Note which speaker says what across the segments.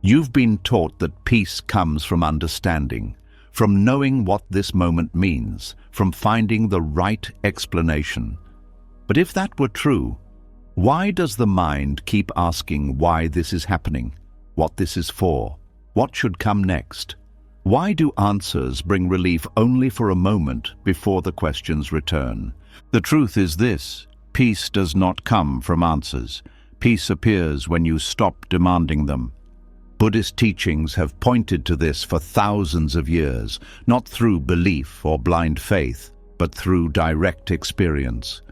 Speaker 1: You've been taught that peace comes from understanding, from knowing what this moment means, from finding the right explanation. But if that were true, why does the mind keep asking why this is happening, what this is for, what should come next? Why do answers bring relief only for a moment before the questions return? The truth is this: peace does not come from answers. Peace appears when you stop demanding them. Buddhist teachings have pointed to this for thousands of years, not through belief or blind faith, but through direct experience.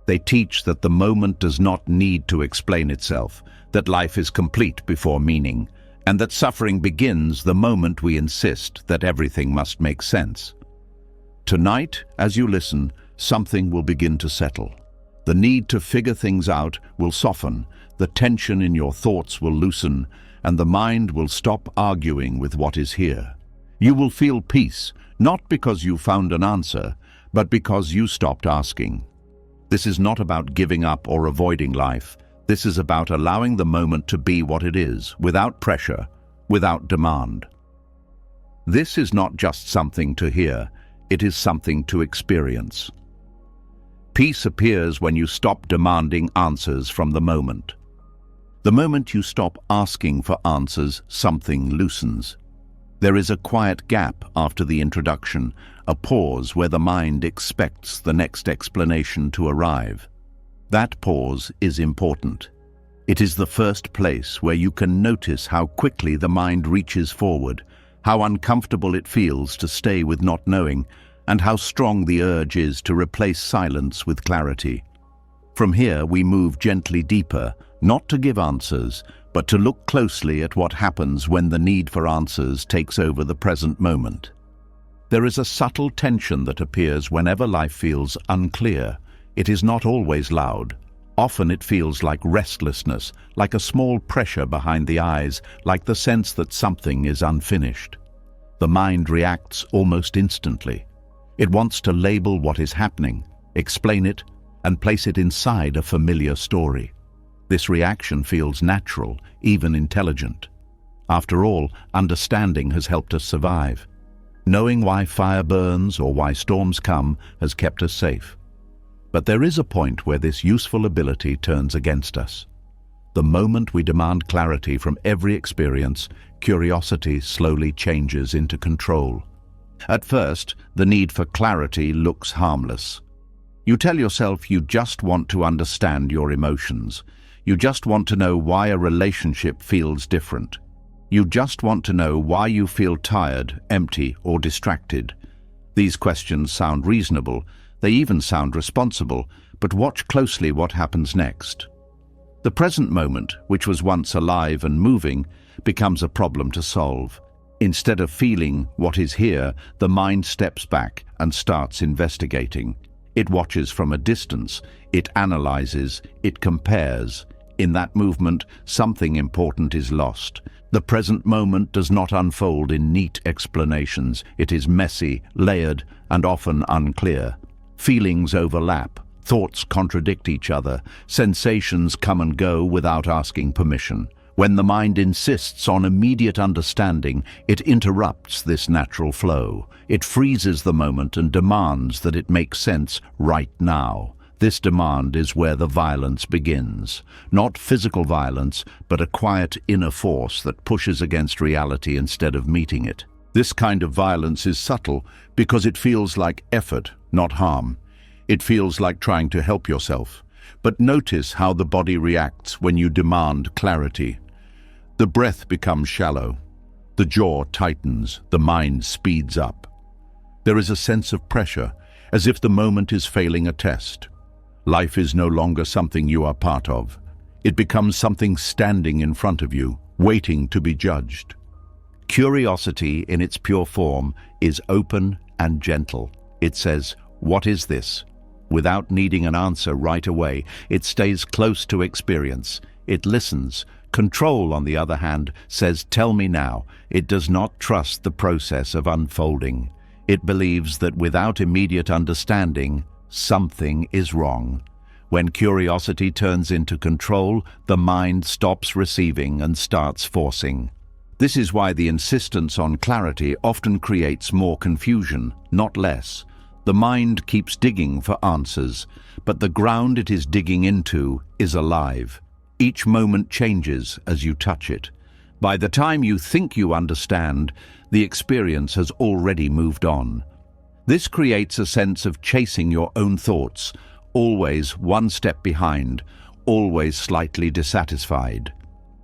Speaker 1: They teach that the moment does not need to explain itself, that life is complete before meaning, and that suffering begins the moment we insist that everything must make sense. Tonight, as you listen, something will begin to settle. The need to figure things out will soften, the tension in your thoughts will loosen, and the mind will stop arguing with what is here. You will feel peace, not because you found an answer, but because you stopped asking. This is not about giving up or avoiding life. This is about allowing the moment to be what it is, without pressure, without demand. This is not just something to hear, it is something to experience. Peace appears when you stop demanding answers from the moment. The moment you stop asking for answers, something loosens. There is a quiet gap after the introduction, a pause where the mind expects the next explanation to arrive. That pause is important. It is the first place where you can notice how quickly the mind reaches forward, how uncomfortable it feels to stay with not knowing, and how strong the urge is to replace silence with clarity. From here, we move gently deeper, not to give answers, but to look closely at what happens when the need for answers takes over the present moment. There is a subtle tension that appears whenever life feels unclear. It is not always loud. Often it feels like restlessness, like a small pressure behind the eyes, like the sense that something is unfinished. The mind reacts almost instantly. It wants to label what is happening, explain it, and place it inside a familiar story. This reaction feels natural, even intelligent. After all, understanding has helped us survive. Knowing why fire burns or why storms come has kept us safe. But there is a point where this useful ability turns against us. The moment we demand clarity from every experience, curiosity slowly changes into control. At first, the need for clarity looks harmless. You tell yourself you just want to understand your emotions. You just want to know why a relationship feels different. You just want to know why you feel tired, empty, or distracted. These questions sound reasonable. They even sound responsible, but watch closely what happens next. The present moment, which was once alive and moving, becomes a problem to solve. Instead of feeling what is here, the mind steps back and starts investigating. It watches from a distance, it analyzes, it compares. In that movement, something important is lost. The present moment does not unfold in neat explanations. It is messy, layered, and often unclear. Feelings overlap, thoughts contradict each other, sensations come and go without asking permission. When the mind insists on immediate understanding, it interrupts this natural flow. It freezes the moment and demands that it make sense right now. This demand is where the violence begins. Not physical violence, but a quiet inner force that pushes against reality instead of meeting it. This kind of violence is subtle because it feels like effort, not harm. It feels like trying to help yourself. But notice how the body reacts when you demand clarity. The breath becomes shallow. The jaw tightens. The mind speeds up. There is a sense of pressure, as if the moment is failing a test. Life is no longer something you are part of. It becomes something standing in front of you, waiting to be judged. Curiosity in its pure form is open and gentle. It says, "What is this?" Without needing an answer right away, it stays close to experience. It listens. Control, on the other hand, says, "Tell me now." It does not trust the process of unfolding. It believes that without immediate understanding, something is wrong. When curiosity turns into control, the mind stops receiving and starts forcing. This is why the insistence on clarity often creates more confusion, not less. The mind keeps digging for answers, but the ground it is digging into is alive. Each moment changes as you touch it. By the time you think you understand, the experience has already moved on. This creates a sense of chasing your own thoughts, always one step behind, always slightly dissatisfied.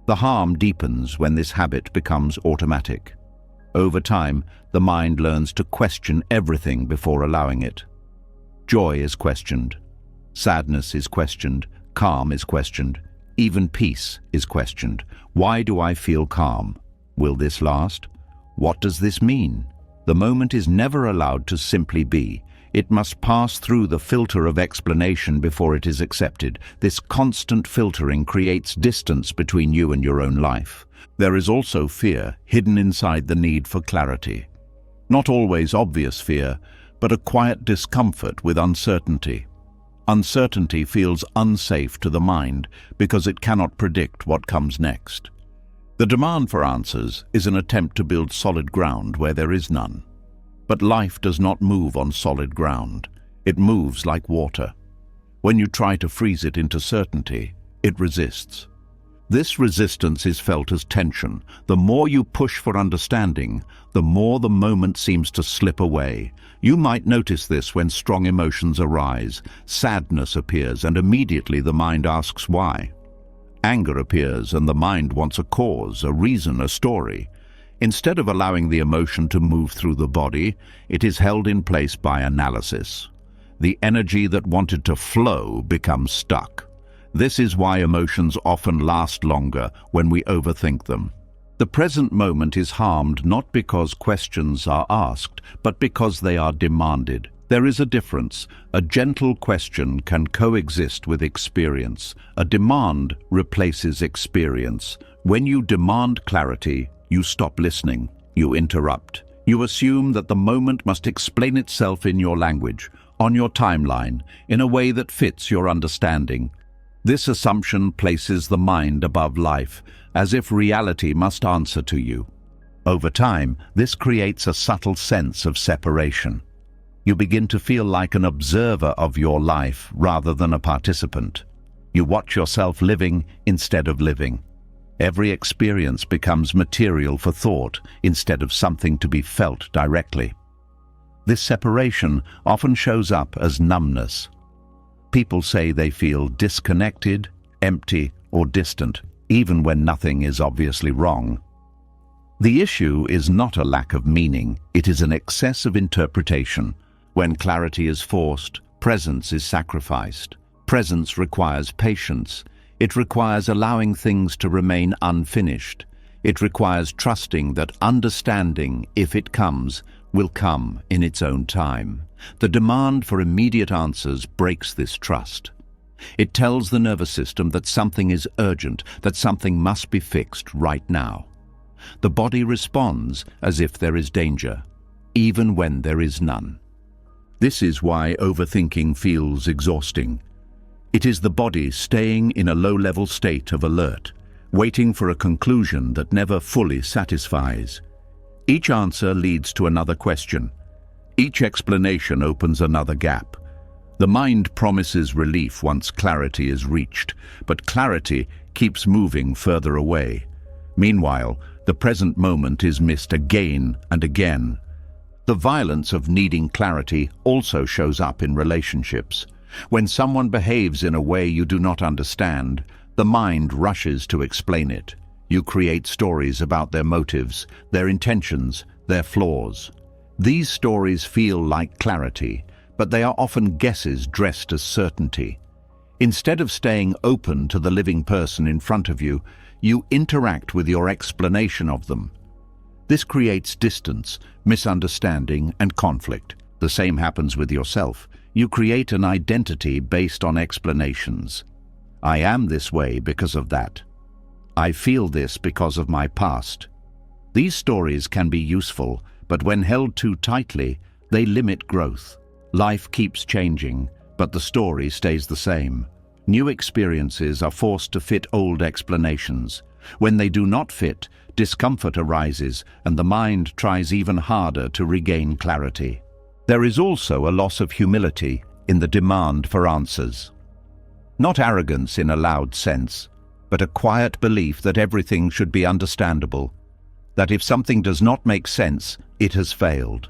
Speaker 1: The harm deepens when this habit becomes automatic. Over time, the mind learns to question everything before allowing it. Joy is questioned. Sadness is questioned. Calm is questioned. Even peace is questioned. Why do I feel calm? Will this last? What does this mean? The moment is never allowed to simply be. It must pass through the filter of explanation before it is accepted. This constant filtering creates distance between you and your own life. There is also fear hidden inside the need for clarity. Not always obvious fear, but a quiet discomfort with uncertainty. Uncertainty feels unsafe to the mind because it cannot predict what comes next. The demand for answers is an attempt to build solid ground where there is none. But life does not move on solid ground. It moves like water. When you try to freeze it into certainty, it resists. This resistance is felt as tension. The more you push for understanding, the more the moment seems to slip away. You might notice this when strong emotions arise. Sadness appears, and immediately the mind asks why. Anger appears, and the mind wants a cause, a reason, a story. Instead of allowing the emotion to move through the body, it is held in place by analysis. The energy that wanted to flow becomes stuck. This is why emotions often last longer when we overthink them. The present moment is harmed not because questions are asked, but because they are demanded. There is a difference. A gentle question can coexist with experience. A demand replaces experience. When you demand clarity, you stop listening. You interrupt. You assume that the moment must explain itself in your language, on your timeline, in a way that fits your understanding. This assumption places the mind above life, as if reality must answer to you. Over time, this creates a subtle sense of separation. You begin to feel like an observer of your life rather than a participant. You watch yourself living instead of living. Every experience becomes material for thought instead of something to be felt directly. This separation often shows up as numbness. People say they feel disconnected, empty, or distant, even when nothing is obviously wrong. The issue is not a lack of meaning, it is an excess of interpretation. When clarity is forced, presence is sacrificed. Presence requires patience. It requires allowing things to remain unfinished. It requires trusting that understanding, if it comes, will come in its own time. The demand for immediate answers breaks this trust. It tells the nervous system that something is urgent, that something must be fixed right now. The body responds as if there is danger, even when there is none. This is why overthinking feels exhausting. It is the body staying in a low-level state of alert, waiting for a conclusion that never fully satisfies. Each answer leads to another question. Each explanation opens another gap. The mind promises relief once clarity is reached, but clarity keeps moving further away. Meanwhile, the present moment is missed again and again. The violence of needing clarity also shows up in relationships. When someone behaves in a way you do not understand, the mind rushes to explain it. You create stories about their motives, their intentions, their flaws. These stories feel like clarity, but they are often guesses dressed as certainty. Instead of staying open to the living person in front of you, you interact with your explanation of them. This creates distance, misunderstanding, and conflict. The same happens with yourself. You create an identity based on explanations. I am this way because of that. I feel this because of my past. These stories can be useful, but when held too tightly, they limit growth. Life keeps changing, but the story stays the same. New experiences are forced to fit old explanations. When they do not fit, discomfort arises, and the mind tries even harder to regain clarity. There is also a loss of humility in the demand for answers. Not arrogance in a loud sense, but a quiet belief that everything should be understandable, that if something does not make sense, it has failed.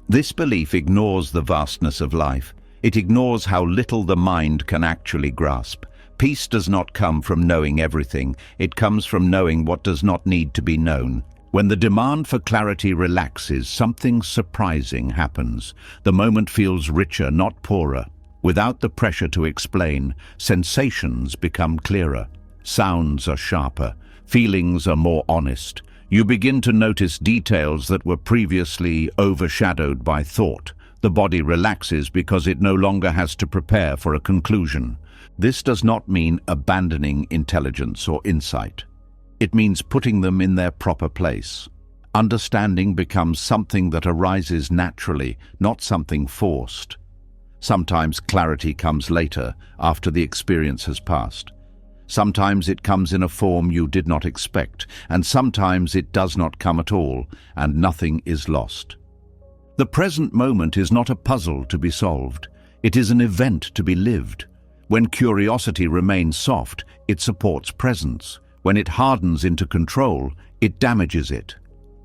Speaker 1: This belief ignores the vastness of life. It ignores how little the mind can actually grasp. Peace does not come from knowing everything. It comes from knowing what does not need to be known. When the demand for clarity relaxes, something surprising happens. The moment feels richer, not poorer. Without the pressure to explain, sensations become clearer. Sounds are sharper. Feelings are more honest. You begin to notice details that were previously overshadowed by thought. The body relaxes because it no longer has to prepare for a conclusion. This does not mean abandoning intelligence or insight. It means putting them in their proper place. Understanding becomes something that arises naturally, not something forced. Sometimes clarity comes later, after the experience has passed. Sometimes it comes in a form you did not expect, and sometimes it does not come at all, and nothing is lost. The present moment is not a puzzle to be solved. It is an event to be lived. When curiosity remains soft, it supports presence. When it hardens into control, it damages it.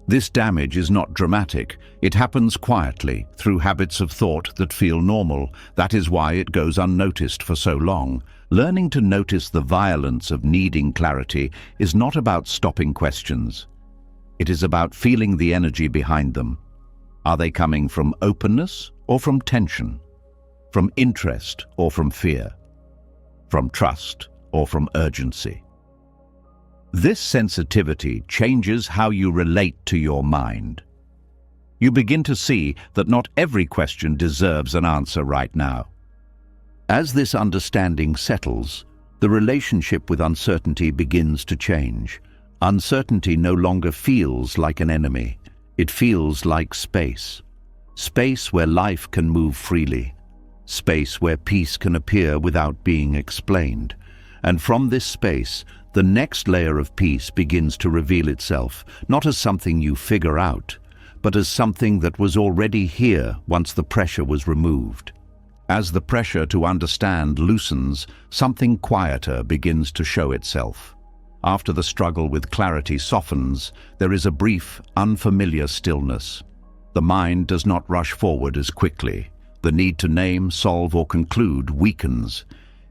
Speaker 1: This damage is not dramatic. It happens quietly, through habits of thought that feel normal. That is why it goes unnoticed for so long. Learning to notice the violence of needing clarity is not about stopping questions. It is about feeling the energy behind them. Are they coming from openness or from tension? From interest or from fear? From trust or from urgency? This sensitivity changes how you relate to your mind. You begin to see that not every question deserves an answer right now. As this understanding settles, the relationship with uncertainty begins to change. Uncertainty no longer feels like an enemy. It feels like space. Space where life can move freely. Space where peace can appear without being explained. And from this space, the next layer of peace begins to reveal itself, not as something you figure out, but as something that was already here once the pressure was removed. As the pressure to understand loosens, something quieter begins to show itself. After the struggle with clarity softens, there is a brief, unfamiliar stillness. The mind does not rush forward as quickly. The need to name, solve, or conclude weakens.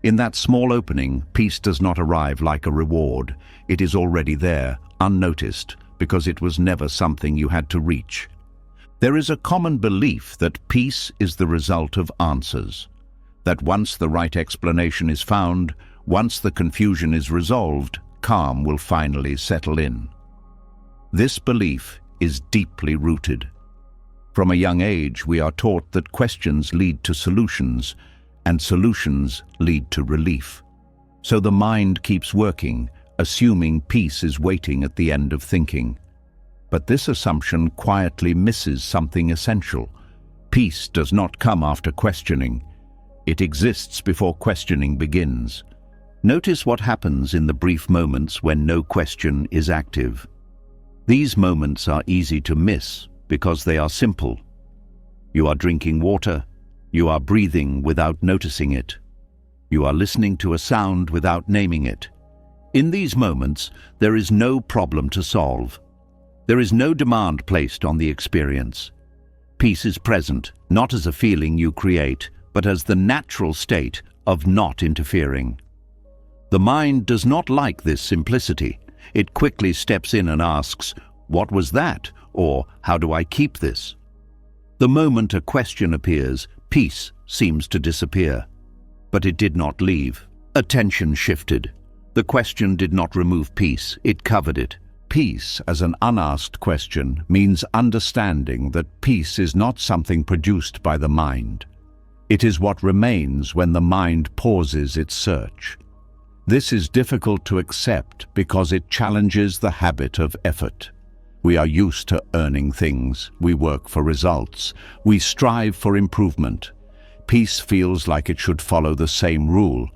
Speaker 1: In that small opening, peace does not arrive like a reward. It is already there, unnoticed, because it was never something you had to reach. There is a common belief that peace is the result of answers. That once the right explanation is found, once the confusion is resolved, calm will finally settle in. This belief is deeply rooted. From a young age, we are taught that questions lead to solutions, and solutions lead to relief. So the mind keeps working, assuming peace is waiting at the end of thinking. But this assumption quietly misses something essential. Peace does not come after questioning. It exists before questioning begins. Notice what happens in the brief moments when no question is active. These moments are easy to miss because they are simple. You are drinking water. You are breathing without noticing it. You are listening to a sound without naming it. In these moments, there is no problem to solve. There is no demand placed on the experience. Peace is present, not as a feeling you create, but as the natural state of not interfering. The mind does not like this simplicity. It quickly steps in and asks, "What was that?" or "How do I keep this?" The moment a question appears, peace seems to disappear. But it did not leave. Attention shifted. The question did not remove peace, it covered it. Peace, as an unasked question, means understanding that peace is not something produced by the mind. It is what remains when the mind pauses its search. This is difficult to accept because it challenges the habit of effort. We are used to earning things. We work for results. We strive for improvement. Peace feels like it should follow the same rule,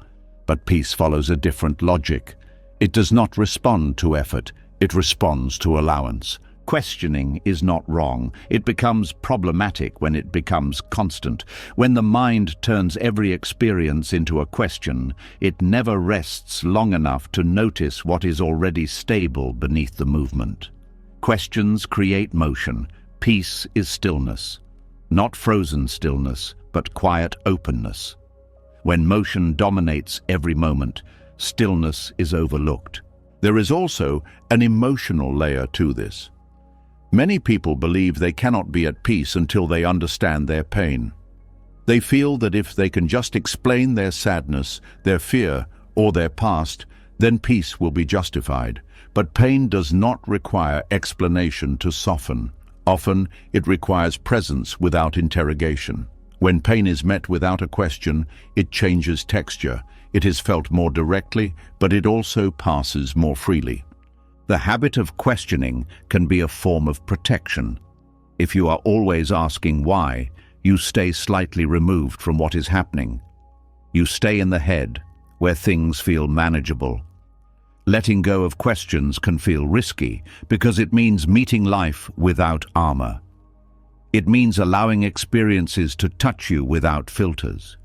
Speaker 1: but peace follows a different logic. It does not respond to effort. It responds to allowance. Questioning is not wrong. It becomes problematic when it becomes constant. When the mind turns every experience into a question, it never rests long enough to notice what is already stable beneath the movement. Questions create motion. Peace is stillness. Not frozen stillness, but quiet openness. When motion dominates every moment, stillness is overlooked. There is also an emotional layer to this. Many people believe they cannot be at peace until they understand their pain. They feel that if they can just explain their sadness, their fear, or their past, then peace will be justified. But pain does not require explanation to soften. Often, it requires presence without interrogation. When pain is met without a question, it changes texture. It is felt more directly, but it also passes more freely. The habit of questioning can be a form of protection. If you are always asking why, you stay slightly removed from what is happening. You stay in the head, where things feel manageable. Letting go of questions can feel risky because it means meeting life without armor. It means allowing experiences to touch you without filters.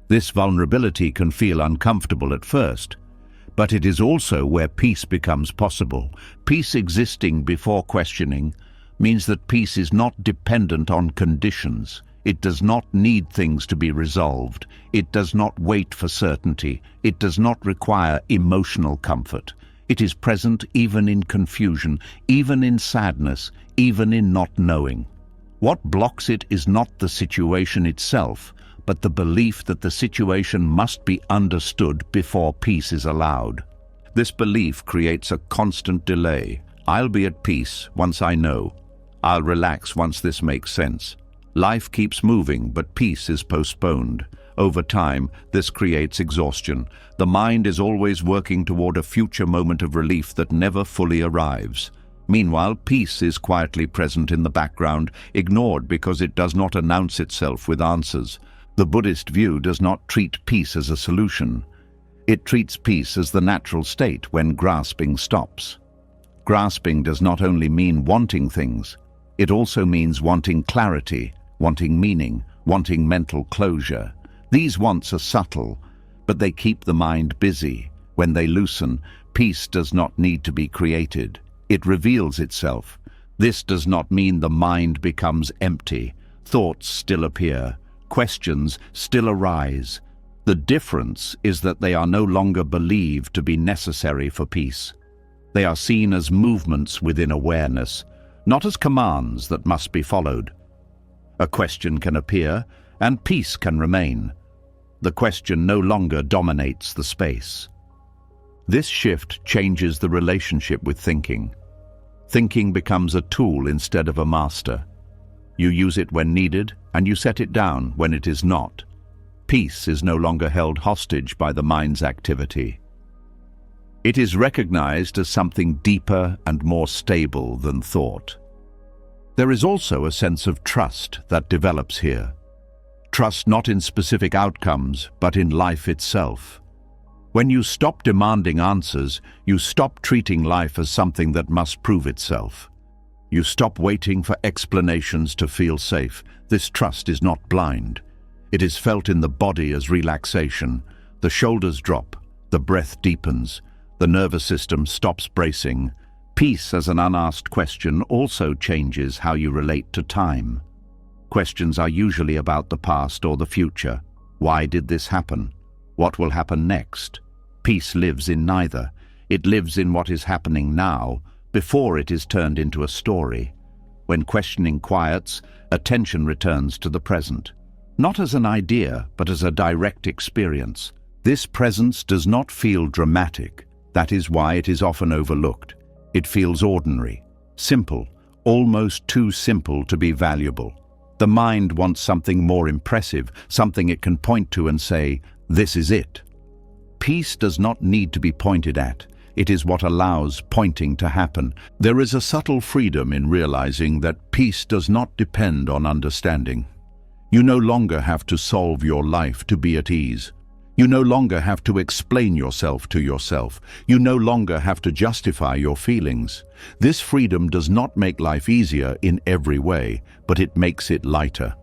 Speaker 1: This vulnerability can feel uncomfortable at first, but it is also where peace becomes possible. Peace existing before questioning means that peace is not dependent on conditions. It does not need things to be resolved. It does not wait for certainty. It does not require emotional comfort. It is present even in confusion, even in sadness, even in not knowing. What blocks it is not the situation itself, but the belief that the situation must be understood before peace is allowed. This belief creates a constant delay. I'll be at peace once I know. I'll relax once this makes sense. Life keeps moving, but peace is postponed. Over time, this creates exhaustion. The mind is always working toward a future moment of relief that never fully arrives. Meanwhile, peace is quietly present in the background, ignored because it does not announce itself with answers. The Buddhist view does not treat peace as a solution. It treats peace as the natural state when grasping stops. Grasping does not only mean wanting things, it also means wanting clarity, wanting meaning, wanting mental closure. These wants are subtle, but they keep the mind busy. When they loosen, peace does not need to be created. It reveals itself. This does not mean the mind becomes empty. Thoughts still appear. Questions still arise. The difference is that they are no longer believed to be necessary for peace. They are seen as movements within awareness, not as commands that must be followed. A question can appear, and peace can remain. The question no longer dominates the space. This shift changes the relationship with thinking. Thinking becomes a tool instead of a master. You use it when needed, and you set it down when it is not. Peace is no longer held hostage by the mind's activity. It is recognized as something deeper and more stable than thought. There is also a sense of trust that develops here. Trust not in specific outcomes, but in life itself. When you stop demanding answers, you stop treating life as something that must prove itself. You stop waiting for explanations to feel safe. This trust is not blind. It is felt in the body as relaxation. The shoulders drop, the breath deepens, the nervous system stops bracing. Peace as an unasked question also changes how you relate to time. Questions are usually about the past or the future. Why did this happen? What will happen next? Peace lives in neither. It lives in what is happening now, before it is turned into a story. When questioning quiets, attention returns to the present. Not as an idea, but as a direct experience. This presence does not feel dramatic. That is why it is often overlooked. It feels ordinary, simple, almost too simple to be valuable. The mind wants something more impressive, something it can point to and say, "This is it." Peace does not need to be pointed at. It is what allows pointing to happen. There is a subtle freedom in realizing that peace does not depend on understanding. You no longer have to solve your life to be at ease. You no longer have to explain yourself to yourself. You no longer have to justify your feelings. This freedom does not make life easier in every way, but it makes it lighter.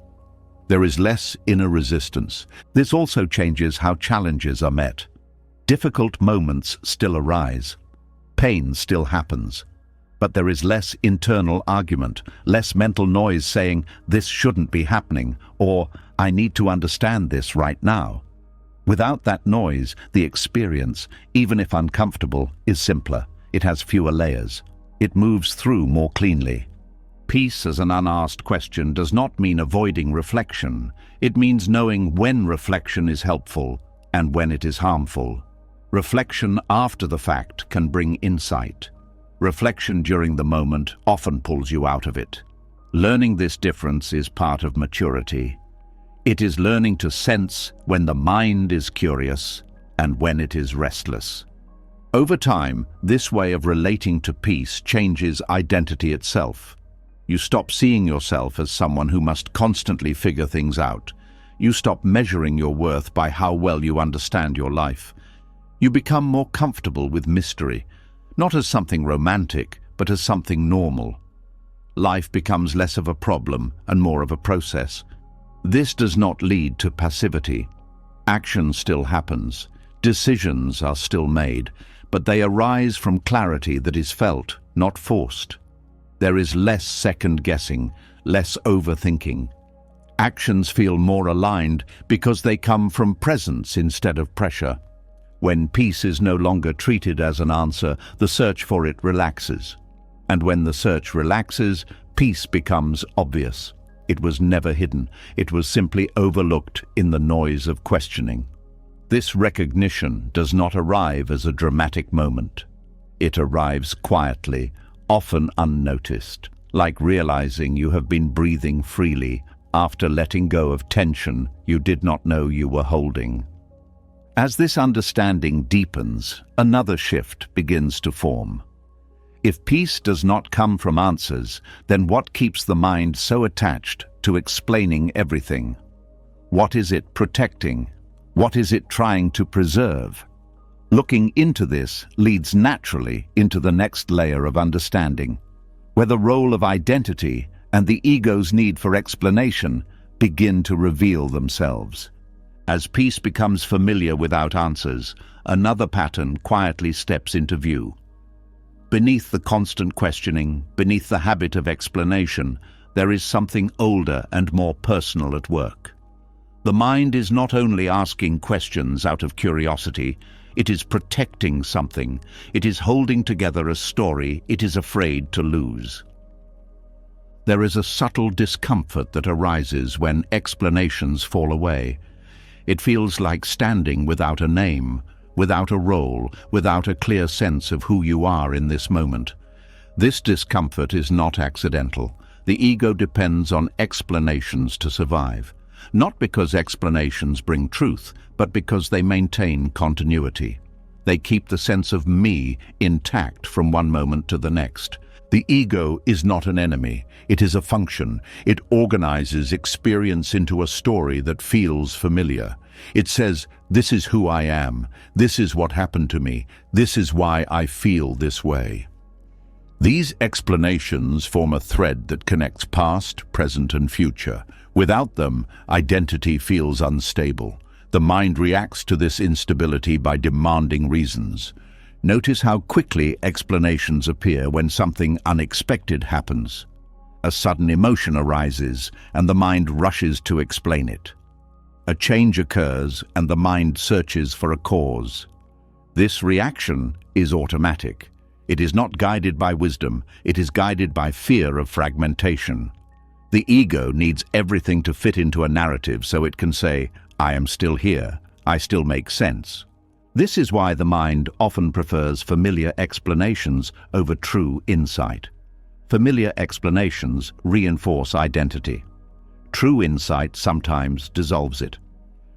Speaker 1: There is less inner resistance. This also changes how challenges are met. Difficult moments still arise. Pain still happens. But there is less internal argument, less mental noise saying, "This shouldn't be happening," or "I need to understand this right now." Without that noise, the experience, even if uncomfortable, is simpler. It has fewer layers. It moves through more cleanly. Peace as an unasked question does not mean avoiding reflection. It means knowing when reflection is helpful and when it is harmful. Reflection after the fact can bring insight. Reflection during the moment often pulls you out of it. Learning this difference is part of maturity. It is learning to sense when the mind is curious and when it is restless. Over time, this way of relating to peace changes identity itself. You stop seeing yourself as someone who must constantly figure things out. You stop measuring your worth by how well you understand your life. You become more comfortable with mystery, not as something romantic, but as something normal. Life becomes less of a problem and more of a process. This does not lead to passivity. Action still happens. Decisions are still made, but they arise from clarity that is felt, not forced. There is less second-guessing, less overthinking. Actions feel more aligned because they come from presence instead of pressure. When peace is no longer treated as an answer, the search for it relaxes. And when the search relaxes, peace becomes obvious. It was never hidden. It was simply overlooked in the noise of questioning. This recognition does not arrive as a dramatic moment. It arrives quietly, often unnoticed, like realizing you have been breathing freely after letting go of tension you did not know you were holding. As this understanding deepens, another shift begins to form. If peace does not come from answers, then what keeps the mind so attached to explaining everything? What is it protecting? What is it trying to preserve? Looking into this leads naturally into the next layer of understanding, where the role of identity and the ego's need for explanation begin to reveal themselves. As peace becomes familiar without answers, another pattern quietly steps into view. Beneath the constant questioning, beneath the habit of explanation, there is something older and more personal at work. The mind is not only asking questions out of curiosity, it is protecting something. It is holding together a story it is afraid to lose. There is a subtle discomfort that arises when explanations fall away. It feels like standing without a name, without a role, without a clear sense of who you are in this moment. This discomfort is not accidental. The ego depends on explanations to survive, not because explanations bring truth, but because they maintain continuity. They keep the sense of me intact from one moment to the next. The ego is not an enemy. It is a function. It organizes experience into a story that feels familiar. It says, "This is who I am. This is what happened to me. This is why I feel this way." These explanations form a thread that connects past, present, and future. Without them, identity feels unstable. The mind reacts to this instability by demanding reasons. Notice how quickly explanations appear when something unexpected happens. A sudden emotion arises, and the mind rushes to explain it. A change occurs, and the mind searches for a cause. This reaction is automatic. It is not guided by wisdom. It is guided by fear of fragmentation. The ego needs everything to fit into a narrative so it can say, "I am still here. I still make sense." This is why the mind often prefers familiar explanations over true insight. Familiar explanations reinforce identity. True insight sometimes dissolves it.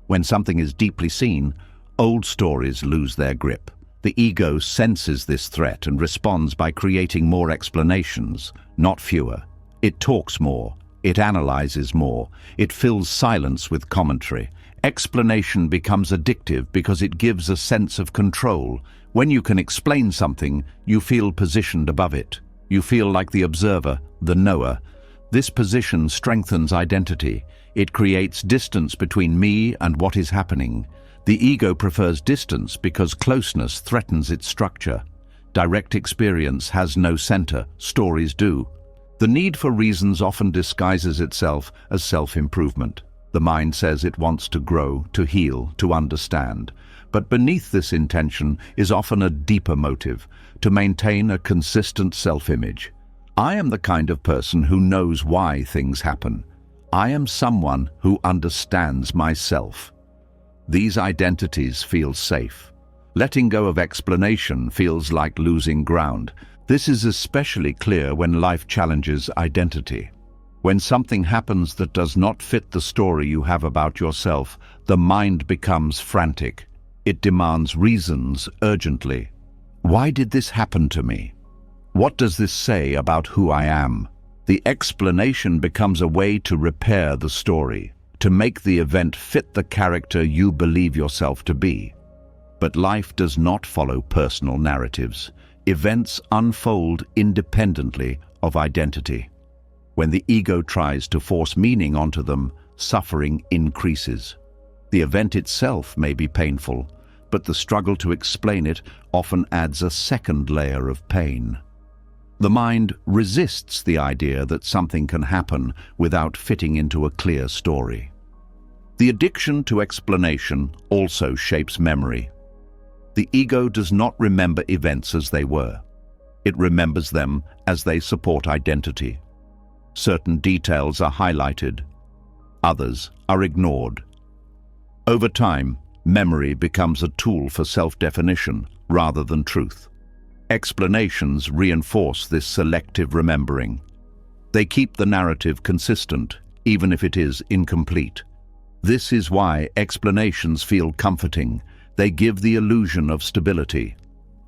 Speaker 1: When something is deeply seen, old stories lose their grip. The ego senses this threat and responds by creating more explanations, not fewer. It talks more. It analyzes more. It fills silence with commentary. Explanation becomes addictive because it gives a sense of control. When you can explain something, you feel positioned above it. You feel like the observer, the knower. This position strengthens identity. It creates distance between me and what is happening. The ego prefers distance because closeness threatens its structure. Direct experience has no center, stories do. The need for reasons often disguises itself as self-improvement. The mind says it wants to grow, to heal, to understand. But beneath this intention is often a deeper motive, to maintain a consistent self-image. I am the kind of person who knows why things happen. I am someone who understands myself. These identities feel safe. Letting go of explanation feels like losing ground. This is especially clear when life challenges identity. When something happens that does not fit the story you have about yourself, the mind becomes frantic. It demands reasons urgently. Why did this happen to me? What does this say about who I am? The explanation becomes a way to repair the story, to make the event fit the character you believe yourself to be. But life does not follow personal narratives. Events unfold independently of identity. When the ego tries to force meaning onto them, suffering increases. The event itself may be painful, but the struggle to explain it often adds a second layer of pain. The mind resists the idea that something can happen without fitting into a clear story. The addiction to explanation also shapes memory. The ego does not remember events as they were. It remembers them as they support identity. Certain details are highlighted, others are ignored. Over time, memory becomes a tool for self-definition rather than truth. Explanations reinforce this selective remembering. They keep the narrative consistent, even if it is incomplete. This is why explanations feel comforting. They give the illusion of stability.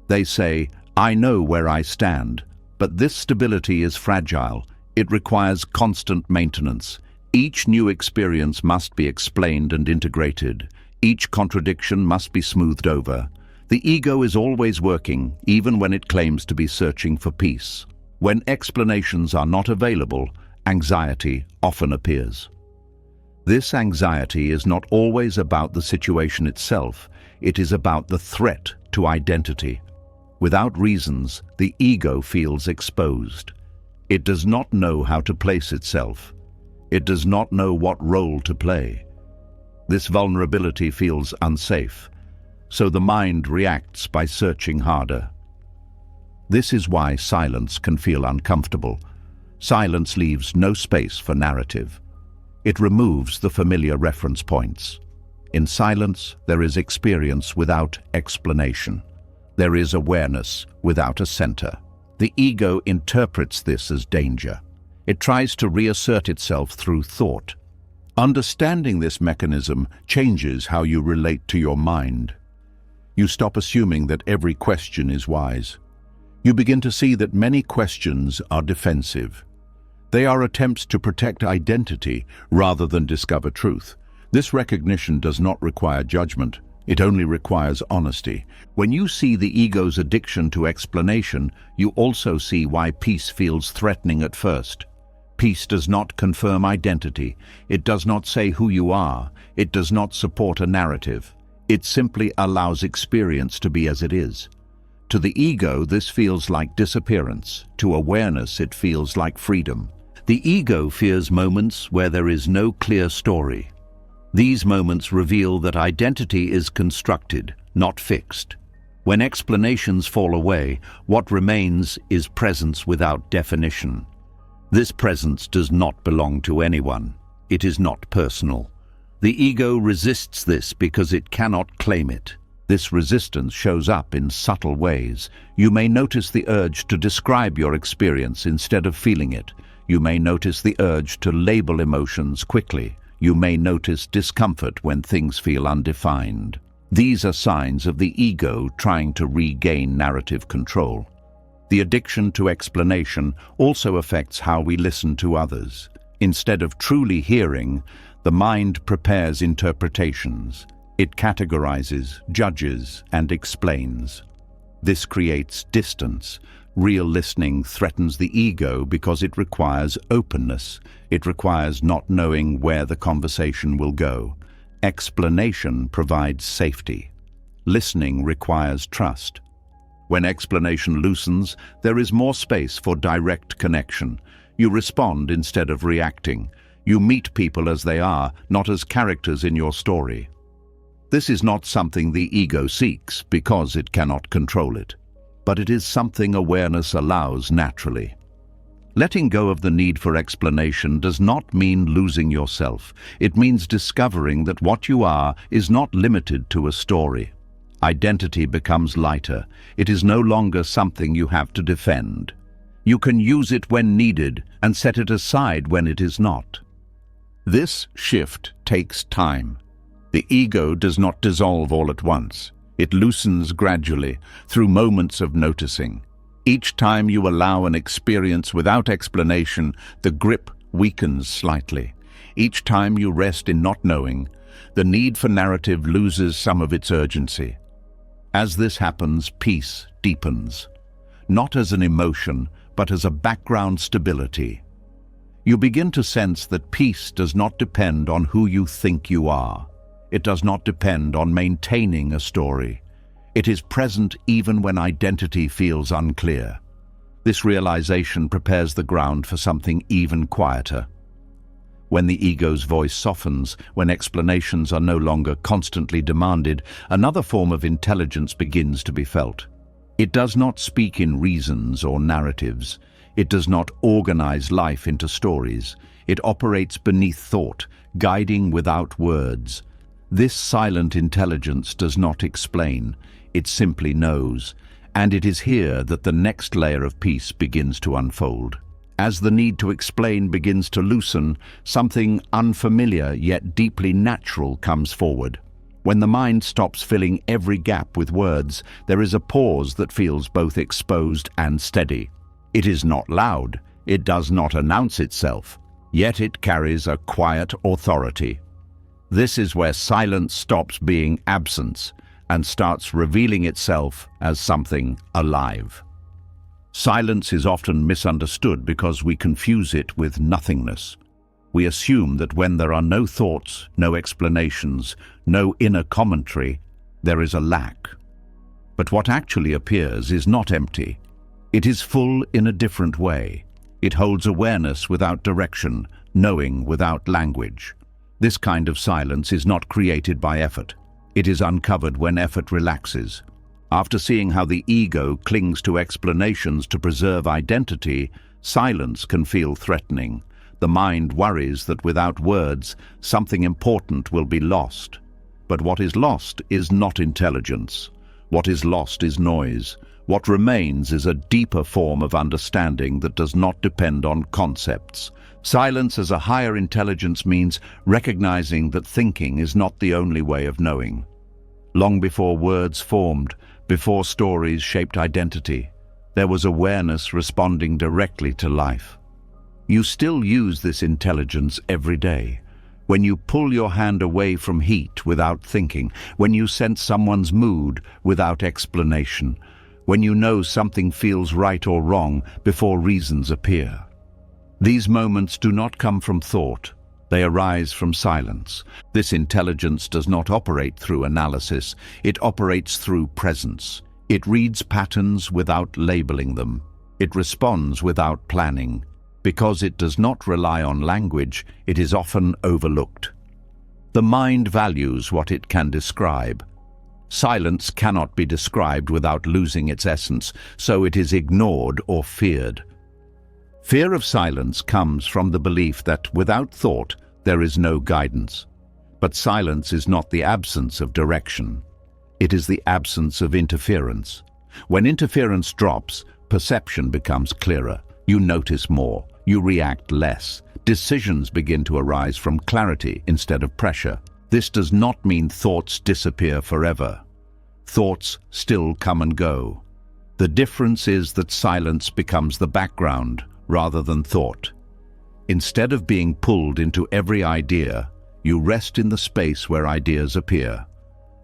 Speaker 1: They say, I know where I stand, but this stability is fragile. It requires constant maintenance. Each new experience must be explained and integrated. Each contradiction must be smoothed over. The ego is always working, even when it claims to be searching for peace. When explanations are not available, anxiety often appears. This anxiety is not always about the situation itself. It is about the threat to identity. Without reasons, the ego feels exposed. It does not know how to place itself. It does not know what role to play. This vulnerability feels unsafe, so the mind reacts by searching harder. This is why silence can feel uncomfortable. Silence leaves no space for narrative. It removes the familiar reference points. In silence, there is experience without explanation. There is awareness without a center. The ego interprets this as danger. It tries to reassert itself through thought. Understanding this mechanism changes how you relate to your mind. You stop assuming that every question is wise. You begin to see that many questions are defensive. They are attempts to protect identity rather than discover truth. This recognition does not require judgment. It only requires honesty. When you see the ego's addiction to explanation, you also see why peace feels threatening at first. Peace does not confirm identity. It does not say who you are. It does not support a narrative. It simply allows experience to be as it is. To the ego, this feels like disappearance. To awareness, it feels like freedom. The ego fears moments where there is no clear story. These moments reveal that identity is constructed, not fixed. When explanations fall away, what remains is presence without definition. This presence does not belong to anyone. It is not personal. The ego resists this because it cannot claim it. This resistance shows up in subtle ways. You may notice the urge to describe your experience instead of feeling it. You may notice the urge to label emotions quickly. You may notice discomfort when things feel undefined. These are signs of the ego trying to regain narrative control. The addiction to explanation also affects how we listen to others. Instead of truly hearing, The mind prepares interpretations. It categorizes, judges, and explains. This creates distance. Real listening threatens the ego because it requires openness. It requires not knowing where the conversation will go. Explanation provides safety. Listening requires trust. When explanation loosens, there is more space for direct connection. You respond instead of reacting. You meet people as they are, not as characters in your story. This is not something the ego seeks because it cannot control it, but it is something awareness allows naturally. Letting go of the need for explanation does not mean losing yourself. It means discovering that what you are is not limited to a story. Identity becomes lighter. It is no longer something you have to defend. You can use it when needed and set it aside when it is not. This shift takes time. The ego does not dissolve all at once. It loosens gradually through moments of noticing. Each time you allow an experience without explanation, the grip weakens slightly. Each time you rest in not knowing, the need for narrative loses some of its urgency. As this happens, peace deepens, not as an emotion, but as a background stability. You begin to sense that peace does not depend on who you think you are. It does not depend on maintaining a story. It is present even when identity feels unclear. This realization prepares the ground for something even quieter. When the ego's voice softens, when explanations are no longer constantly demanded, another form of intelligence begins to be felt. It does not speak in reasons or narratives. It does not organize life into stories. It operates beneath thought, guiding without words. This silent intelligence does not explain. It simply knows. And it is here that the next layer of peace begins to unfold. As the need to explain begins to loosen, something unfamiliar yet deeply natural comes forward. When the mind stops filling every gap with words, there is a pause that feels both exposed and steady. It is not loud. It does not announce itself. Yet it carries a quiet authority. This is where silence stops being absence and starts revealing itself as something alive. Silence is often misunderstood because we confuse it with nothingness. We assume that when there are no thoughts, no explanations, no inner commentary, there is a lack. But what actually appears is not empty. It is full in a different way. It holds awareness without direction, knowing without language. This kind of silence is not created by effort. It is uncovered when effort relaxes. After seeing how the ego clings to explanations to preserve identity, silence can feel threatening. The mind worries that without words, something important will be lost. But what is lost is not intelligence. What is lost is noise. What remains is a deeper form of understanding that does not depend on concepts. Silence as a higher intelligence means recognizing that thinking is not the only way of knowing. Long before words formed, before stories shaped identity, there was awareness responding directly to life. You still use this intelligence every day. When you pull your hand away from heat without thinking, when you sense someone's mood without explanation, when you know something feels right or wrong before reasons appear. These moments do not come from thought. They arise from silence. This intelligence does not operate through analysis. It operates through presence. It reads patterns without labeling them. It responds without planning. Because it does not rely on language, it is often overlooked. The mind values what it can describe. Silence cannot be described without losing its essence, so it is ignored or feared. Fear of silence comes from the belief that without thought, there is no guidance. But silence is not the absence of direction. It is the absence of interference. When interference drops, perception becomes clearer. You notice more. You react less. Decisions begin to arise from clarity instead of pressure. This does not mean thoughts disappear forever. Thoughts still come and go. The difference is that silence becomes the background rather than thought. Instead of being pulled into every idea, You rest in the space where ideas appear.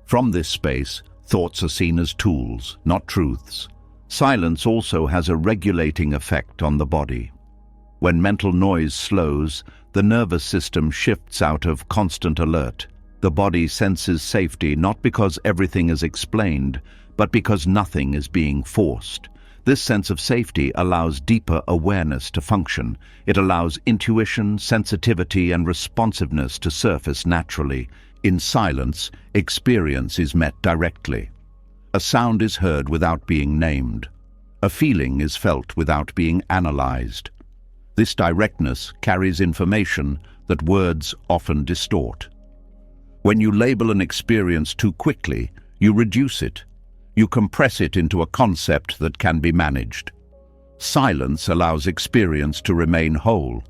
Speaker 1: From this space, thoughts are seen as tools, not truths. Silence also has a regulating effect on the body. When mental noise slows, the nervous system shifts out of constant alert. The body senses safety not because everything is explained, but because nothing is being forced. This sense of safety allows deeper awareness to function. It allows intuition, sensitivity, and responsiveness to surface naturally. In silence, experience is met directly. A sound is heard without being named. A feeling is felt without being analyzed. This directness carries information that words often distort. When you label an experience too quickly, you reduce it. You compress it into a concept that can be managed. Silence allows experience to remain whole.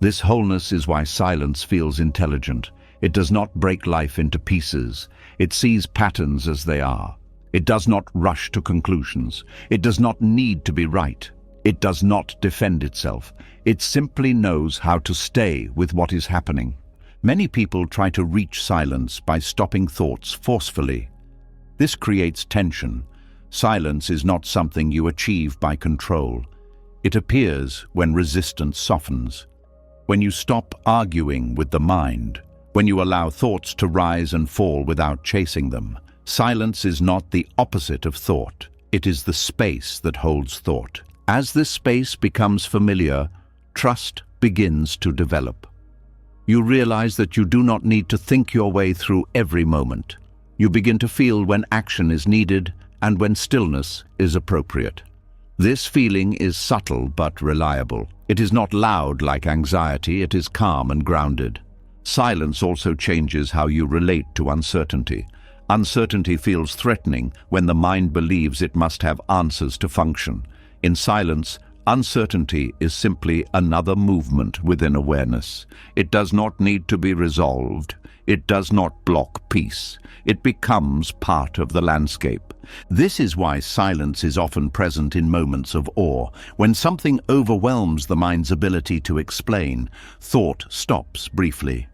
Speaker 1: This wholeness is why silence feels intelligent. It does not break life into pieces. It sees patterns as they are. It does not rush to conclusions. It does not need to be right. It does not defend itself. It simply knows how to stay with what is happening. Many people try to reach silence by stopping thoughts forcefully. This creates tension. Silence is not something you achieve by control. It appears when resistance softens. When you stop arguing with the mind. When you allow thoughts to rise and fall without chasing them. Silence is not the opposite of thought. It is the space that holds thought. As this space becomes familiar, trust begins to develop. You realize that you do not need to think your way through every moment. You begin to feel when action is needed and when stillness is appropriate. This feeling is subtle but reliable. It is not loud like anxiety, it is calm and grounded. Silence also changes how you relate to uncertainty. Uncertainty feels threatening when the mind believes it must have answers to function. In silence, uncertainty is simply another movement within awareness. It does not need to be resolved. It does not block peace. It becomes part of the landscape. This is why silence is often present in moments of awe. When something overwhelms the mind's ability to explain, thought stops briefly.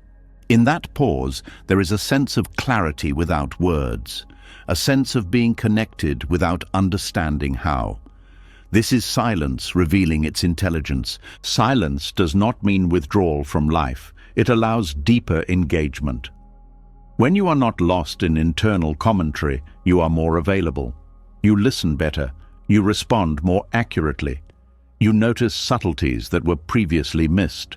Speaker 1: In that pause, there is a sense of clarity without words, a sense of being connected without understanding how. This is silence revealing its intelligence. Silence does not mean withdrawal from life. It allows deeper engagement. When you are not lost in internal commentary, you are more available. You listen better. You respond more accurately. You notice subtleties that were previously missed.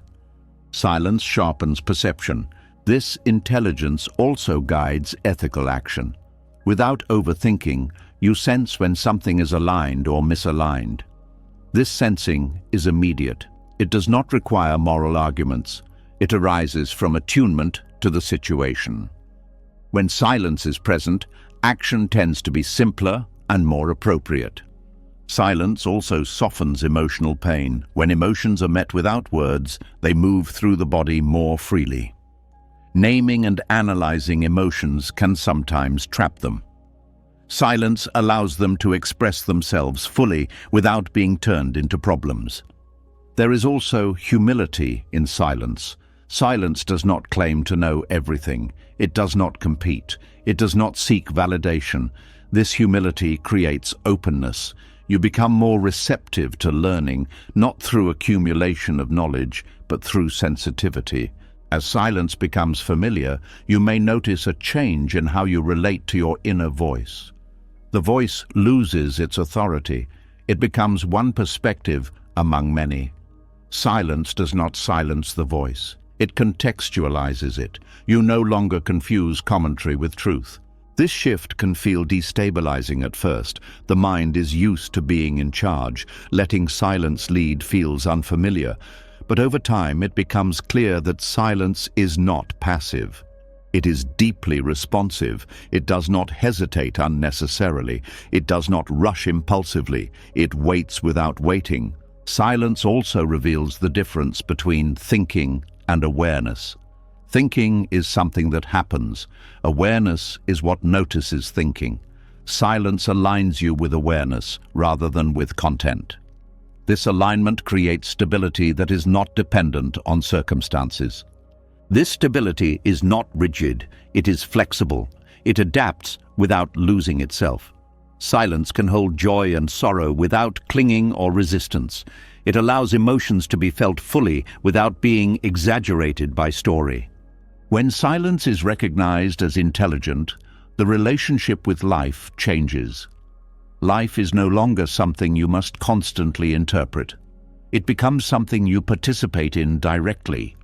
Speaker 1: Silence sharpens perception. This intelligence also guides ethical action. Without overthinking, you sense when something is aligned or misaligned. This sensing is immediate. It does not require moral arguments. It arises from attunement to the situation. When silence is present, action tends to be simpler and more appropriate. Silence also softens emotional pain. When emotions are met without words, they move through the body more freely. Naming and analyzing emotions can sometimes trap them. Silence allows them to express themselves fully without being turned into problems. There is also humility in silence. Silence does not claim to know everything. It does not compete. It does not seek validation. This humility creates openness. You become more receptive to learning, not through accumulation of knowledge, but through sensitivity. As silence becomes familiar, you may notice a change in how you relate to your inner voice. The voice loses its authority. It becomes one perspective among many. Silence does not silence the voice. It contextualizes it. You no longer confuse commentary with truth. This shift can feel destabilizing at first. The mind is used to being in charge. Letting silence lead feels unfamiliar. But over time, it becomes clear that silence is not passive. It is deeply responsive. It does not hesitate unnecessarily. It does not rush impulsively. It waits without waiting. Silence also reveals the difference between thinking and awareness. Thinking is something that happens. Awareness is what notices thinking. Silence aligns you with awareness rather than with content. This alignment creates stability that is not dependent on circumstances. This stability is not rigid, it is flexible. It adapts without losing itself. Silence can hold joy and sorrow without clinging or resistance. It allows emotions to be felt fully without being exaggerated by story. When silence is recognized as intelligent, the relationship with life changes. Life is no longer something you must constantly interpret. It becomes something you participate in directly.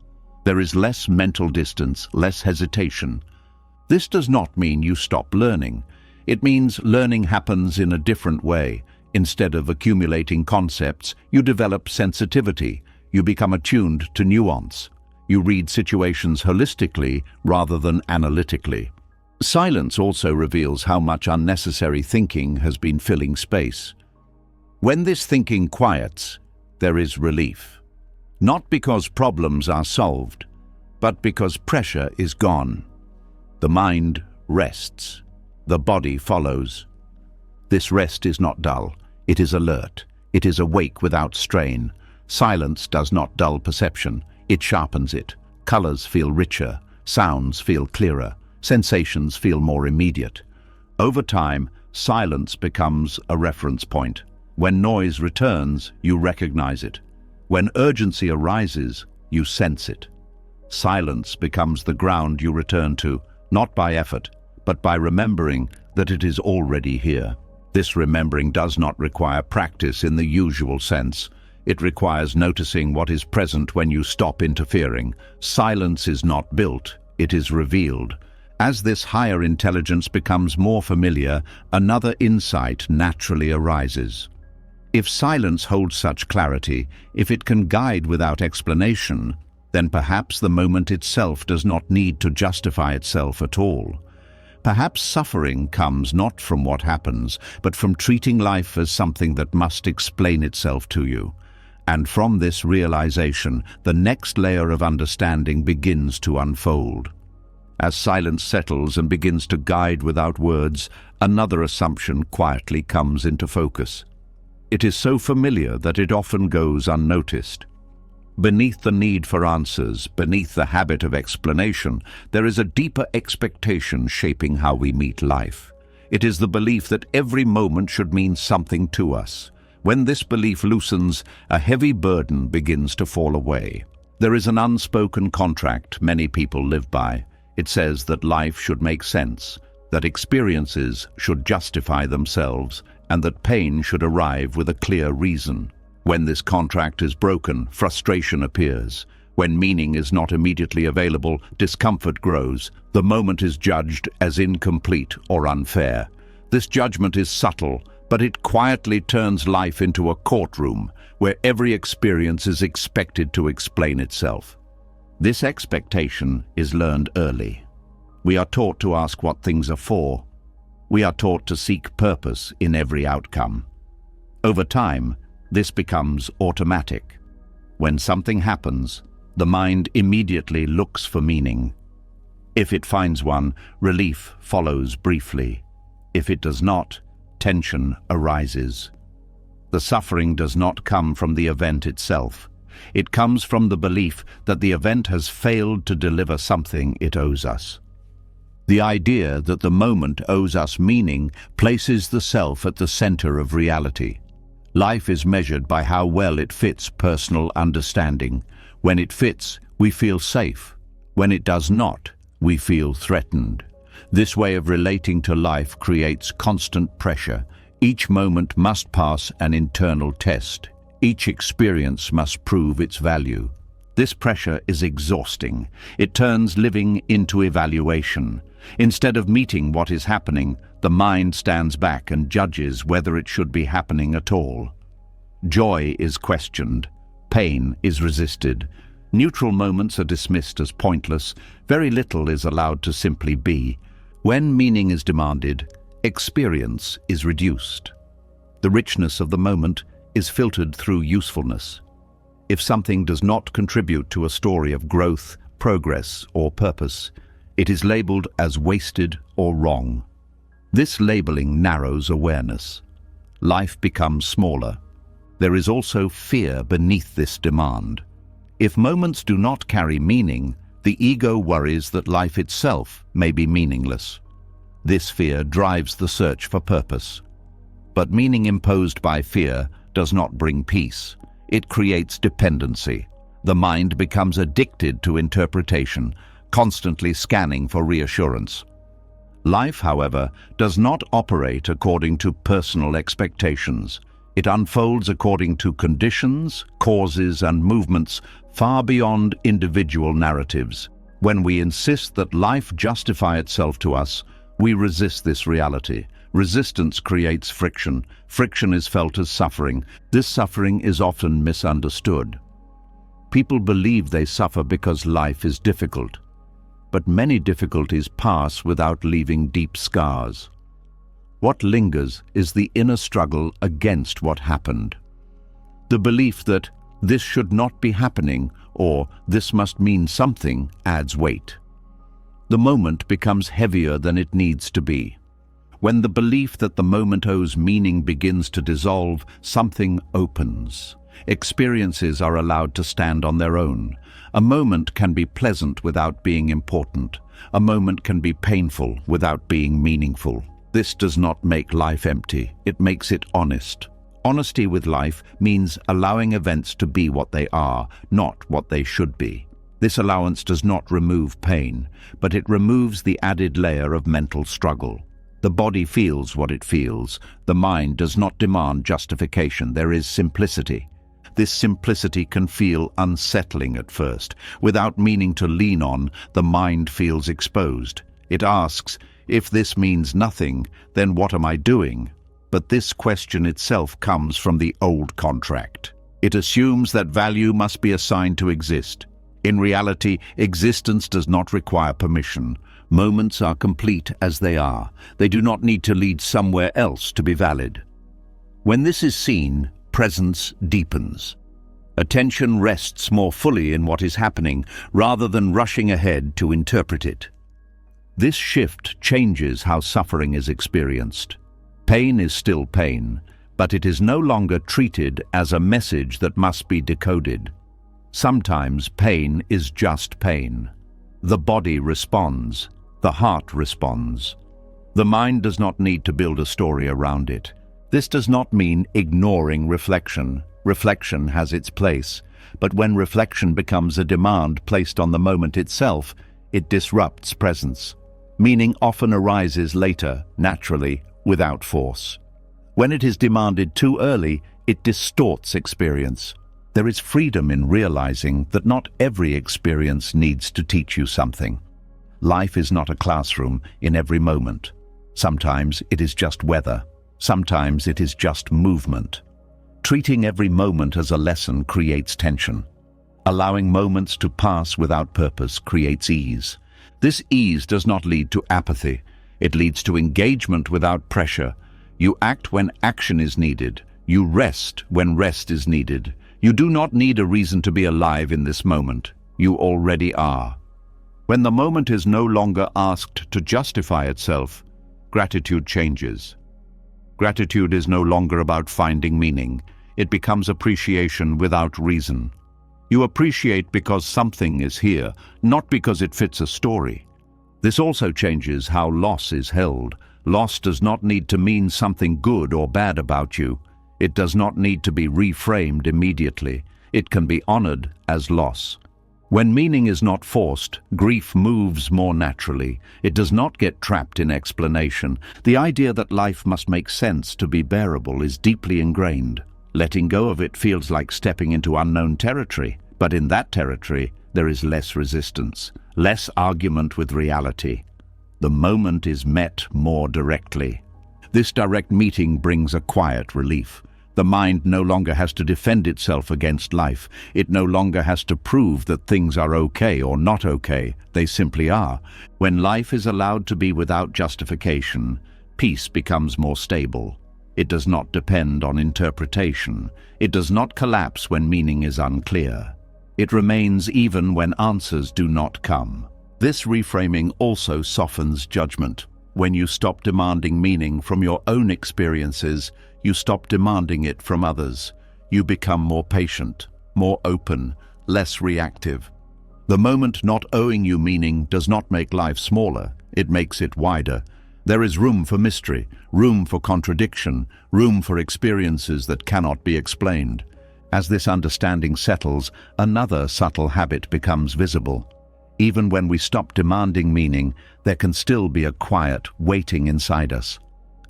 Speaker 1: There is less mental distance, less hesitation. This does not mean you stop learning. It means learning happens in a different way. Instead of accumulating concepts, you develop sensitivity. You become attuned to nuance. You read situations holistically rather than analytically. Silence also reveals how much unnecessary thinking has been filling space. When this thinking quiets, there is relief. Not because problems are solved, but because pressure is gone. The mind rests. The body follows. This rest is not dull. It is alert. It is awake without strain. Silence does not dull perception. It sharpens it. Colors feel richer. Sounds feel clearer. Sensations feel more immediate. Over time, silence becomes a reference point. When noise returns, you recognize it. When urgency arises, you sense it. Silence becomes the ground you return to, not by effort, but by remembering that it is already here. This remembering does not require practice in the usual sense. It requires noticing what is present when you stop interfering. Silence is not built, it is revealed. As this higher intelligence becomes more familiar, another insight naturally arises. If silence holds such clarity, if it can guide without explanation, then perhaps the moment itself does not need to justify itself at all. Perhaps suffering comes not from what happens, but from treating life as something that must explain itself to you. And from this realization, the next layer of understanding begins to unfold. As silence settles and begins to guide without words, another assumption quietly comes into focus. It is so familiar that it often goes unnoticed. Beneath the need for answers, beneath the habit of explanation, there is a deeper expectation shaping how we meet life. It is the belief that every moment should mean something to us. When this belief loosens, a heavy burden begins to fall away. There is an unspoken contract many people live by. It says that life should make sense, that experiences should justify themselves, and that pain should arrive with a clear reason. When this contract is broken, frustration appears. When meaning is not immediately available, discomfort grows. The moment is judged as incomplete or unfair. This judgment is subtle, but it quietly turns life into a courtroom where every experience is expected to explain itself. This expectation is learned early. We are taught to ask what things are for. We are taught to seek purpose in every outcome. Over time, this becomes automatic. When something happens, the mind immediately looks for meaning. If it finds one, relief follows briefly. If it does not, tension arises. The suffering does not come from the event itself. It comes from the belief that the event has failed to deliver something it owes us. The idea that the moment owes us meaning places the self at the center of reality. Life is measured by how well it fits personal understanding. When it fits, we feel safe. When it does not, we feel threatened. This way of relating to life creates constant pressure. Each moment must pass an internal test. Each experience must prove its value. This pressure is exhausting. It turns living into evaluation. Instead of meeting what is happening, the mind stands back and judges whether it should be happening at all. Joy is questioned. Pain is resisted. Neutral moments are dismissed as pointless. Very little is allowed to simply be. When meaning is demanded, experience is reduced. The richness of the moment is filtered through usefulness. If something does not contribute to a story of growth, progress, or purpose, it is labeled as wasted or wrong. This labeling narrows awareness. Life becomes smaller. There is also fear beneath this demand. If moments do not carry meaning, The ego worries that life itself may be meaningless. This fear drives the search for purpose. But meaning imposed by fear does not bring peace. It creates dependency. The mind becomes addicted to interpretation, constantly scanning for reassurance. Life, however, does not operate according to personal expectations. It unfolds according to conditions, causes, and movements far beyond individual narratives. When we insist that life justify itself to us, we resist this reality. Resistance creates friction. Friction is felt as suffering. This suffering is often misunderstood. People believe they suffer because life is difficult. But many difficulties pass without leaving deep scars. What lingers is the inner struggle against what happened. The belief that this should not be happening or this must mean something adds weight. The moment becomes heavier than it needs to be. When the belief that the moment owes meaning begins to dissolve, something opens. Experiences are allowed to stand on their own. A moment can be pleasant without being important. A moment can be painful without being meaningful. This does not make life empty. It makes it honest. Honesty with life means allowing events to be what they are, not what they should be. This allowance does not remove pain, but it removes the added layer of mental struggle. The body feels what it feels. The mind does not demand justification. There is simplicity. This simplicity can feel unsettling at first. Without meaning to lean on, the mind feels exposed. It asks, if this means nothing, then what am I doing? But this question itself comes from the old contract. It assumes that value must be assigned to exist. In reality, existence does not require permission. Moments are complete as they are. They do not need to lead somewhere else to be valid. When this is seen, presence deepens. Attention rests more fully in what is happening rather than rushing ahead to interpret it. This shift changes how suffering is experienced. Pain is still pain, but it is no longer treated as a message that must be decoded. Sometimes pain is just pain. The body responds. The heart responds. The mind does not need to build a story around it. This does not mean ignoring reflection. Reflection has its place, but when reflection becomes a demand placed on the moment itself, it disrupts presence. Meaning often arises later, naturally, without force. When it is demanded too early, it distorts experience. There is freedom in realizing that not every experience needs to teach you something. Life is not a classroom in every moment. Sometimes it is just weather. Sometimes it is just movement. Treating every moment as a lesson creates tension. Allowing moments to pass without purpose creates ease. This ease does not lead to apathy. It leads to engagement without pressure. You act when action is needed. You rest when rest is needed. You do not need a reason to be alive in this moment. You already are. When the moment is no longer asked to justify itself, gratitude changes. Gratitude is no longer about finding meaning. It becomes appreciation without reason. You appreciate because something is here, not because it fits a story. This also changes how loss is held. Loss does not need to mean something good or bad about you. It does not need to be reframed immediately. It can be honored as loss. When meaning is not forced, grief moves more naturally. It does not get trapped in explanation. The idea that life must make sense to be bearable is deeply ingrained. Letting go of it feels like stepping into unknown territory, but in that territory, there is less resistance, less argument with reality. The moment is met more directly. This direct meeting brings a quiet relief. The mind no longer has to defend itself against life. It no longer has to prove that things are okay or not okay. They simply are. When life is allowed to be without justification, peace becomes more stable. It does not depend on interpretation. It does not collapse when meaning is unclear. It remains even when answers do not come. This reframing also softens judgment. When you stop demanding meaning from your own experiences, you stop demanding it from others. You become more patient, more open, less reactive. The moment not owing you meaning does not make life smaller, it makes it wider. There is room for mystery, room for contradiction, room for experiences that cannot be explained. As this understanding settles, another subtle habit becomes visible. Even when we stop demanding meaning, there can still be a quiet waiting inside us.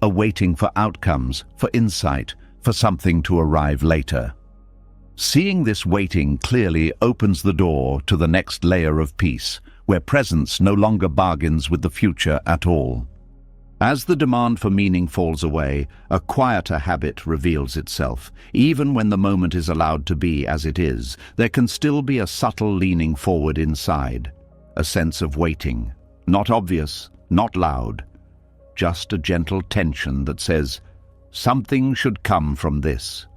Speaker 1: A waiting for outcomes, for insight, for something to arrive later. Seeing this waiting clearly opens the door to the next layer of peace, where presence no longer bargains with the future at all. As the demand for meaning falls away, a quieter habit reveals itself. Even when the moment is allowed to be as it is, there can still be a subtle leaning forward inside, a sense of waiting. Not obvious, not loud, just a gentle tension that says, something should come from this.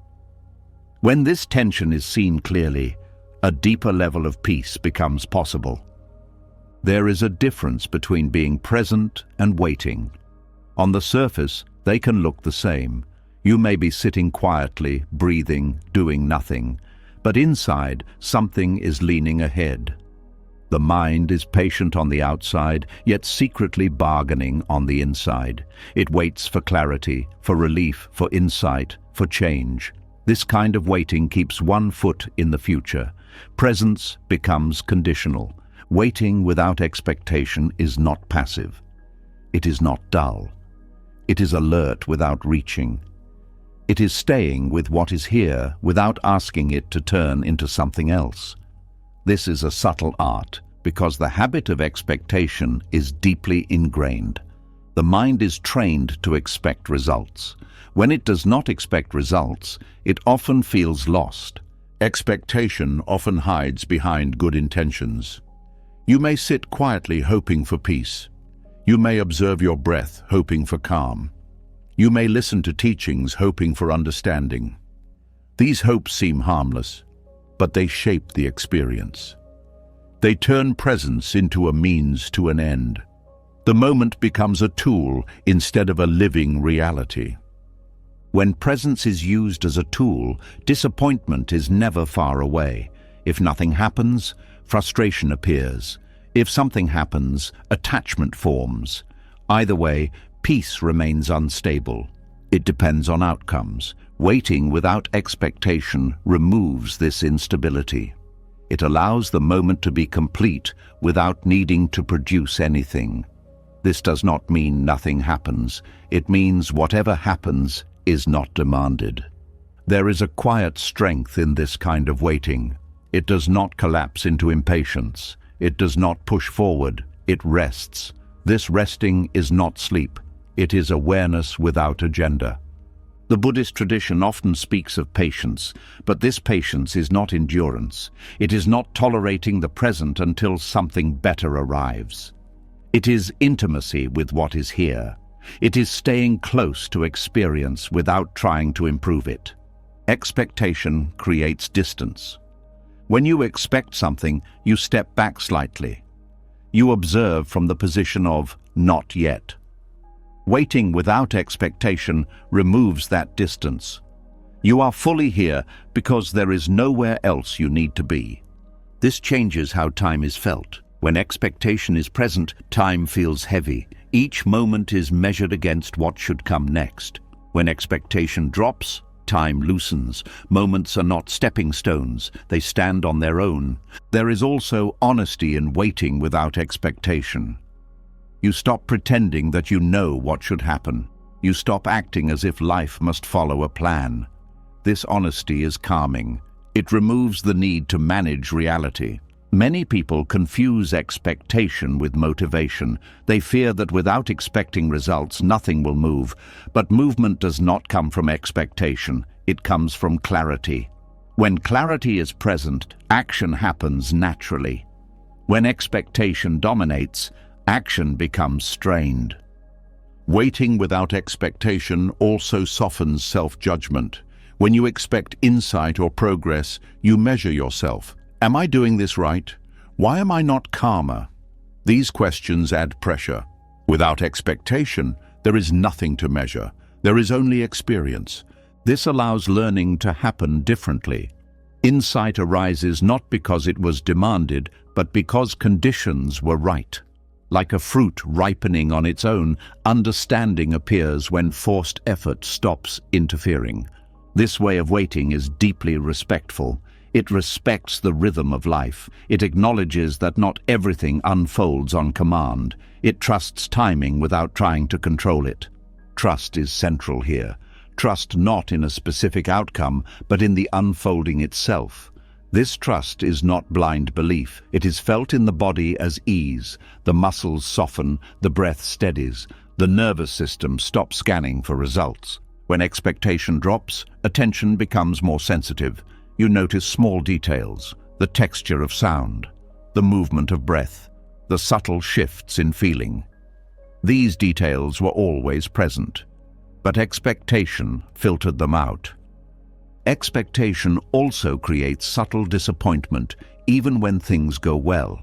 Speaker 1: When this tension is seen clearly, a deeper level of peace becomes possible. There is a difference between being present and waiting. On the surface, they can look the same. You may be sitting quietly, breathing, doing nothing, but inside, something is leaning ahead. The mind is patient on the outside, yet secretly bargaining on the inside. It waits for clarity, for relief, for insight, for change. This kind of waiting keeps one foot in the future. Presence becomes conditional. Waiting without expectation is not passive. It is not dull. It is alert without reaching. It is staying with what is here without asking it to turn into something else. This is a subtle art because the habit of expectation is deeply ingrained. The mind is trained to expect results. When it does not expect results, it often feels lost. Expectation often hides behind good intentions. You may sit quietly hoping for peace. You may observe your breath, hoping for calm. You may listen to teachings, hoping for understanding. These hopes seem harmless, but they shape the experience. They turn presence into a means to an end. The moment becomes a tool instead of a living reality. When presence is used as a tool, disappointment is never far away. If nothing happens, frustration appears. If something happens, attachment forms. Either way, peace remains unstable. It depends on outcomes. Waiting without expectation removes this instability. It allows the moment to be complete without needing to produce anything. This does not mean nothing happens. It means whatever happens is not demanded. There is a quiet strength in this kind of waiting. It does not collapse into impatience. It does not push forward, it rests. This resting is not sleep, it is awareness without agenda. The Buddhist tradition often speaks of patience, but this patience is not endurance. It is not tolerating the present until something better arrives. It is intimacy with what is here. It is staying close to experience without trying to improve it. Expectation creates distance. When you expect something, you step back slightly. You observe from the position of not yet. Waiting without expectation removes that distance. You are fully here because there is nowhere else you need to be. This changes how time is felt. When expectation is present, time feels heavy. Each moment is measured against what should come next. When expectation drops, time loosens. Moments are not stepping stones, they stand on their own. There is also honesty in waiting without expectation. You stop pretending that you know what should happen. You stop acting as if life must follow a plan. This honesty is calming. It removes the need to manage reality. Many people confuse expectation with motivation. They fear that without expecting results, nothing will move. But movement does not come from expectation. It comes from clarity. When clarity is present, action happens naturally. When expectation dominates, action becomes strained. Waiting without expectation also softens self-judgment. When you expect insight or progress, you measure yourself. Am I doing this right? Why am I not calmer? These questions add pressure. Without expectation, there is nothing to measure. There is only experience. This allows learning to happen differently. Insight arises not because it was demanded, but because conditions were right. Like a fruit ripening on its own, understanding appears when forced effort stops interfering. This way of waiting is deeply respectful. It respects the rhythm of life. It acknowledges that not everything unfolds on command. It trusts timing without trying to control it. Trust is central here. Trust not in a specific outcome, but in the unfolding itself. This trust is not blind belief. It is felt in the body as ease. The muscles soften, the breath steadies, the nervous system stops scanning for results. When expectation drops, attention becomes more sensitive. You notice small details, the texture of sound, the movement of breath, the subtle shifts in feeling. These details were always present, but expectation filtered them out. Expectation also creates subtle disappointment, even when things go well.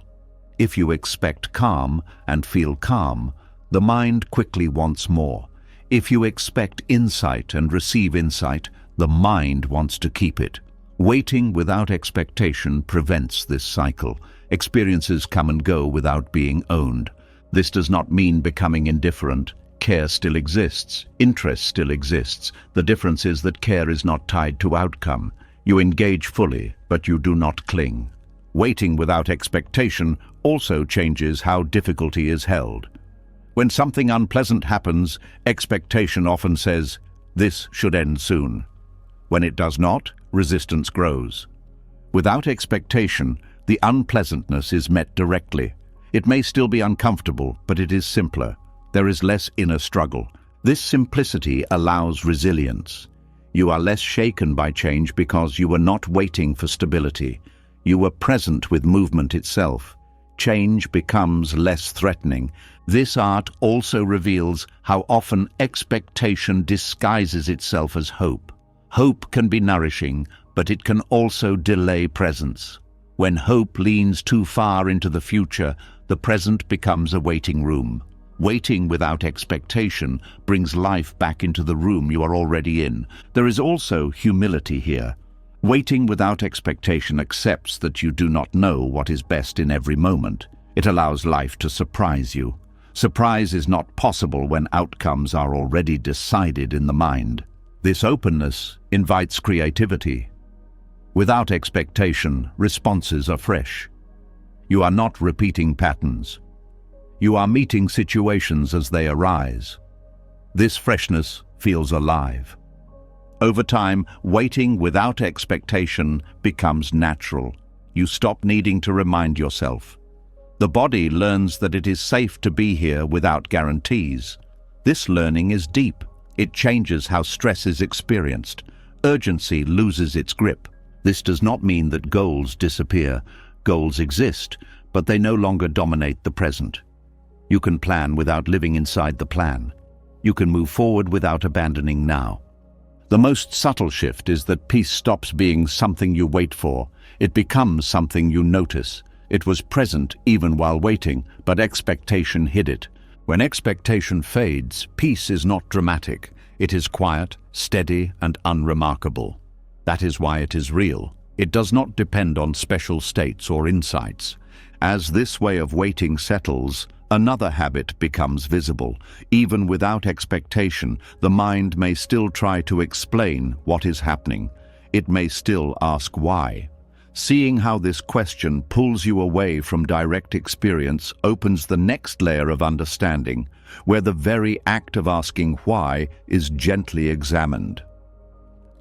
Speaker 1: If you expect calm and feel calm, the mind quickly wants more. If you expect insight and receive insight, the mind wants to keep it. Waiting without expectation prevents this cycle. Experiences come and go without being owned. This does not mean becoming indifferent. Care still exists. Interest still exists. The difference is that care is not tied to outcome. You engage fully, but you do not cling. Waiting without expectation also changes how difficulty is held. When something unpleasant happens, expectation often says, "This should end soon." When it does not, resistance grows. Without expectation, the unpleasantness is met directly. It may still be uncomfortable, but it is simpler. There is less inner struggle. This simplicity allows resilience. You are less shaken by change because you were not waiting for stability. You were present with movement itself. Change becomes less threatening. This art also reveals how often expectation disguises itself as hope. Hope can be nourishing, but it can also delay presence. When hope leans too far into the future, the present becomes a waiting room. Waiting without expectation brings life back into the room you are already in. There is also humility here. Waiting without expectation accepts that you do not know what is best in every moment. It allows life to surprise you. Surprise is not possible when outcomes are already decided in the mind. This openness invites creativity. Without expectation, responses are fresh. You are not repeating patterns. You are meeting situations as they arise. This freshness feels alive. Over time, waiting without expectation becomes natural. You stop needing to remind yourself. The body learns that it is safe to be here without guarantees. This learning is deep. It changes how stress is experienced. Urgency loses its grip. This does not mean that goals disappear. Goals exist, but they no longer dominate the present. You can plan without living inside the plan. You can move forward without abandoning now. The most subtle shift is that peace stops being something you wait for. It becomes something you notice. It was present even while waiting, but expectation hid it. When expectation fades, peace is not dramatic. It is quiet, steady, and unremarkable. That is why it is real. It does not depend on special states or insights. As this way of waiting settles, another habit becomes visible. Even without expectation, the mind may still try to explain what is happening. It may still ask why. Seeing how this question pulls you away from direct experience opens the next layer of understanding, where the very act of asking why is gently examined.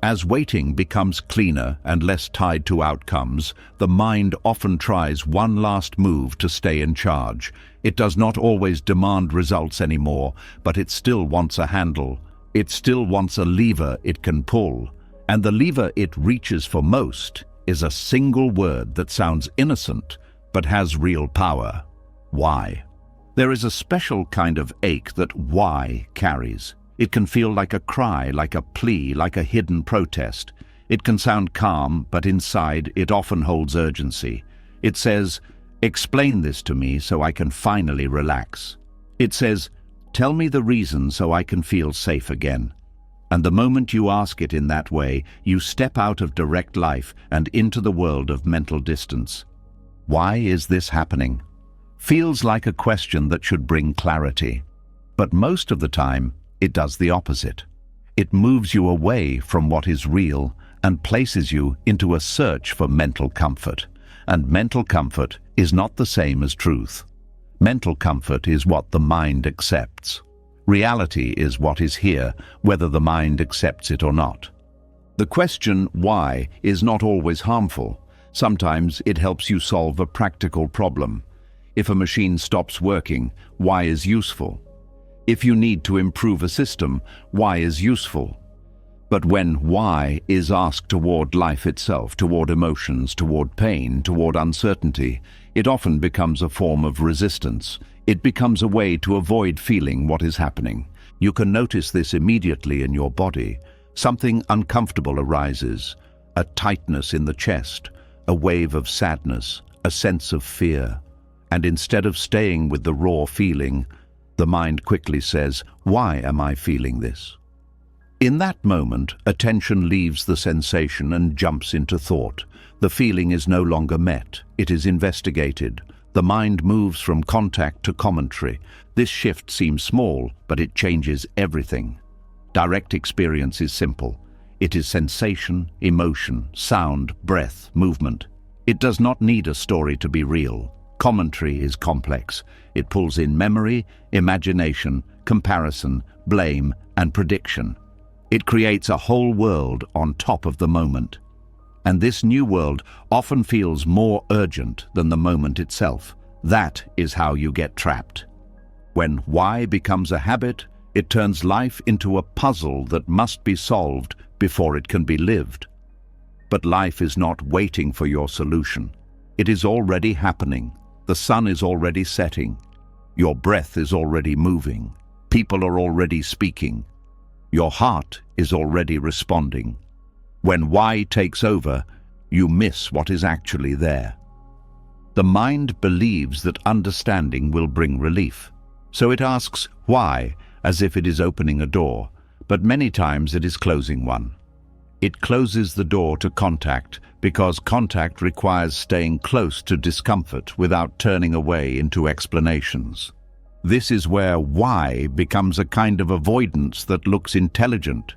Speaker 1: As waiting becomes cleaner and less tied to outcomes, the mind often tries one last move to stay in charge. It does not always demand results anymore, but it still wants a handle. It still wants a lever it can pull. And the lever it reaches for most is a single word that sounds innocent, but has real power. Why? There is a special kind of ache that why carries. It can feel like a cry, like a plea, like a hidden protest. It can sound calm, but inside it often holds urgency. It says, "Explain this to me so I can finally relax." It says, "Tell me the reason so I can feel safe again." And the moment you ask it in that way, you step out of direct life and into the world of mental distance. Why is this happening? Feels like a question that should bring clarity. But most of the time, it does the opposite. It moves you away from what is real and places you into a search for mental comfort. And mental comfort is not the same as truth. Mental comfort is what the mind accepts. Reality is what is here, whether the mind accepts it or not. The question why is not always harmful. Sometimes it helps you solve a practical problem. If a machine stops working, why is useful? If you need to improve a system, why is useful? But when why is asked toward life itself, toward emotions, toward pain, toward uncertainty, it often becomes a form of resistance. It becomes a way to avoid feeling what is happening. You can notice this immediately in your body. Something uncomfortable arises, a tightness in the chest, a wave of sadness, a sense of fear. And instead of staying with the raw feeling, the mind quickly says, "Why am I feeling this?" In that moment, attention leaves the sensation and jumps into thought. The feeling is no longer met. It is investigated. The mind moves from contact to commentary. This shift seems small, but it changes everything. Direct experience is simple. It is sensation, emotion, sound, breath, movement. It does not need a story to be real. Commentary is complex. It pulls in memory, imagination, comparison, blame, and prediction. It creates a whole world on top of the moment. And this new world often feels more urgent than the moment itself. That is how you get trapped. When why becomes a habit, it turns life into a puzzle that must be solved before it can be lived. But life is not waiting for your solution. It is already happening. The sun is already setting. Your breath is already moving. People are already speaking. Your heart is already responding. When why takes over, you miss what is actually there. The mind believes that understanding will bring relief. So it asks why, as if it is opening a door, but many times it is closing one. It closes the door to contact because contact requires staying close to discomfort without turning away into explanations. This is where why becomes a kind of avoidance that looks intelligent.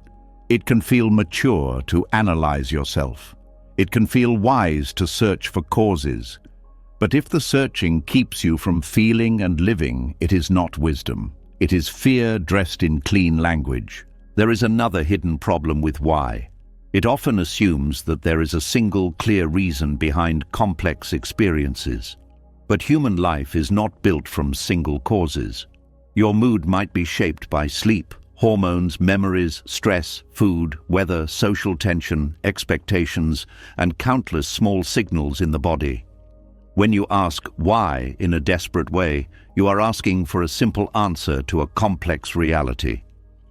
Speaker 1: It can feel mature to analyze yourself. It can feel wise to search for causes. But if the searching keeps you from feeling and living, it is not wisdom. It is fear dressed in clean language. There is another hidden problem with why. It often assumes that there is a single clear reason behind complex experiences. But human life is not built from single causes. Your mood might be shaped by sleep, hormones, memories, stress, food, weather, social tension, expectations, and countless small signals in the body. When you ask why in a desperate way, you are asking for a simple answer to a complex reality.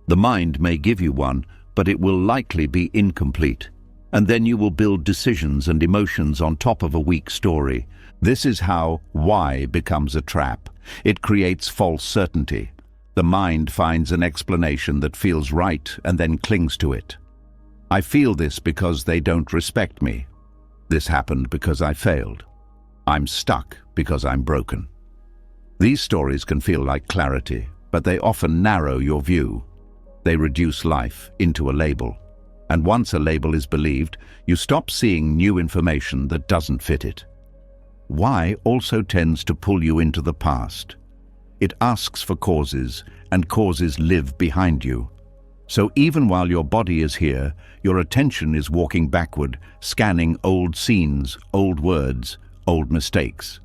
Speaker 1: The mind may give you one, but it will likely be incomplete. And then you will build decisions and emotions on top of a weak story. This is how why becomes a trap. It creates false certainty. The mind finds an explanation that feels right and then clings to it. I feel this because they don't respect me. This happened because I failed. I'm stuck because I'm broken. These stories can feel like clarity, but they often narrow your view. They reduce life into a label. And once a label is believed, you stop seeing new information that doesn't fit it. Why also tends to pull you into the past. It asks for causes, and causes live behind you. So even while your body is here, your attention is walking backward, scanning old scenes, old words, old mistakes.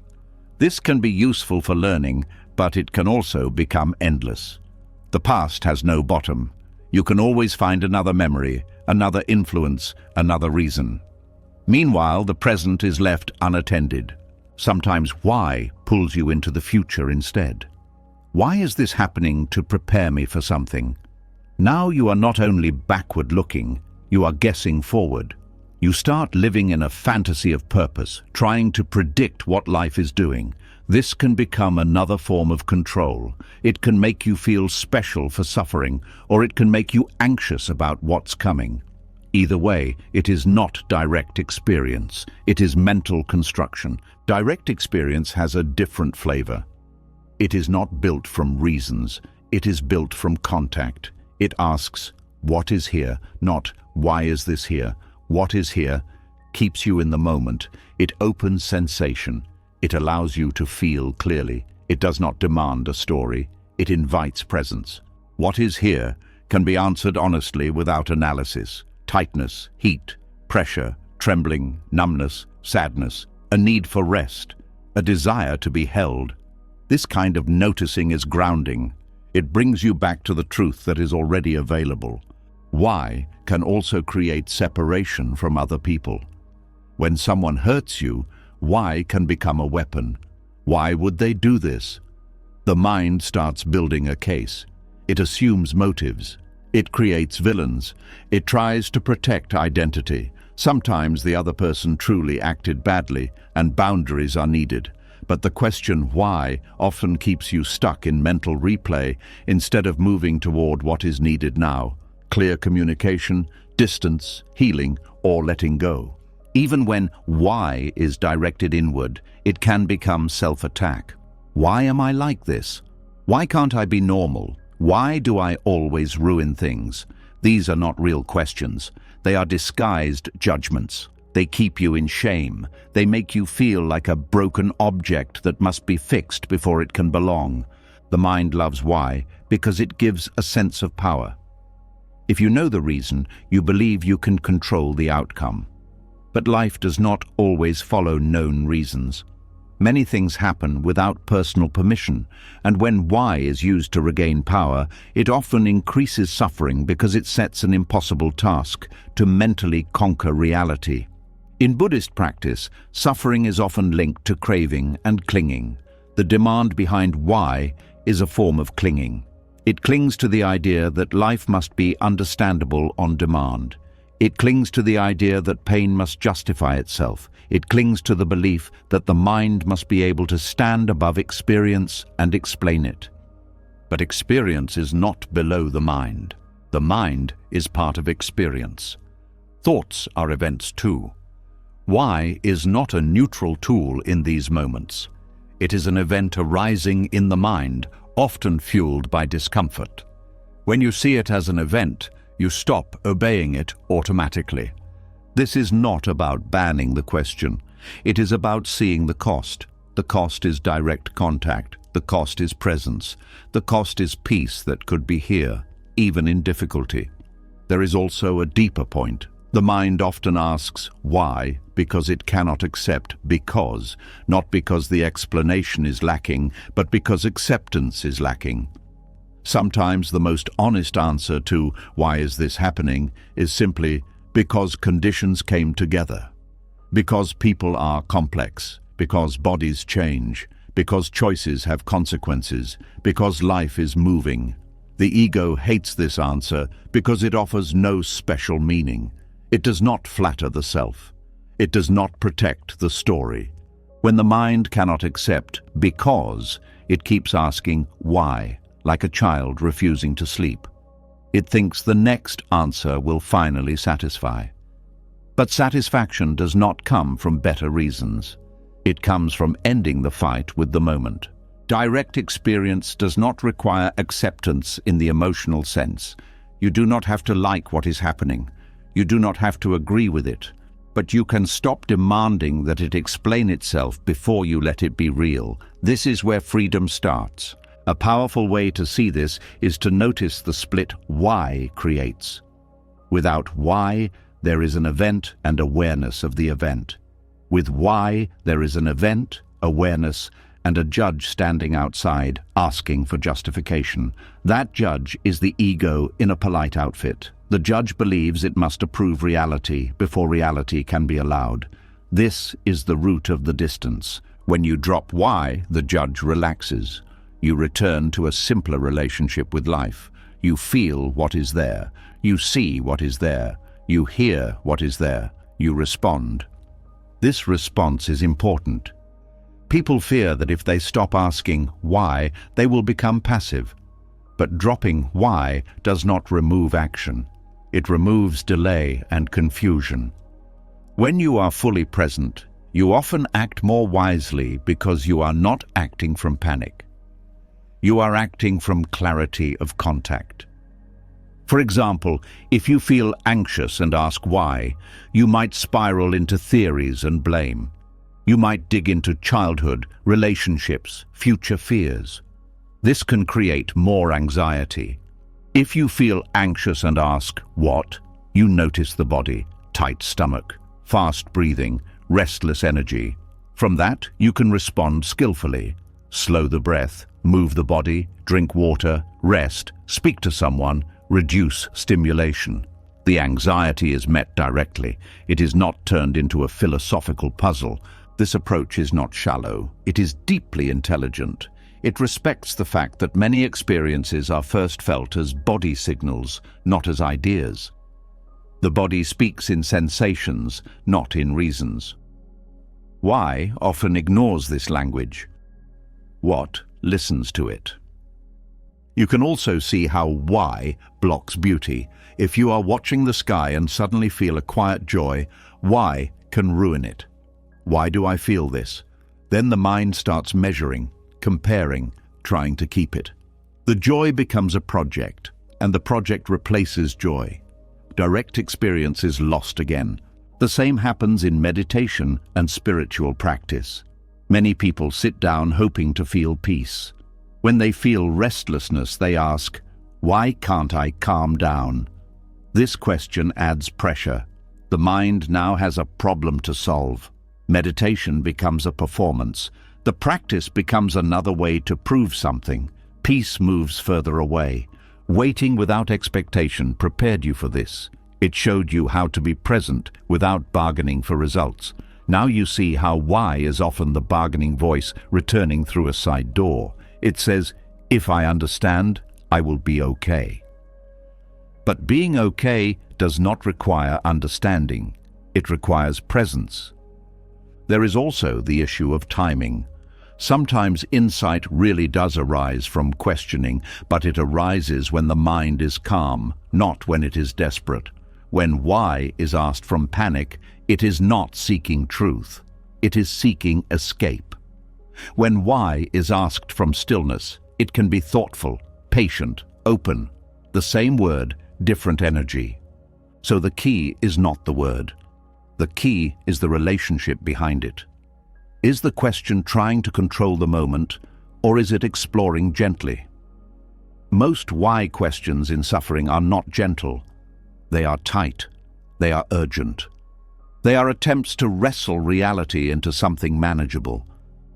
Speaker 1: This can be useful for learning, but it can also become endless. The past has no bottom. You can always find another memory, another influence, another reason. Meanwhile, the present is left unattended. Sometimes why pulls you into the future instead. Why is this happening to prepare me for something? Now you are not only backward looking, you are guessing forward. You start living in a fantasy of purpose, trying to predict what life is doing. This can become another form of control. It can make you feel special for suffering, or it can make you anxious about what's coming. Either way, it is not direct experience. It is mental construction. Direct experience has a different flavor. It is not built from reasons. It is built from contact. It asks, what is here? Not, why is this here? What is here? Keeps you in the moment. It opens sensation. It allows you to feel clearly. It does not demand a story. It invites presence. What is here can be answered honestly without analysis. Tightness, heat, pressure, trembling, numbness, sadness, a need for rest, a desire to be held. This kind of noticing is grounding. It brings you back to the truth that is already available. Why can also create separation from other people. When someone hurts you, why can become a weapon. Why would they do this? The mind starts building a case. It assumes motives. It creates villains. It tries to protect identity. Sometimes the other person truly acted badly and boundaries are needed. But the question why often keeps you stuck in mental replay instead of moving toward what is needed now. Clear communication, distance, healing, or letting go. Even when why is directed inward, it can become self-attack. Why am I like this? Why can't I be normal? Why do I always ruin things? These are not real questions. They are disguised judgments. They keep you in shame. They make you feel like a broken object that must be fixed before it can belong. The mind loves why because it gives a sense of power. If you know the reason, you believe you can control the outcome. But life does not always follow known reasons. Many things happen without personal permission, and when why is used to regain power, it often increases suffering because it sets an impossible task to mentally conquer reality. In Buddhist practice, suffering is often linked to craving and clinging. The demand behind why is a form of clinging. It clings to the idea that life must be understandable on demand. It clings to the idea that pain must justify itself. It clings to the belief that the mind must be able to stand above experience and explain it. But experience is not below the mind. The mind is part of experience. Thoughts are events too. Why is not a neutral tool in these moments. It is an event arising in the mind, often fueled by discomfort. When you see it as an event, you stop obeying it automatically. This is not about banning the question. It is about seeing the cost. The cost is direct contact. The cost is presence. The cost is peace that could be here, even in difficulty. There is also a deeper point. The mind often asks why because it cannot accept because, not because the explanation is lacking, but because acceptance is lacking. Sometimes the most honest answer to why is this happening is simply because conditions came together, because people are complex, because bodies change, because choices have consequences, because life is moving. The ego hates this answer because it offers no special meaning. It does not flatter the self. It does not protect the story. When the mind cannot accept because, it keeps asking why, like a child refusing to sleep. It thinks the next answer will finally satisfy. But satisfaction does not come from better reasons. It comes from ending the fight with the moment. Direct experience does not require acceptance in the emotional sense. You do not have to like what is happening. You do not have to agree with it. But you can stop demanding that it explain itself before you let it be real. This is where freedom starts. A powerful way to see this is to notice the split why creates. Without why, there is an event and awareness of the event. With why, there is an event, awareness, and a judge standing outside, asking for justification. That judge is the ego in a polite outfit. The judge believes it must approve reality before reality can be allowed. This is the root of the distance. When you drop why, the judge relaxes. You return to a simpler relationship with life. You feel what is there. You see what is there. You hear what is there. You respond. This response is important. People fear that if they stop asking why, they will become passive. But dropping why does not remove action. It removes delay and confusion. When you are fully present, you often act more wisely because you are not acting from panic. You are acting from clarity of contact. For example, if you feel anxious and ask why, you might spiral into theories and blame. You might dig into childhood, relationships, future fears. This can create more anxiety. If you feel anxious and ask what, you notice the body, tight stomach, fast breathing, restless energy. From that, you can respond skillfully. Slow the breath, move the body, drink water, rest, speak to someone, reduce stimulation. The anxiety is met directly. It is not turned into a philosophical puzzle. This approach is not shallow. It is deeply intelligent. It respects the fact that many experiences are first felt as body signals, not as ideas. The body speaks in sensations, not in reasons. Why often ignores this language. What listens to it. You can also see how why blocks beauty. If you are watching the sky and suddenly feel a quiet joy, why can ruin it. Why do I feel this? Then the mind starts measuring, comparing, trying to keep it. The joy becomes a project, and the project replaces joy. Direct experience is lost again. The same happens in meditation and spiritual practice. Many people sit down hoping to feel peace. When they feel restlessness, they ask, "Why can't I calm down?" This question adds pressure. The mind now has a problem to solve. Meditation becomes a performance. The practice becomes another way to prove something. Peace moves further away. Waiting without expectation prepared you for this. It showed you how to be present without bargaining for results. Now you see how why is often the bargaining voice returning through a side door. It says, "If I understand, I will be okay." But being okay does not require understanding. It requires presence. There is also the issue of timing. Sometimes insight really does arise from questioning, but it arises when the mind is calm, not when it is desperate. When why is asked from panic, it is not seeking truth. It is seeking escape. When why is asked from stillness, it can be thoughtful, patient, open. The same word, different energy. So the key is not the word. The key is the relationship behind it. Is the question trying to control the moment, or is it exploring gently? Most why questions in suffering are not gentle. They are tight. They are urgent. They are attempts to wrestle reality into something manageable.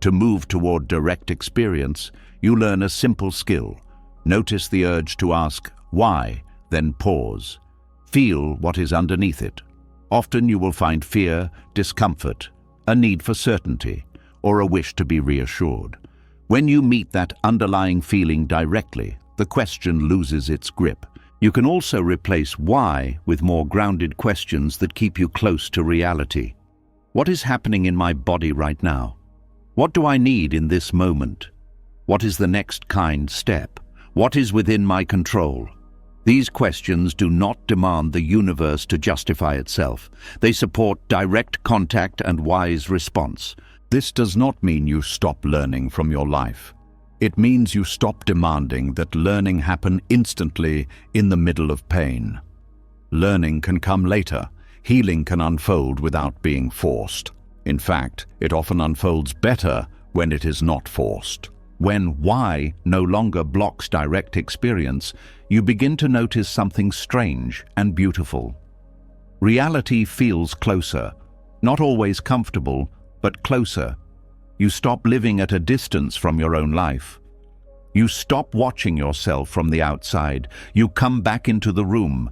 Speaker 1: To move toward direct experience, you learn a simple skill. Notice the urge to ask, why, then pause. Feel what is underneath it. Often you will find fear, discomfort, a need for certainty, or a wish to be reassured. When you meet that underlying feeling directly, the question loses its grip. You can also replace why with more grounded questions that keep you close to reality. What is happening in my body right now? What do I need in this moment? What is the next kind step? What is within my control? These questions do not demand the universe to justify itself. They support direct contact and wise response. This does not mean you stop learning from your life. It means you stop demanding that learning happen instantly in the middle of pain. Learning can come later. Healing can unfold without being forced. In fact, it often unfolds better when it is not forced. When why no longer blocks direct experience, you begin to notice something strange and beautiful. Reality feels closer, not always comfortable, but closer. You stop living at a distance from your own life. You stop watching yourself from the outside. You come back into the room.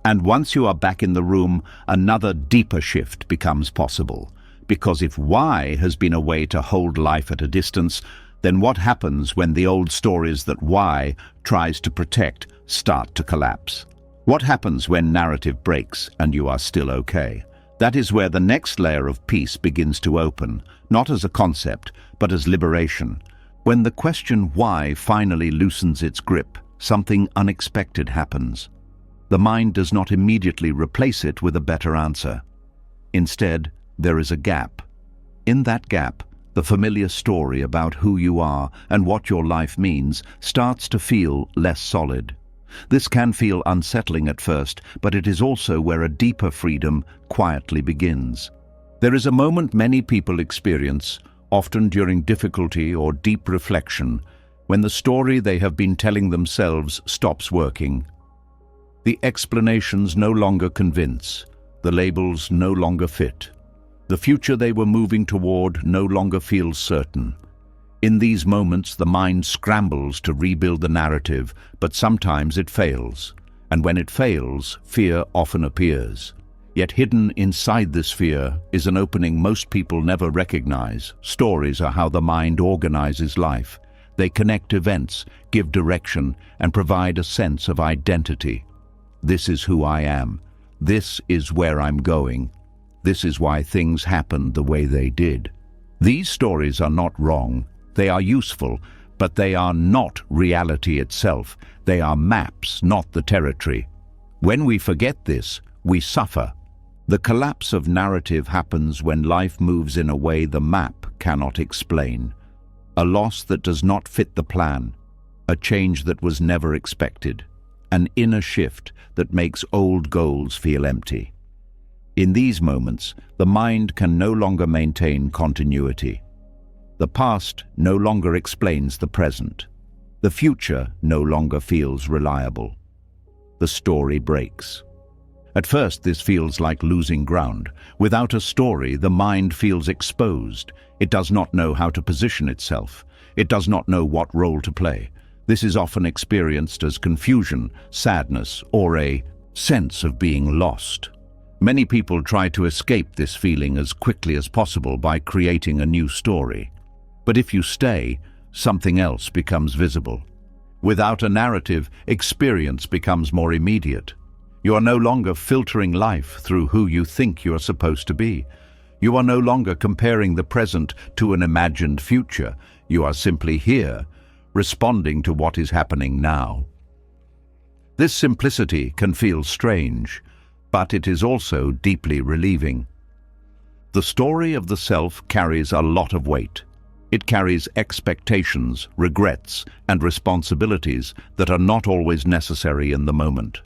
Speaker 1: And once you are back in the room, another deeper shift becomes possible. Because if why has been a way to hold life at a distance, then what happens when the old stories that why tries to protect start to collapse? What happens when narrative breaks and you are still okay? That is where the next layer of peace begins to open, not as a concept, but as liberation. When the question why finally loosens its grip, something unexpected happens. the mind does not immediately replace it with a better answer. Instead, there is a gap. In that gap, the familiar story about who you are and what your life means starts to feel less solid. This can feel unsettling at first, but it is also where a deeper freedom quietly begins. There is a moment many people experience, often during difficulty or deep reflection, when the story they have been telling themselves stops working. The explanations no longer convince, the labels no longer fit. The future they were moving toward no longer feels certain. In these moments, the mind scrambles to rebuild the narrative, but sometimes it fails. And when it fails, fear often appears. Yet hidden inside this fear is an opening most people never recognize. Stories are how the mind organizes life. They connect events, give direction, and provide a sense of identity. This is who I am. This is where I'm going. This is why things happened the way they did. These stories are not wrong. They are useful, but they are not reality itself. They are maps, not the territory. When we forget this, we suffer. The collapse of narrative happens when life moves in a way the map cannot explain. A loss that does not fit the plan. A change that was never expected. An inner shift that makes old goals feel empty. In these moments, the mind can no longer maintain continuity. The past no longer explains the present. The future no longer feels reliable. The story breaks. At first, this feels like losing ground. Without a story, the mind feels exposed. It does not know how to position itself. It does not know what role to play. This is often experienced as confusion, sadness, or a sense of being lost. Many people try to escape this feeling as quickly as possible by creating a new story. But if you stay, something else becomes visible. Without a narrative, experience becomes more immediate. You are no longer filtering life through who you think you are supposed to be. You are no longer comparing the present to an imagined future. You are simply here, responding to what is happening now. This simplicity can feel strange, but it is also deeply relieving. The story of the self carries a lot of weight. It carries expectations, regrets, and responsibilities that are not always necessary in the moment.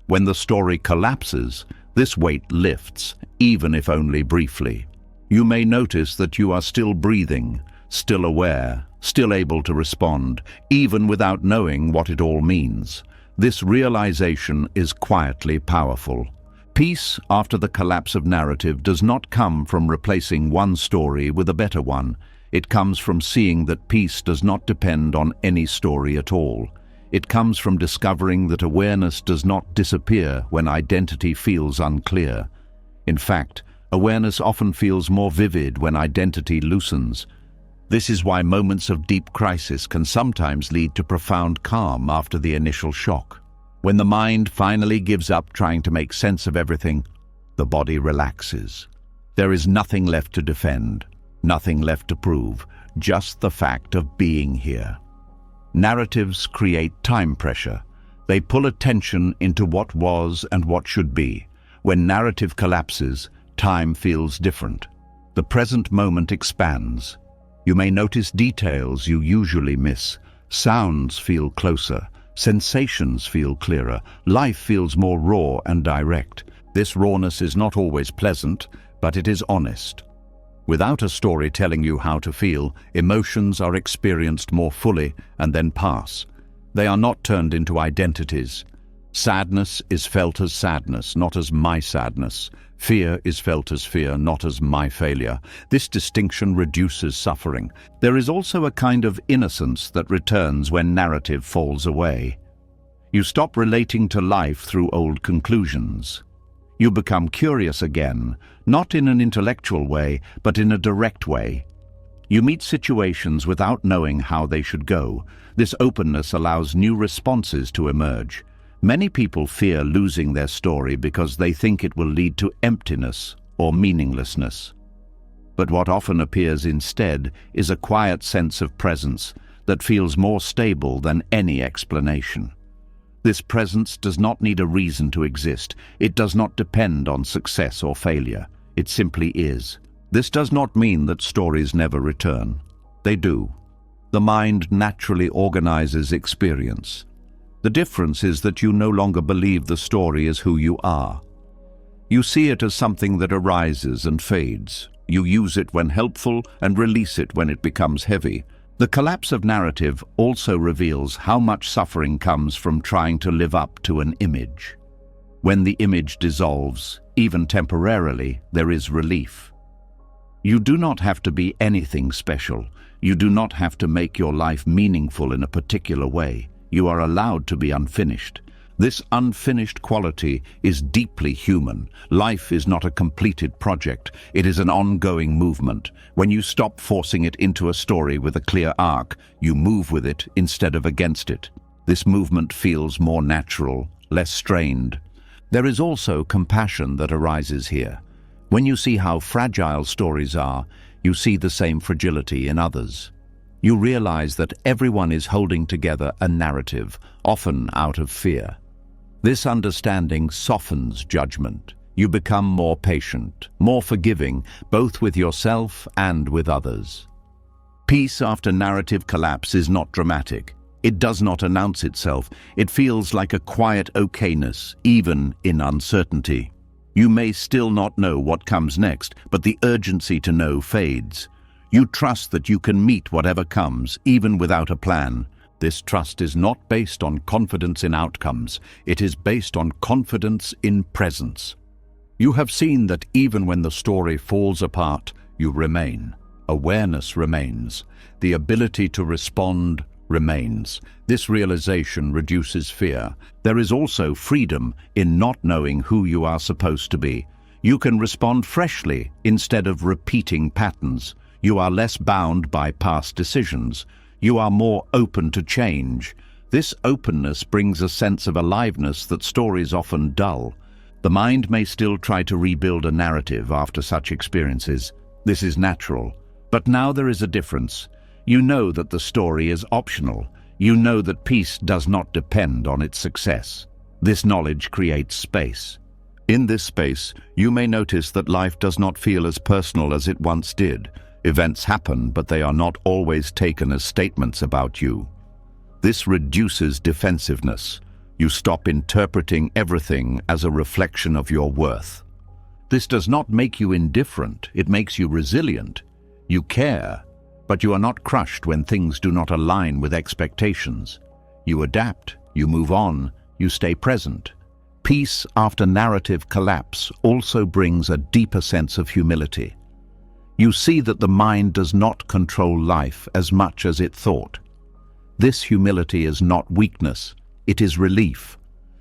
Speaker 1: When the story collapses, this weight lifts, even if only briefly. You may notice that you are still breathing, still aware, still able to respond, even without knowing what it all means. This realization is quietly powerful. Peace after the collapse of narrative does not come from replacing one story with a better one. It comes from seeing that peace does not depend on any story at all. It comes from discovering that awareness does not disappear when identity feels unclear. In fact, awareness often feels more vivid when identity loosens. This is why moments of deep crisis can sometimes lead to profound calm after the initial shock. When the mind finally gives up trying to make sense of everything, the body relaxes. There is nothing left to defend. Nothing left to prove, just the fact of being here. Narratives create time pressure. They pull attention into what was and what should be. When narrative collapses, time feels different. The present moment expands. You may notice details you usually miss. Sounds feel closer. Sensations feel clearer. Life feels more raw and direct. This rawness is not always pleasant, but it is honest. Without a story telling you how to feel, emotions are experienced more fully and then pass. They are not turned into identities. Sadness is felt as sadness, not as my sadness. Fear is felt as fear, not as my failure. This distinction reduces suffering. There is also a kind of innocence that returns when narrative falls away. You stop relating to life through old conclusions. You become curious again, not in an intellectual way, but in a direct way. You meet situations without knowing how they should go. This openness allows new responses to emerge. Many people fear losing their story because they think it will lead to emptiness or meaninglessness. But what often appears instead is a quiet sense of presence that feels more stable than any explanation. This presence does not need a reason to exist. It does not depend on success or failure. It simply is. This does not mean that stories never return. They do. The mind naturally organizes experience. The difference is that you no longer believe the story is who you are. You see it as something that arises and fades. You use it when helpful and release it when it becomes heavy. The collapse of narrative also reveals how much suffering comes from trying to live up to an image. When the image dissolves, even temporarily, there is relief. You do not have to be anything special. You do not have to make your life meaningful in a particular way. You are allowed to be unfinished. This unfinished quality is deeply human. Life is not a completed project. It is an ongoing movement. When you stop forcing it into a story with a clear arc, you move with it instead of against it. This movement feels more natural, less strained. There is also compassion that arises here. When you see how fragile stories are, you see the same fragility in others. You realize that everyone is holding together a narrative, often out of fear. This understanding softens judgment. You become more patient, more forgiving, both with yourself and with others. Peace after narrative collapse is not dramatic. It does not announce itself. It feels like a quiet okayness, even in uncertainty. You may still not know what comes next, but the urgency to know fades. You trust that you can meet whatever comes, even without a plan. This trust is not based on confidence in outcomes. It is based on confidence in presence. You have seen that even when the story falls apart, you remain. Awareness remains. The ability to respond remains. This realization reduces fear. There is also freedom in not knowing who you are supposed to be. You can respond freshly instead of repeating patterns. You are less bound by past decisions. You are more open to change. This openness brings a sense of aliveness that stories often dull. The mind may still try to rebuild a narrative after such experiences. This is natural. But now there is a difference. You know that the story is optional. You know that peace does not depend on its success. This knowledge creates space. In this space, you may notice that life does not feel as personal as it once did. Events happen, but they are not always taken as statements about you. This reduces defensiveness. You stop interpreting everything as a reflection of your worth. This does not make you indifferent. It makes you resilient. You care, but you are not crushed when things do not align with expectations. You adapt, you move on, you stay present. Peace after narrative collapse also brings a deeper sense of humility. You see that the mind does not control life as much as it thought. This humility is not weakness, it is relief.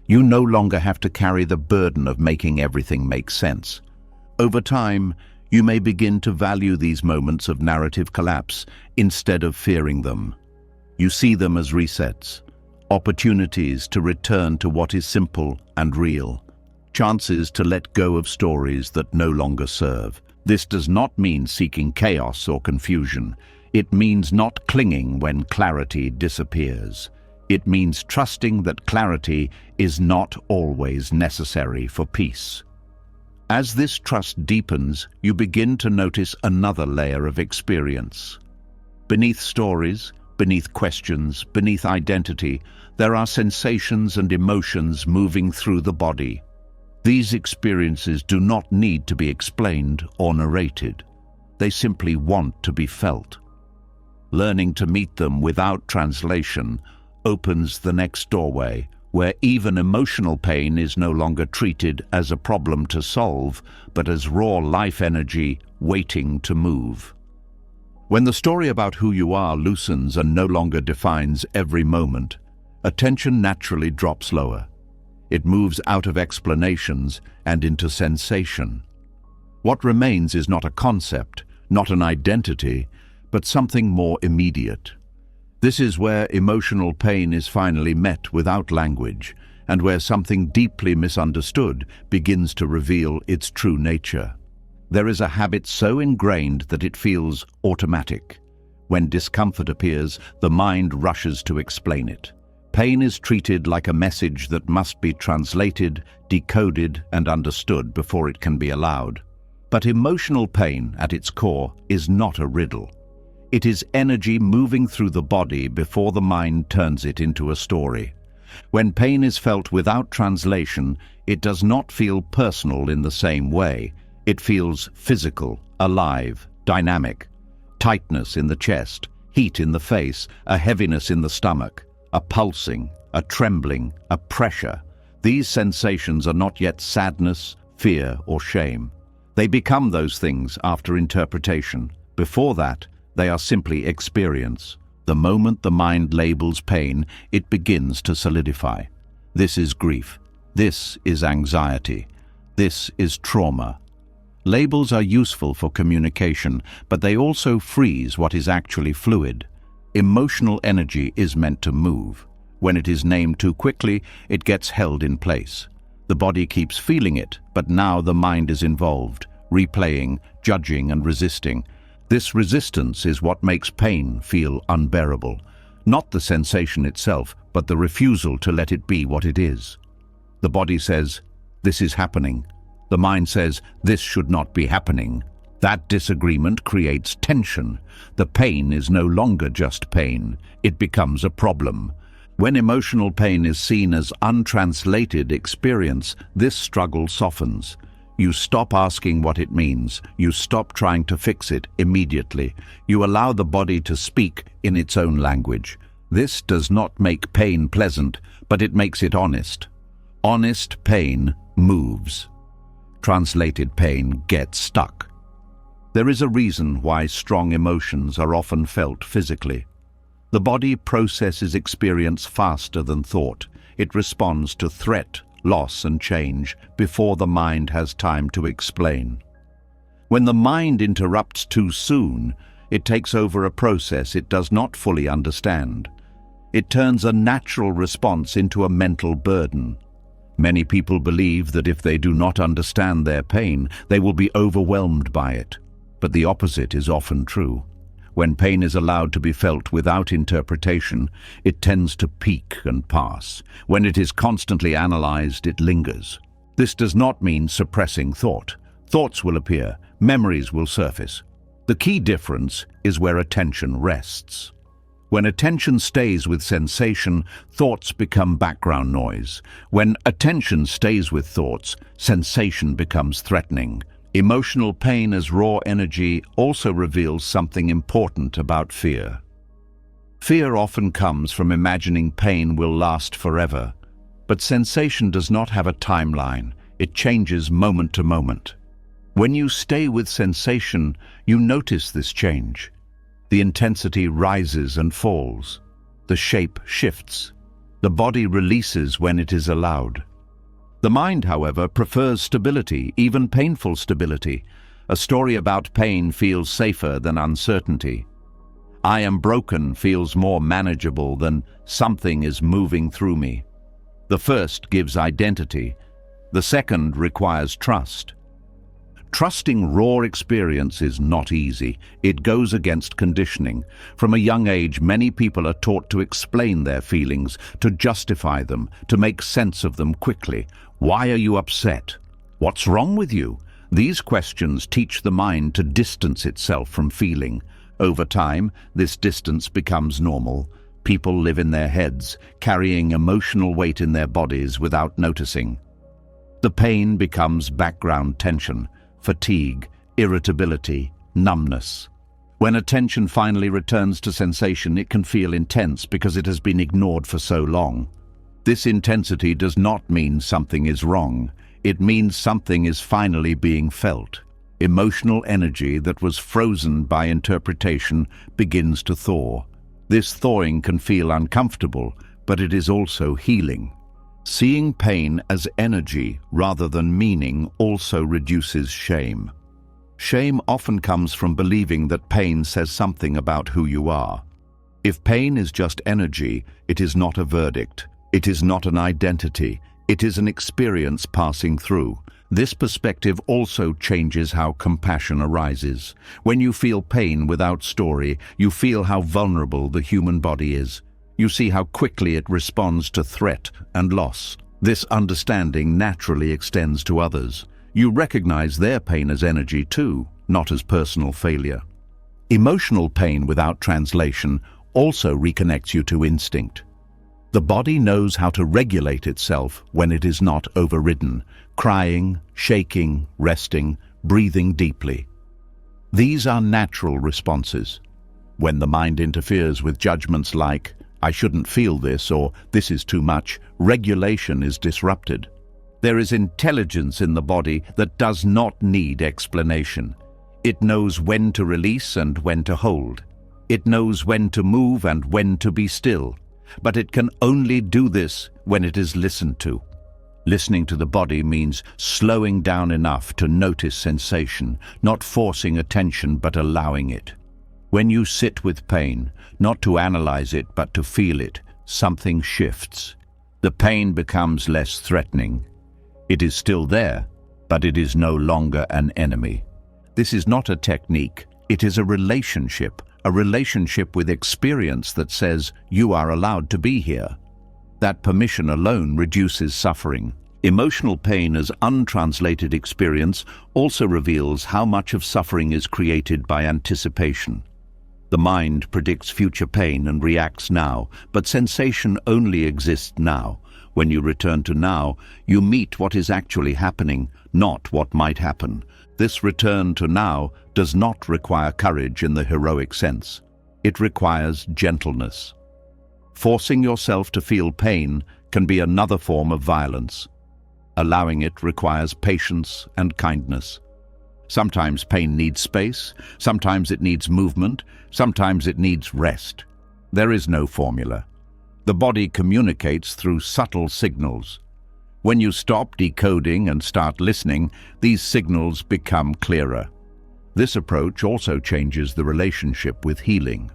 Speaker 1: You no longer have to carry the burden of making everything make sense. Over time, you may begin to value these moments of narrative collapse instead of fearing them. You see them as resets, opportunities to return to what is simple and real, chances to let go of stories that no longer serve. This does not mean seeking chaos or confusion. It means not clinging when clarity disappears. It means trusting that clarity is not always necessary for peace. As this trust deepens, you begin to notice another layer of experience. Beneath stories, beneath questions, beneath identity, there are sensations and emotions moving through the body. These experiences do not need to be explained or narrated. They simply want to be felt. Learning to meet them without translation opens the next doorway, where even emotional pain is no longer treated as a problem to solve, but as raw life energy waiting to move. When the story about who you are loosens and no longer defines every moment, attention naturally drops lower. It moves out of explanations and into sensation. What remains is not a concept, not an identity, but something more immediate. This is where emotional pain is finally met without language, and where something deeply misunderstood begins to reveal its true nature. There is a habit so ingrained that it feels automatic. When discomfort appears, the mind rushes to explain it. Pain is treated like a message that must be translated, decoded, and understood before it can be allowed. But emotional pain, at its core, is not a riddle. It is energy moving through the body before the mind turns it into a story. When pain is felt without translation, it does not feel personal in the same way. It feels physical, alive, dynamic. Tightness in the chest, heat in the face, a heaviness in the stomach, a pulsing, a trembling, a pressure. These sensations are not yet sadness, fear, or shame. They become those things after interpretation. Before that, they are simply experience. The moment the mind labels pain, it begins to solidify. This is grief. This is anxiety. This is trauma. Labels are useful for communication, but they also freeze what is actually fluid. Emotional energy is meant to move. When it is named too quickly, it gets held in place. The body keeps feeling it, but now the mind is involved, replaying, judging, and resisting. This resistance is what makes pain feel unbearable. Not the sensation itself, but the refusal to let it be what it is. The body says, "This is happening." The mind says, "This should not be happening." That disagreement creates tension. The pain is no longer just pain. It becomes a problem. When emotional pain is seen as untranslated experience, this struggle softens. You stop asking what it means. You stop trying to fix it immediately. You allow the body to speak in its own language. This does not make pain pleasant, but it makes it honest. Honest pain moves. Translated pain gets stuck. There is a reason why strong emotions are often felt physically. The body processes experience faster than thought. It responds to threat, loss, and change before the mind has time to explain. When the mind interrupts too soon, it takes over a process it does not fully understand. It turns a natural response into a mental burden. Many people believe that if they do not understand their pain, they will be overwhelmed by it. But the opposite is often true. When pain is allowed to be felt without interpretation, it tends to peak and pass. When it is constantly analyzed, it lingers. This does not mean suppressing thought. Thoughts will appear, memories will surface. The key difference is where attention rests. When attention stays with sensation, thoughts become background noise. When attention stays with thoughts, sensation becomes threatening. Emotional pain as raw energy also reveals something important about fear. Fear often comes from imagining pain will last forever. But sensation does not have a timeline. It changes moment to moment. When you stay with sensation, you notice this change. The intensity rises and falls. The shape shifts. The body releases when it is allowed. The mind, however, prefers stability, even painful stability. A story about pain feels safer than uncertainty. I am broken feels more manageable than something is moving through me. The first gives identity. The second requires trust. Trusting raw experience is not easy. It goes against conditioning. From a young age, many people are taught to explain their feelings, to justify them, to make sense of them quickly. Why are you upset? What's wrong with you? These questions teach the mind to distance itself from feeling. Over time, this distance becomes normal. People live in their heads, carrying emotional weight in their bodies without noticing. The pain becomes background tension. Fatigue, irritability, numbness. When attention finally returns to sensation, it can feel intense because it has been ignored for so long. This intensity does not mean something is wrong. It means something is finally being felt. Emotional energy that was frozen by interpretation begins to thaw. This thawing can feel uncomfortable, but it is also healing. Seeing pain as energy rather than meaning also reduces shame. Shame often comes from believing that pain says something about who you are. If pain is just energy, it is not a verdict. It is not an identity. It is an experience passing through. This perspective also changes how compassion arises. When you feel pain without story, you feel how vulnerable the human body is. You see how quickly it responds to threat and loss. This understanding naturally extends to others. You recognize their pain as energy too, not as personal failure. Emotional pain without translation also reconnects you to instinct. The body knows how to regulate itself when it is not overridden, crying, shaking, resting, breathing deeply. These are natural responses. When the mind interferes with judgments like, "I shouldn't feel this," or "this is too much," regulation is disrupted. There is intelligence in the body that does not need explanation. It knows when to release and when to hold. It knows when to move and when to be still. But it can only do this when it is listened to. Listening to the body means slowing down enough to notice sensation, not forcing attention but allowing it. When you sit with pain, not to analyze it but to feel it, something shifts. The pain becomes less threatening. It is still there, but it is no longer an enemy. This is not a technique, it is a relationship with experience that says you are allowed to be here. That permission alone reduces suffering. Emotional pain as untranslated experience also reveals how much of suffering is created by anticipation. The mind predicts future pain and reacts now, but sensation only exists now. When you return to now, you meet what is actually happening, not what might happen. This return to now does not require courage in the heroic sense. It requires gentleness. Forcing yourself to feel pain can be another form of violence. Allowing it requires patience and kindness. Sometimes pain needs space, sometimes it needs movement, sometimes it needs rest. There is no formula. The body communicates through subtle signals. When you stop decoding and start listening, these signals become clearer. This approach also changes the relationship with healing.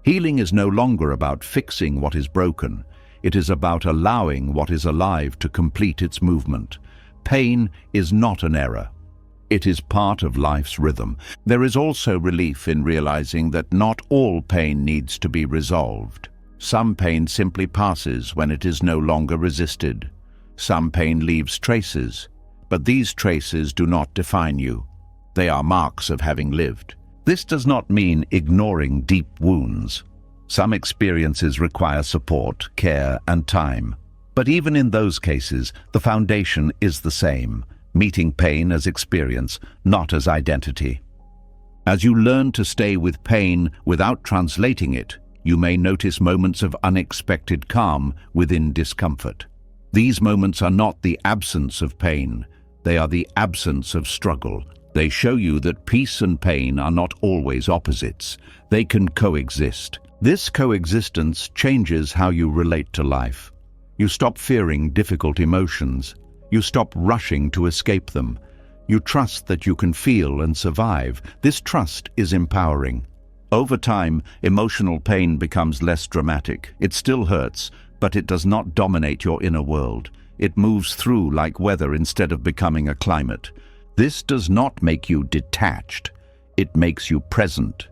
Speaker 1: Healing is no longer about fixing what is broken. It is about allowing what is alive to complete its movement. Pain is not an error. It is part of life's rhythm. There is also relief in realizing that not all pain needs to be resolved. Some pain simply passes when it is no longer resisted. Some pain leaves traces, but these traces do not define you. They are marks of having lived. This does not mean ignoring deep wounds. Some experiences require support, care, and time. But even in those cases, the foundation is the same. Meeting pain as experience, not as identity. As you learn to stay with pain without translating it, you may notice moments of unexpected calm within discomfort. These moments are not the absence of pain, they are the absence of struggle. They show you that peace and pain are not always opposites. They can coexist. This coexistence changes how you relate to life. You stop fearing difficult emotions. You stop rushing to escape them. You trust that you can feel and survive. This trust is empowering. Over time, emotional pain becomes less dramatic. It still hurts, but it does not dominate your inner world. It moves through like weather instead of becoming a climate. This does not make you detached. It makes you present.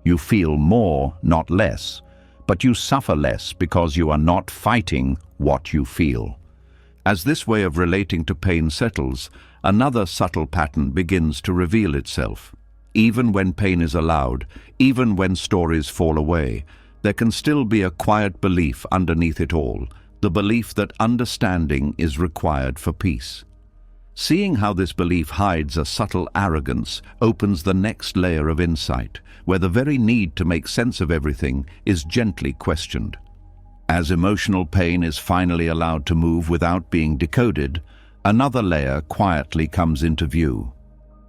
Speaker 1: You feel more, not less, but you suffer less because you are not fighting what you feel. As this way of relating to pain settles, another subtle pattern begins to reveal itself. Even when pain is allowed, even when stories fall away, there can still be a quiet belief underneath it all, the belief that understanding is required for peace. Seeing how this belief hides a subtle arrogance opens the next layer of insight, where the very need to make sense of everything is gently questioned. As emotional pain is finally allowed to move without being decoded, another layer quietly comes into view.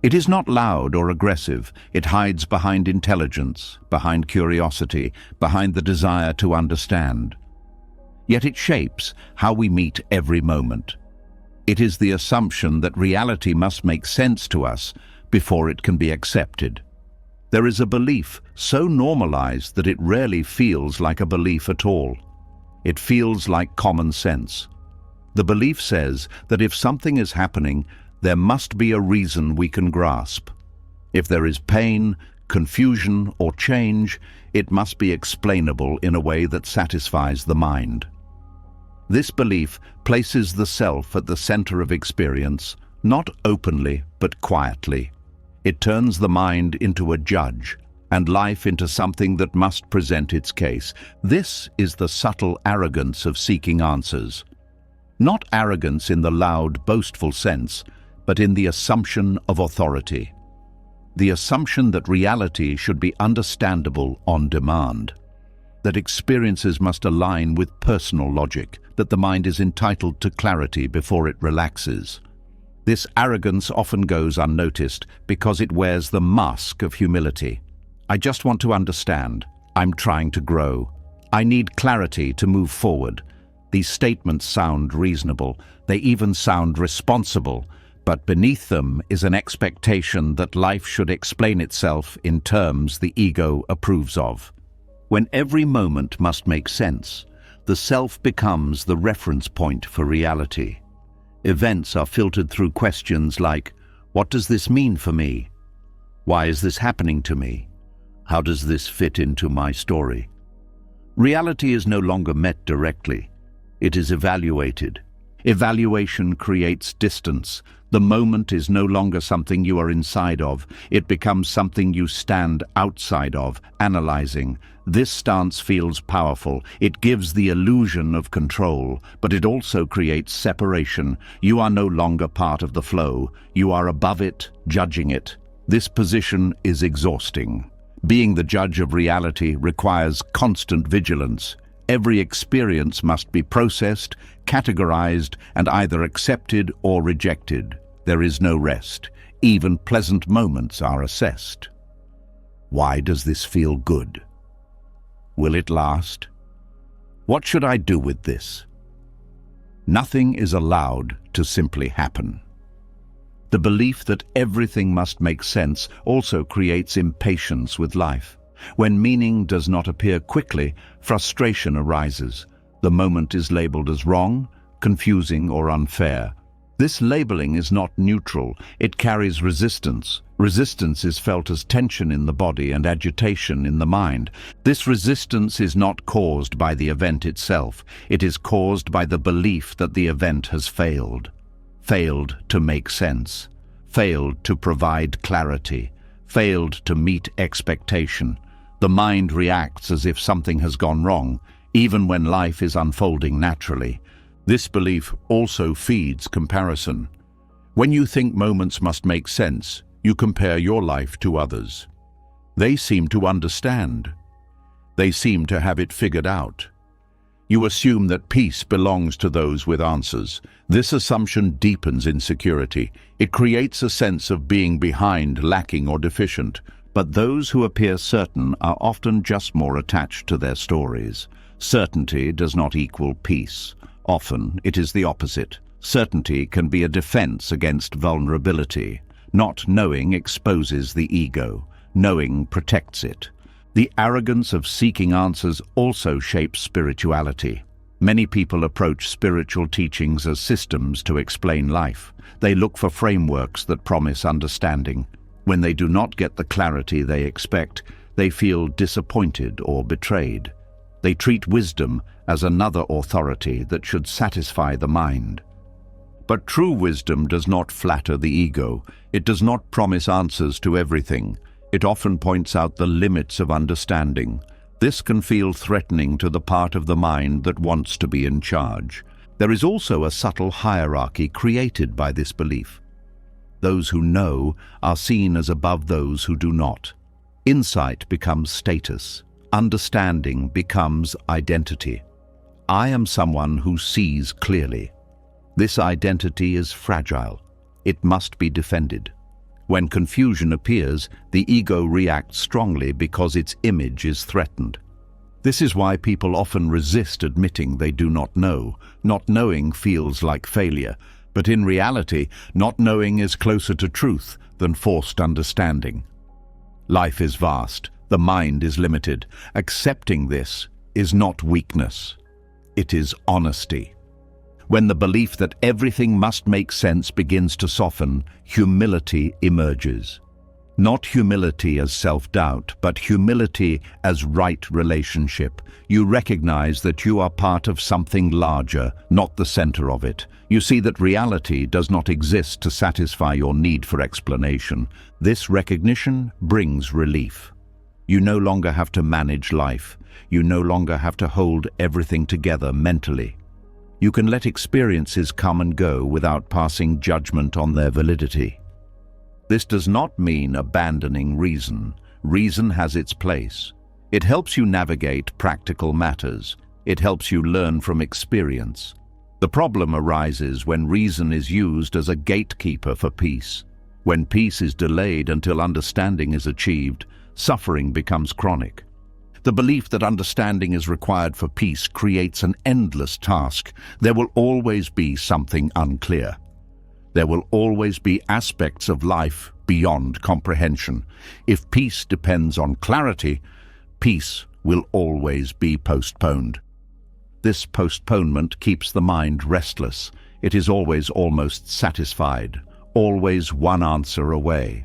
Speaker 1: It is not loud or aggressive. It hides behind intelligence, behind curiosity, behind the desire to understand. Yet it shapes how we meet every moment. It is the assumption that reality must make sense to us before it can be accepted. There is a belief so normalized that it rarely feels like a belief at all. It feels like common sense. The belief says that if something is happening, there must be a reason we can grasp. If there is pain, confusion, or change, it must be explainable in a way that satisfies the mind. This belief places the self at the center of experience, not openly but quietly. It turns the mind into a judge, and life into something that must present its case. This is the subtle arrogance of seeking answers. Not arrogance in the loud, boastful sense, but in the assumption of authority. The assumption that reality should be understandable on demand, that experiences must align with personal logic, that the mind is entitled to clarity before it relaxes. This arrogance often goes unnoticed because it wears the mask of humility. I just want to understand. I'm trying to grow. I need clarity to move forward. These statements sound reasonable. They even sound responsible. But beneath them is an expectation that life should explain itself in terms the ego approves of. When every moment must make sense, the self becomes the reference point for reality. Events are filtered through questions like, what does this mean for me? Why is this happening to me? How does this fit into my story? Reality is no longer met directly. It is evaluated. Evaluation creates distance. The moment is no longer something you are inside of. It becomes something you stand outside of, analyzing. This stance feels powerful. It gives the illusion of control, but it also creates separation. You are no longer part of the flow. You are above it, judging it. This position is exhausting. Being the judge of reality requires constant vigilance. Every experience must be processed, categorized, and either accepted or rejected. There is no rest. Even pleasant moments are assessed. Why does this feel good? Will it last? What should I do with this? Nothing is allowed to simply happen. The belief that everything must make sense also creates impatience with life. When meaning does not appear quickly, frustration arises. The moment is labeled as wrong, confusing, or unfair. This labeling is not neutral. It carries resistance. Resistance is felt as tension in the body and agitation in the mind. This resistance is not caused by the event itself. It is caused by the belief that the event has failed. Failed to make sense. Failed to provide clarity. Failed to meet expectation. The mind reacts as if something has gone wrong, even when life is unfolding naturally. This belief also feeds comparison. When you think moments must make sense, you compare your life to others. They seem to understand. They seem to have it figured out. You assume that peace belongs to those with answers. This assumption deepens insecurity. It creates a sense of being behind, lacking, or deficient. But those who appear certain are often just more attached to their stories. Certainty does not equal peace. Often it is the opposite. Certainty can be a defense against vulnerability. Not knowing exposes the ego. Knowing protects it. The arrogance of seeking answers also shapes spirituality. Many people approach spiritual teachings as systems to explain life. They look for frameworks that promise understanding. When they do not get the clarity they expect, they feel disappointed or betrayed. They treat wisdom as another authority that should satisfy the mind. But true wisdom does not flatter the ego. It does not promise answers to everything. It often points out the limits of understanding. This can feel threatening to the part of the mind that wants to be in charge. There is also a subtle hierarchy created by this belief. Those who know are seen as above those who do not. Insight becomes status. Understanding becomes identity. I am someone who sees clearly. This identity is fragile. It must be defended. When confusion appears, the ego reacts strongly because its image is threatened. This is why people often resist admitting they do not know. Not knowing feels like failure. But in reality, not knowing is closer to truth than forced understanding. Life is vast. The mind is limited. Accepting this is not weakness. It is honesty. When the belief that everything must make sense begins to soften, humility emerges. Not humility as self-doubt, but humility as right relationship. You recognize that you are part of something larger, not the center of it. You see that reality does not exist to satisfy your need for explanation. This recognition brings relief. You no longer have to manage life. You no longer have to hold everything together mentally. You can let experiences come and go without passing judgment on their validity. This does not mean abandoning reason. Reason has its place. It helps you navigate practical matters. It helps you learn from experience. The problem arises when reason is used as a gatekeeper for peace. When peace is delayed until understanding is achieved, suffering becomes chronic. The belief that understanding is required for peace creates an endless task. There will always be something unclear. There will always be aspects of life beyond comprehension. If peace depends on clarity, peace will always be postponed. This postponement keeps the mind restless. It is always almost satisfied, always one answer away.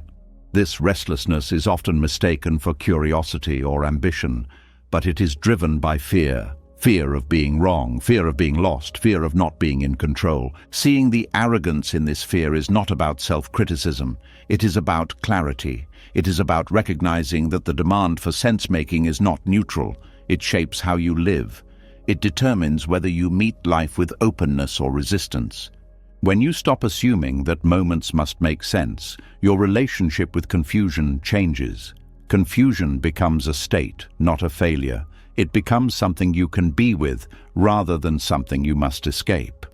Speaker 1: This restlessness is often mistaken for curiosity or ambition, but it is driven by fear. Fear of being wrong, fear of being lost, fear of not being in control. Seeing the arrogance in this fear is not about self-criticism. It is about clarity. It is about recognizing that the demand for sense-making is not neutral. It shapes how you live. It determines whether you meet life with openness or resistance. When you stop assuming that moments must make sense, your relationship with confusion changes. Confusion becomes a state, not a failure. It becomes something you can be with, rather than something you must escape.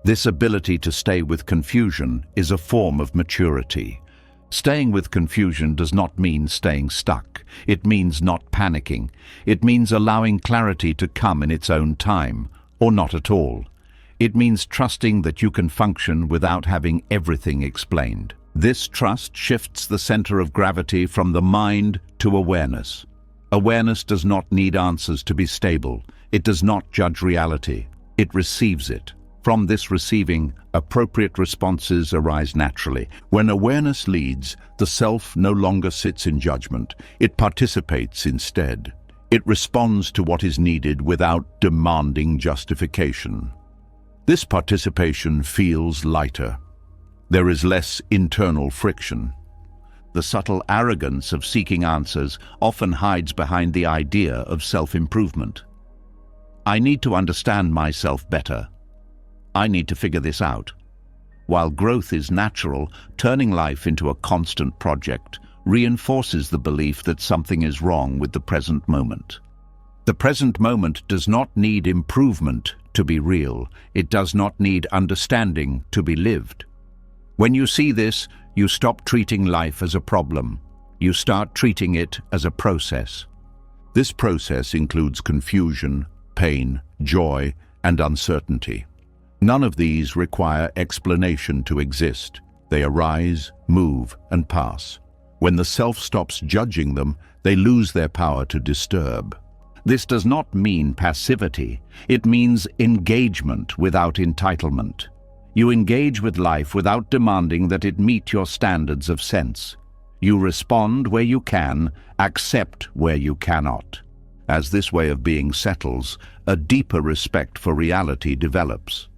Speaker 1: This ability to stay with confusion is a form of maturity. Staying with confusion does not mean staying stuck. It means not panicking. It means allowing clarity to come in its own time, or not at all. It means trusting that you can function without having everything explained. This trust shifts the center of gravity from the mind to awareness. Awareness does not need answers to be stable. It does not judge reality. It receives it. From this receiving, appropriate responses arise naturally. When awareness leads, the self no longer sits in judgment. It participates instead. It responds to what is needed without demanding justification. This participation feels lighter. There is less internal friction. The subtle arrogance of seeking answers often hides behind the idea of self-improvement. I need to understand myself better. I need to figure this out. While growth is natural, turning life into a constant project reinforces the belief that something is wrong with the present moment. The present moment does not need improvement to be real. It does not need understanding to be lived. When you see this, you stop treating life as a problem. You start treating it as a process. This process includes confusion, pain, joy, and uncertainty. None of these require explanation to exist. They arise, move, and pass. When the self stops judging them, they lose their power to disturb. This does not mean passivity. It means engagement without entitlement. You engage with life without demanding that it meet your standards of sense. You respond where you can, accept where you cannot. As this way of being settles, a deeper respect for reality develops.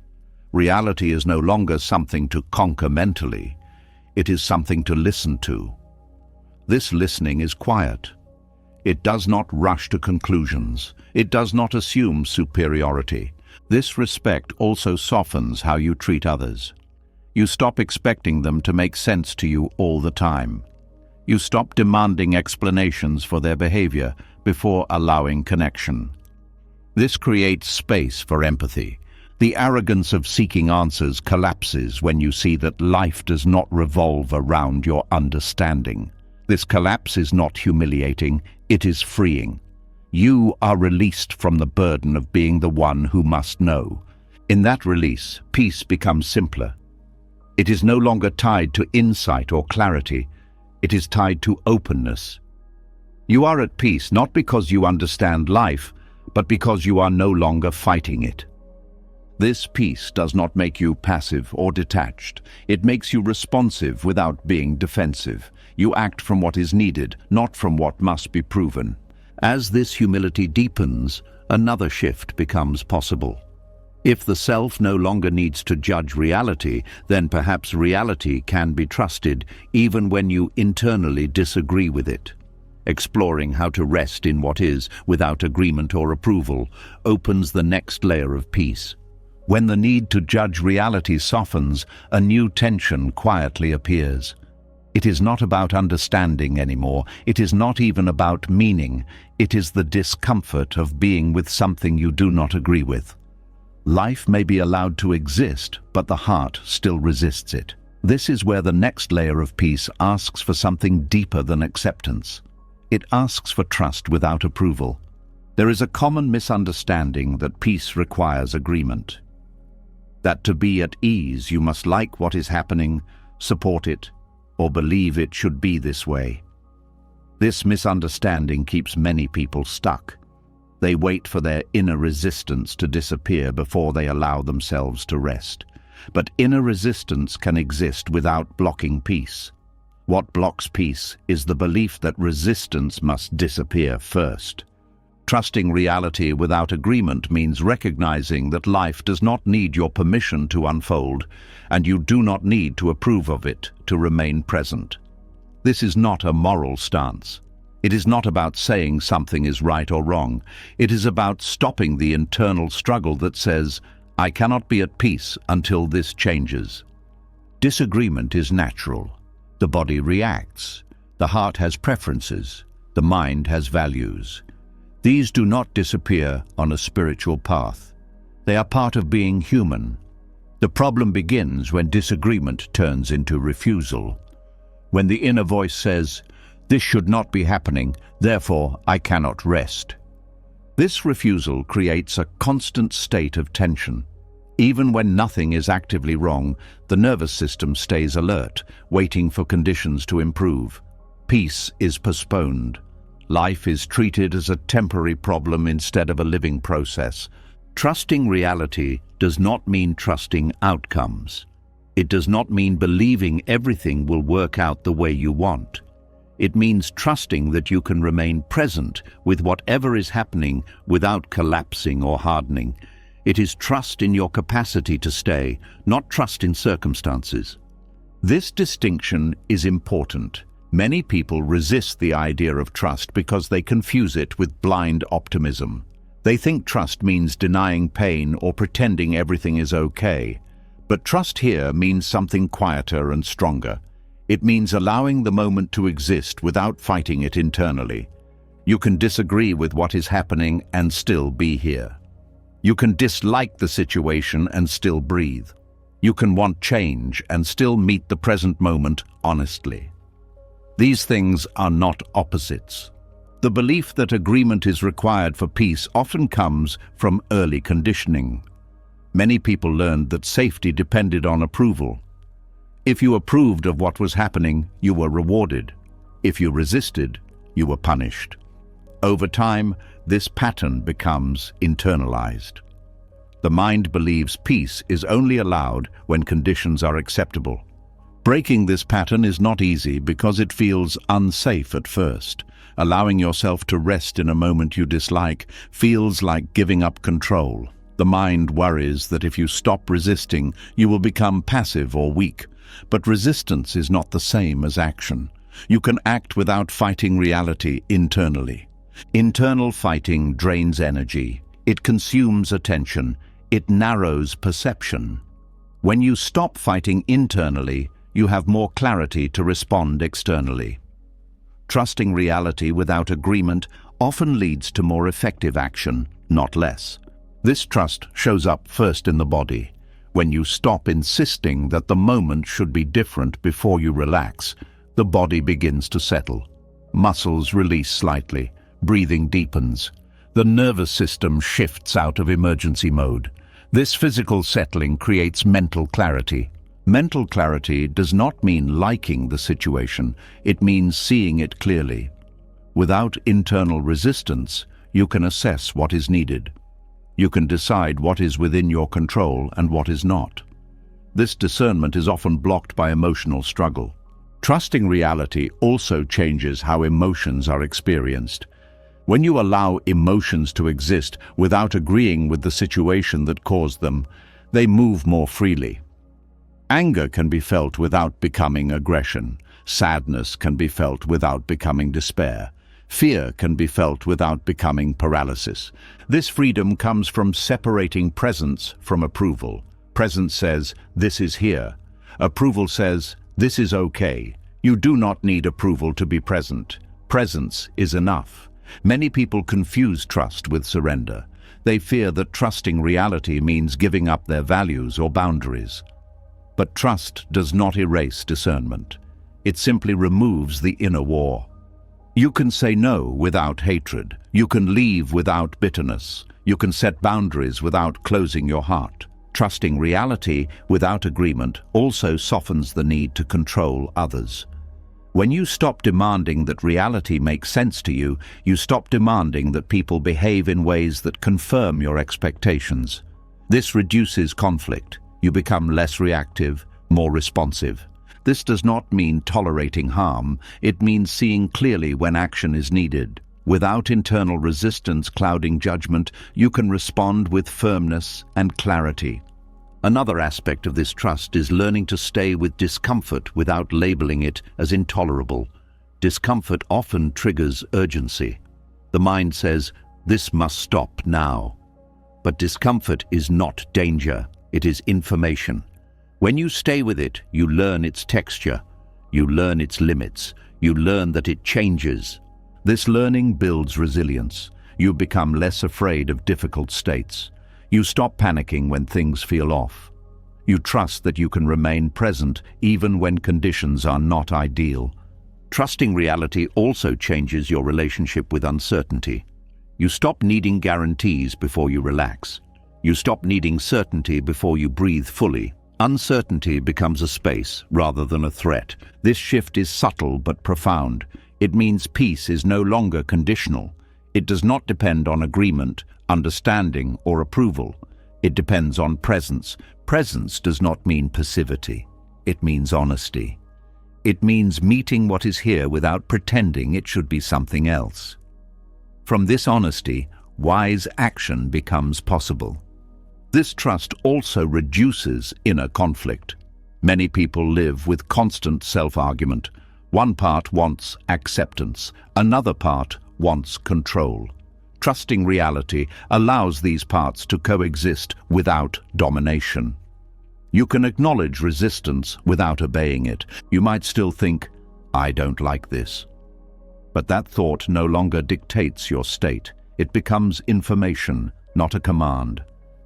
Speaker 1: Reality is no longer something to conquer mentally. It is something to listen to. This listening is quiet. It does not rush to conclusions. It does not assume superiority. This respect also softens how you treat others. You stop expecting them to make sense to you all the time. You stop demanding explanations for their behavior before allowing connection. This creates space for empathy. The arrogance of seeking answers collapses when you see that life does not revolve around your understanding. This collapse is not humiliating, it is freeing. You are released from the burden of being the one who must know. In that release, peace becomes simpler. It is no longer tied to insight or clarity. It is tied to openness. You are at peace not because you understand life, but because you are no longer fighting it. This peace does not make you passive or detached. It makes you responsive without being defensive. You act from what is needed, not from what must be proven. As this humility deepens, another shift becomes possible. If the self no longer needs to judge reality, then perhaps reality can be trusted even when you internally disagree with it. Exploring how to rest in what is, without agreement or approval, opens the next layer of peace. When the need to judge reality softens, a new tension quietly appears. It is not about understanding anymore. It is not even about meaning. It is the discomfort of being with something you do not agree with. Life may be allowed to exist, but the heart still resists it. This is where the next layer of peace asks for something deeper than acceptance. It asks for trust without approval. There is a common misunderstanding that peace requires agreement. That to be at ease, you must like what is happening, support it, or believe it should be this way. This misunderstanding keeps many people stuck. They wait for their inner resistance to disappear before they allow themselves to rest. But inner resistance can exist without blocking peace. What blocks peace is the belief that resistance must disappear first. Trusting reality without agreement means recognizing that life does not need your permission to unfold, and you do not need to approve of it to remain present. This is not a moral stance. It is not about saying something is right or wrong. It is about stopping the internal struggle that says, "I cannot be at peace until this changes." Disagreement is natural. The body reacts. The heart has preferences. The mind has values. These do not disappear on a spiritual path. They are part of being human. The problem begins when disagreement turns into refusal. When the inner voice says, "This should not be happening, therefore I cannot rest." This refusal creates a constant state of tension. Even when nothing is actively wrong, the nervous system stays alert, waiting for conditions to improve. Peace is postponed. Life is treated as a temporary problem instead of a living process. Trusting reality does not mean trusting outcomes. It does not mean believing everything will work out the way you want. It means trusting that you can remain present with whatever is happening without collapsing or hardening. It is trust in your capacity to stay, not trust in circumstances. This distinction is important. Many people resist the idea of trust because they confuse it with blind optimism. They think trust means denying pain or pretending everything is okay. But trust here means something quieter and stronger. It means allowing the moment to exist without fighting it internally. You can disagree with what is happening and still be here. You can dislike the situation and still breathe. You can want change and still meet the present moment honestly. These things are not opposites. The belief that agreement is required for peace often comes from early conditioning. Many people learned that safety depended on approval. If you approved of what was happening, you were rewarded. If you resisted, you were punished. Over time, this pattern becomes internalized. The mind believes peace is only allowed when conditions are acceptable. Breaking this pattern is not easy because it feels unsafe at first. Allowing yourself to rest in a moment you dislike feels like giving up control. The mind worries that if you stop resisting, you will become passive or weak. But resistance is not the same as action. You can act without fighting reality internally. Internal fighting drains energy. It consumes attention. It narrows perception. When you stop fighting internally, you have more clarity to respond externally. Trusting reality without agreement often leads to more effective action, not less. This trust shows up first in the body. When you stop insisting that the moment should be different before you relax, the body begins to settle. Muscles release slightly. Breathing deepens. The nervous system shifts out of emergency mode. This physical settling creates mental clarity. Mental clarity does not mean liking the situation. It means seeing it clearly. Without internal resistance, you can assess what is needed. You can decide what is within your control and what is not. This discernment is often blocked by emotional struggle. Trusting reality also changes how emotions are experienced. When you allow emotions to exist without agreeing with the situation that caused them, they move more freely. Anger can be felt without becoming aggression. Sadness can be felt without becoming despair. Fear can be felt without becoming paralysis. This freedom comes from separating presence from approval. Presence says, "This is here." Approval says, "This is okay." You do not need approval to be present. Presence is enough. Many people confuse trust with surrender. They fear that trusting reality means giving up their values or boundaries. But trust does not erase discernment. It simply removes the inner war. You can say no without hatred. You can leave without bitterness. You can set boundaries without closing your heart. Trusting reality without agreement also softens the need to control others. When you stop demanding that reality makes sense to you, you stop demanding that people behave in ways that confirm your expectations. This reduces conflict. You become less reactive, more responsive. This does not mean tolerating harm. It means seeing clearly when action is needed. Without internal resistance clouding judgment, you can respond with firmness and clarity. Another aspect of this trust is learning to stay with discomfort without labeling it as intolerable. Discomfort often triggers urgency. The mind says, "This must stop now." But discomfort is not danger, it is information. When you stay with it, you learn its texture, you learn its limits, you learn that it changes. This learning builds resilience. You become less afraid of difficult states. You stop panicking when things feel off. You trust that you can remain present even when conditions are not ideal. Trusting reality also changes your relationship with uncertainty. You stop needing guarantees before you relax. You stop needing certainty before you breathe fully. Uncertainty becomes a space rather than a threat. This shift is subtle but profound. It means peace is no longer conditional. It does not depend on agreement, understanding, or approval. It depends on presence. Presence does not mean passivity. It means honesty. It means meeting what is here without pretending it should be something else. From this honesty, wise action becomes possible. This trust also reduces inner conflict. Many people live with constant self-argument. One part wants acceptance, another part wants control. Trusting reality allows these parts to coexist without domination. You can acknowledge resistance without obeying it. You might still think, "I don't like this." But that thought no longer dictates your state. It becomes information, not a command.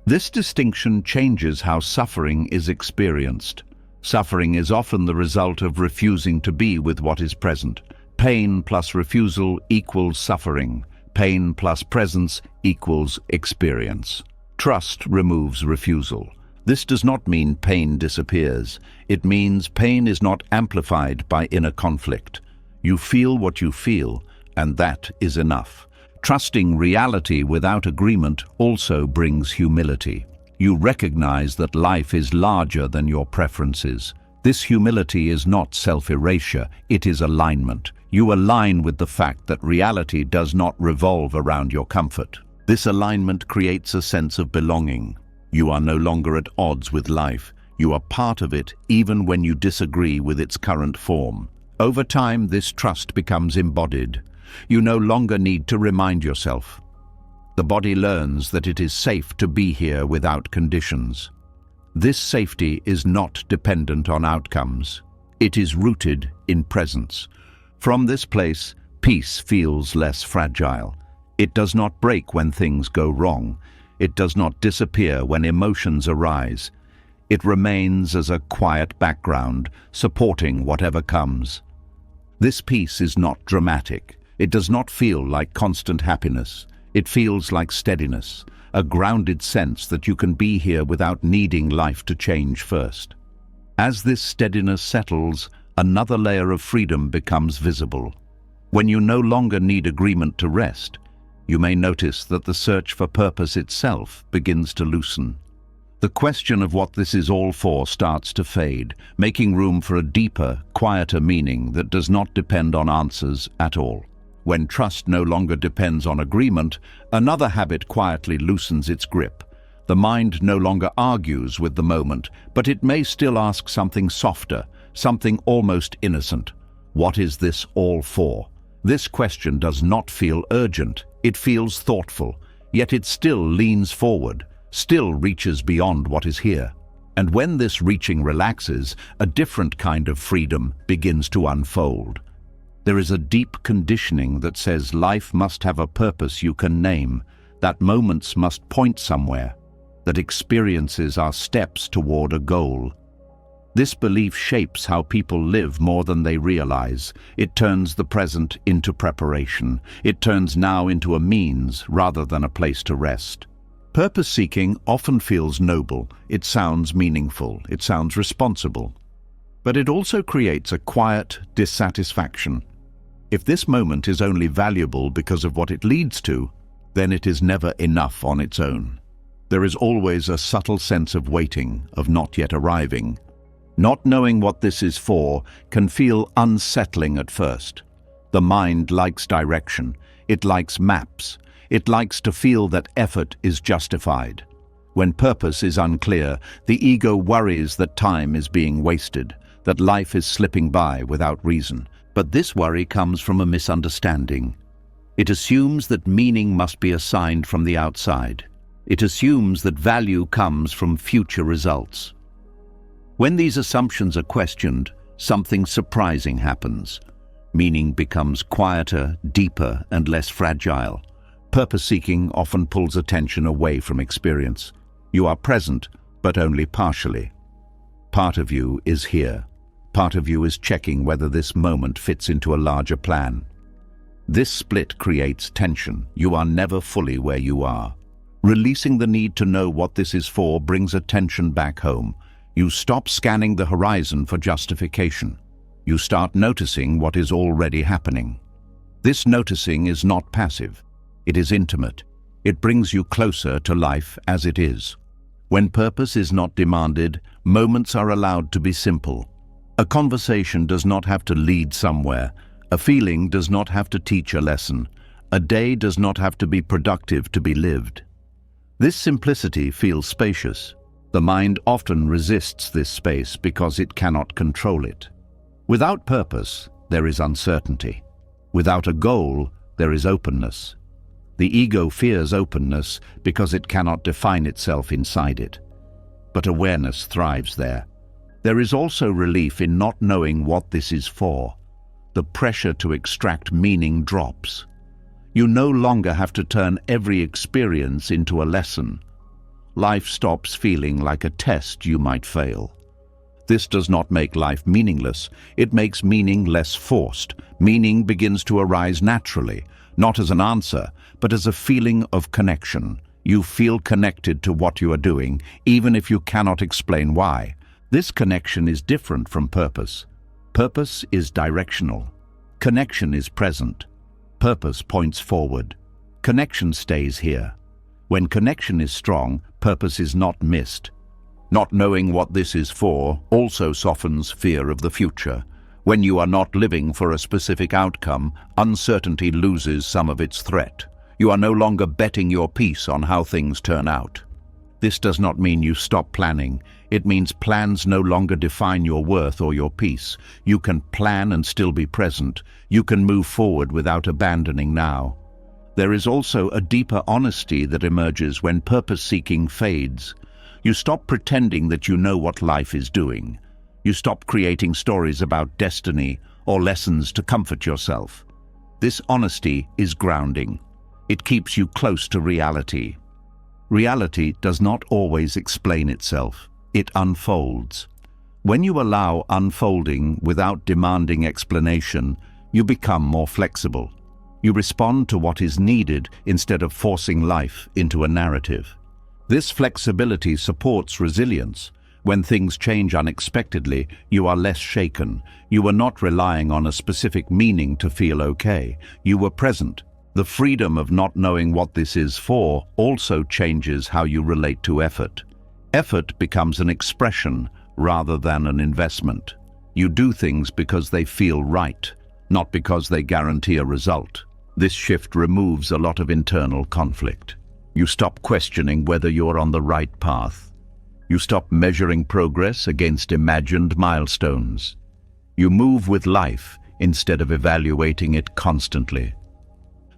Speaker 1: This distinction changes how suffering is experienced. Suffering is often the result of refusing to be with what is present. Pain plus refusal equals suffering. Pain plus presence equals experience. Trust removes refusal. This does not mean pain disappears. It means pain is not amplified by inner conflict. You feel what you feel, and that is enough. Trusting reality without agreement also brings humility. You recognize that life is larger than your preferences. This humility is not self-erasure, it is alignment. You align with the fact that reality does not revolve around your comfort. This alignment creates a sense of belonging. You are no longer at odds with life. You are part of it even when you disagree with its current form. Over time, this trust becomes embodied. You no longer need to remind yourself. The body learns that it is safe to be here without conditions. This safety is not dependent on outcomes. It is rooted in presence. From this place, peace feels less fragile. It does not break when things go wrong. It does not disappear when emotions arise. It remains as a quiet background, supporting whatever comes. This peace is not dramatic. It does not feel like constant happiness. It feels like steadiness, a grounded sense that you can be here without needing life to change first. As this steadiness settles, another layer of freedom becomes visible. When you no longer need agreement to rest, you may notice that the search for purpose itself begins to loosen. The question of what this is all for starts to fade, making room for a deeper, quieter meaning that does not depend on answers at all. When trust no longer depends on agreement, another habit quietly loosens its grip. The mind no longer argues with the moment, but it may still ask something softer, something almost innocent. What is this all for? This question does not feel urgent. It feels thoughtful, yet it still leans forward, still reaches beyond what is here. And when this reaching relaxes, a different kind of freedom begins to unfold. There is a deep conditioning that says life must have a purpose you can name, that moments must point somewhere, that experiences are steps toward a goal. This belief shapes how people live more than they realize. It turns the present into preparation. It turns now into a means rather than a place to rest. Purpose-seeking often feels noble. It sounds meaningful. It sounds responsible. But it also creates a quiet dissatisfaction. If this moment is only valuable because of what it leads to, then it is never enough on its own. There is always a subtle sense of waiting, of not yet arriving. Not knowing what this is for can feel unsettling at first. The mind likes direction. It likes maps. It likes to feel that effort is justified. When purpose is unclear, the ego worries that time is being wasted, that life is slipping by without reason. But this worry comes from a misunderstanding. It assumes that meaning must be assigned from the outside. It assumes that value comes from future results. When these assumptions are questioned, something surprising happens. Meaning becomes quieter, deeper, and less fragile. Purpose-seeking often pulls attention away from experience. You are present, but only partially. Part of you is here. Part of you is checking whether this moment fits into a larger plan. This split creates tension. You are never fully where you are. Releasing the need to know what this is for brings attention back home. You stop scanning the horizon for justification. You start noticing what is already happening. This noticing is not passive. It is intimate. It brings you closer to life as it is. When purpose is not demanded, moments are allowed to be simple. A conversation does not have to lead somewhere. A feeling does not have to teach a lesson. A day does not have to be productive to be lived. This simplicity feels spacious. The mind often resists this space because it cannot control it. Without purpose, there is uncertainty. Without a goal, there is openness. The ego fears openness because it cannot define itself inside it. But awareness thrives there. There is also relief in not knowing what this is for. The pressure to extract meaning drops. You no longer have to turn every experience into a lesson. Life stops feeling like a test you might fail. This does not make life meaningless. It makes meaning less forced. Meaning begins to arise naturally, not as an answer, but as a feeling of connection. You feel connected to what you are doing, even if you cannot explain why. This connection is different from purpose. Purpose is directional. Connection is present. Purpose points forward. Connection stays here. When connection is strong, purpose is not missed. Not knowing what this is for also softens fear of the future. When you are not living for a specific outcome, uncertainty loses some of its threat. You are no longer betting your peace on how things turn out. This does not mean you stop planning. It means plans no longer define your worth or your peace. You can plan and still be present. You can move forward without abandoning now. There is also a deeper honesty that emerges when purpose-seeking fades. You stop pretending that you know what life is doing. You stop creating stories about destiny or lessons to comfort yourself. This honesty is grounding. It keeps you close to reality. Reality does not always explain itself. It unfolds. When you allow unfolding without demanding explanation, you become more flexible. You respond to what is needed instead of forcing life into a narrative. This flexibility supports resilience. When things change unexpectedly, you are less shaken. You are not relying on a specific meaning to feel okay. You were present. The freedom of not knowing what this is for also changes how you relate to effort. Effort becomes an expression rather than an investment. You do things because they feel right, not because they guarantee a result. This shift removes a lot of internal conflict. You stop questioning whether you're on the right path. You stop measuring progress against imagined milestones. You move with life instead of evaluating it constantly.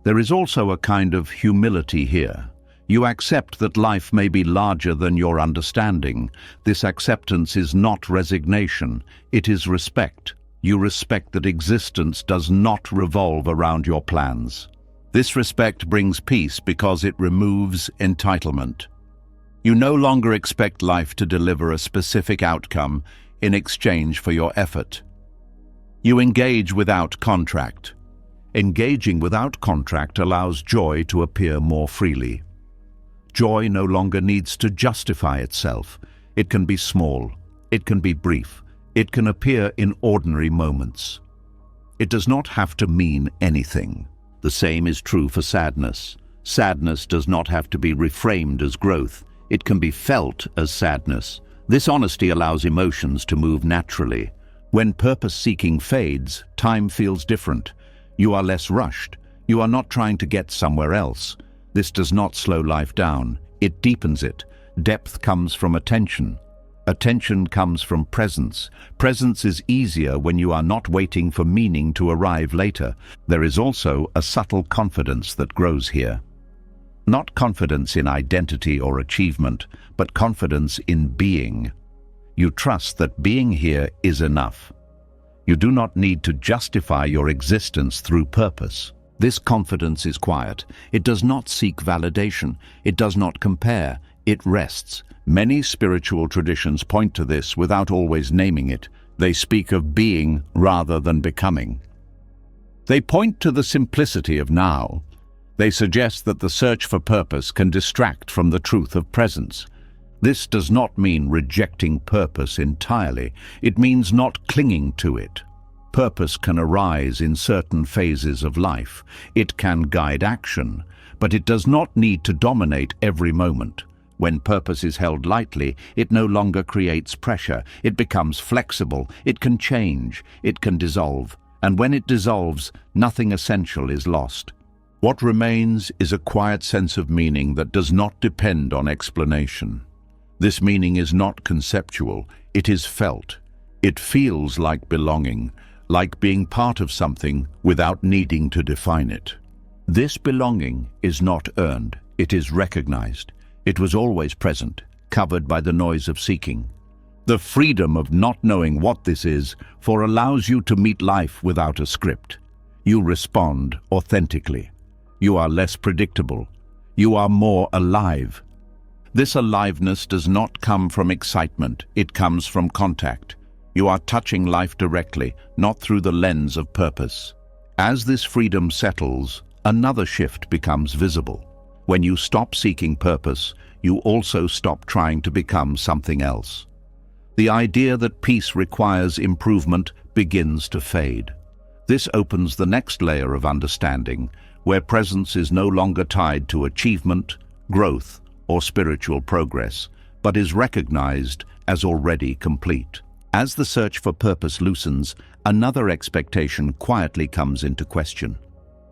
Speaker 1: There is also a kind of humility here. You accept that life may be larger than your understanding. This acceptance is not resignation, it is respect. You respect that existence does not revolve around your plans. This respect brings peace because it removes entitlement. You no longer expect life to deliver a specific outcome in exchange for your effort. You engage without contract. Engaging without contract allows joy to appear more freely. Joy no longer needs to justify itself. It can be small, it can be brief, it can appear in ordinary moments. It does not have to mean anything. The same is true for sadness. Sadness does not have to be reframed as growth. It can be felt as sadness. This honesty allows emotions to move naturally. When purpose-seeking fades, time feels different. You are less rushed. You are not trying to get somewhere else. This does not slow life down. It deepens it. Depth comes from attention. Attention comes from presence. Presence is easier when you are not waiting for meaning to arrive later. There is also a subtle confidence that grows here. Not confidence in identity or achievement, but confidence in being. You trust that being here is enough. You do not need to justify your existence through purpose. This confidence is quiet. It does not seek validation. It does not compare. It rests. Many spiritual traditions point to this without always naming it. They speak of being rather than becoming. They point to the simplicity of now. They suggest that the search for purpose can distract from the truth of presence. This does not mean rejecting purpose entirely. It means not clinging to it. Purpose can arise in certain phases of life. It can guide action, but it does not need to dominate every moment. When purpose is held lightly, it no longer creates pressure. It becomes flexible. It can change. It can dissolve. And when it dissolves, nothing essential is lost. What remains is a quiet sense of meaning that does not depend on explanation. This meaning is not conceptual. It is felt. It feels like belonging, like being part of something without needing to define it. This belonging is not earned. It is recognized. It was always present, covered by the noise of seeking. The freedom of not knowing what this is allows you to meet life without a script. You respond authentically. You are less predictable. You are more alive. This aliveness does not come from excitement. It comes from contact. You are touching life directly, not through the lens of purpose. As this freedom settles, another shift becomes visible. When you stop seeking purpose, you also stop trying to become something else. The idea that peace requires improvement begins to fade. This opens the next layer of understanding, where presence is no longer tied to achievement, growth, or spiritual progress, but is recognized as already complete. As the search for purpose loosens, another expectation quietly comes into question.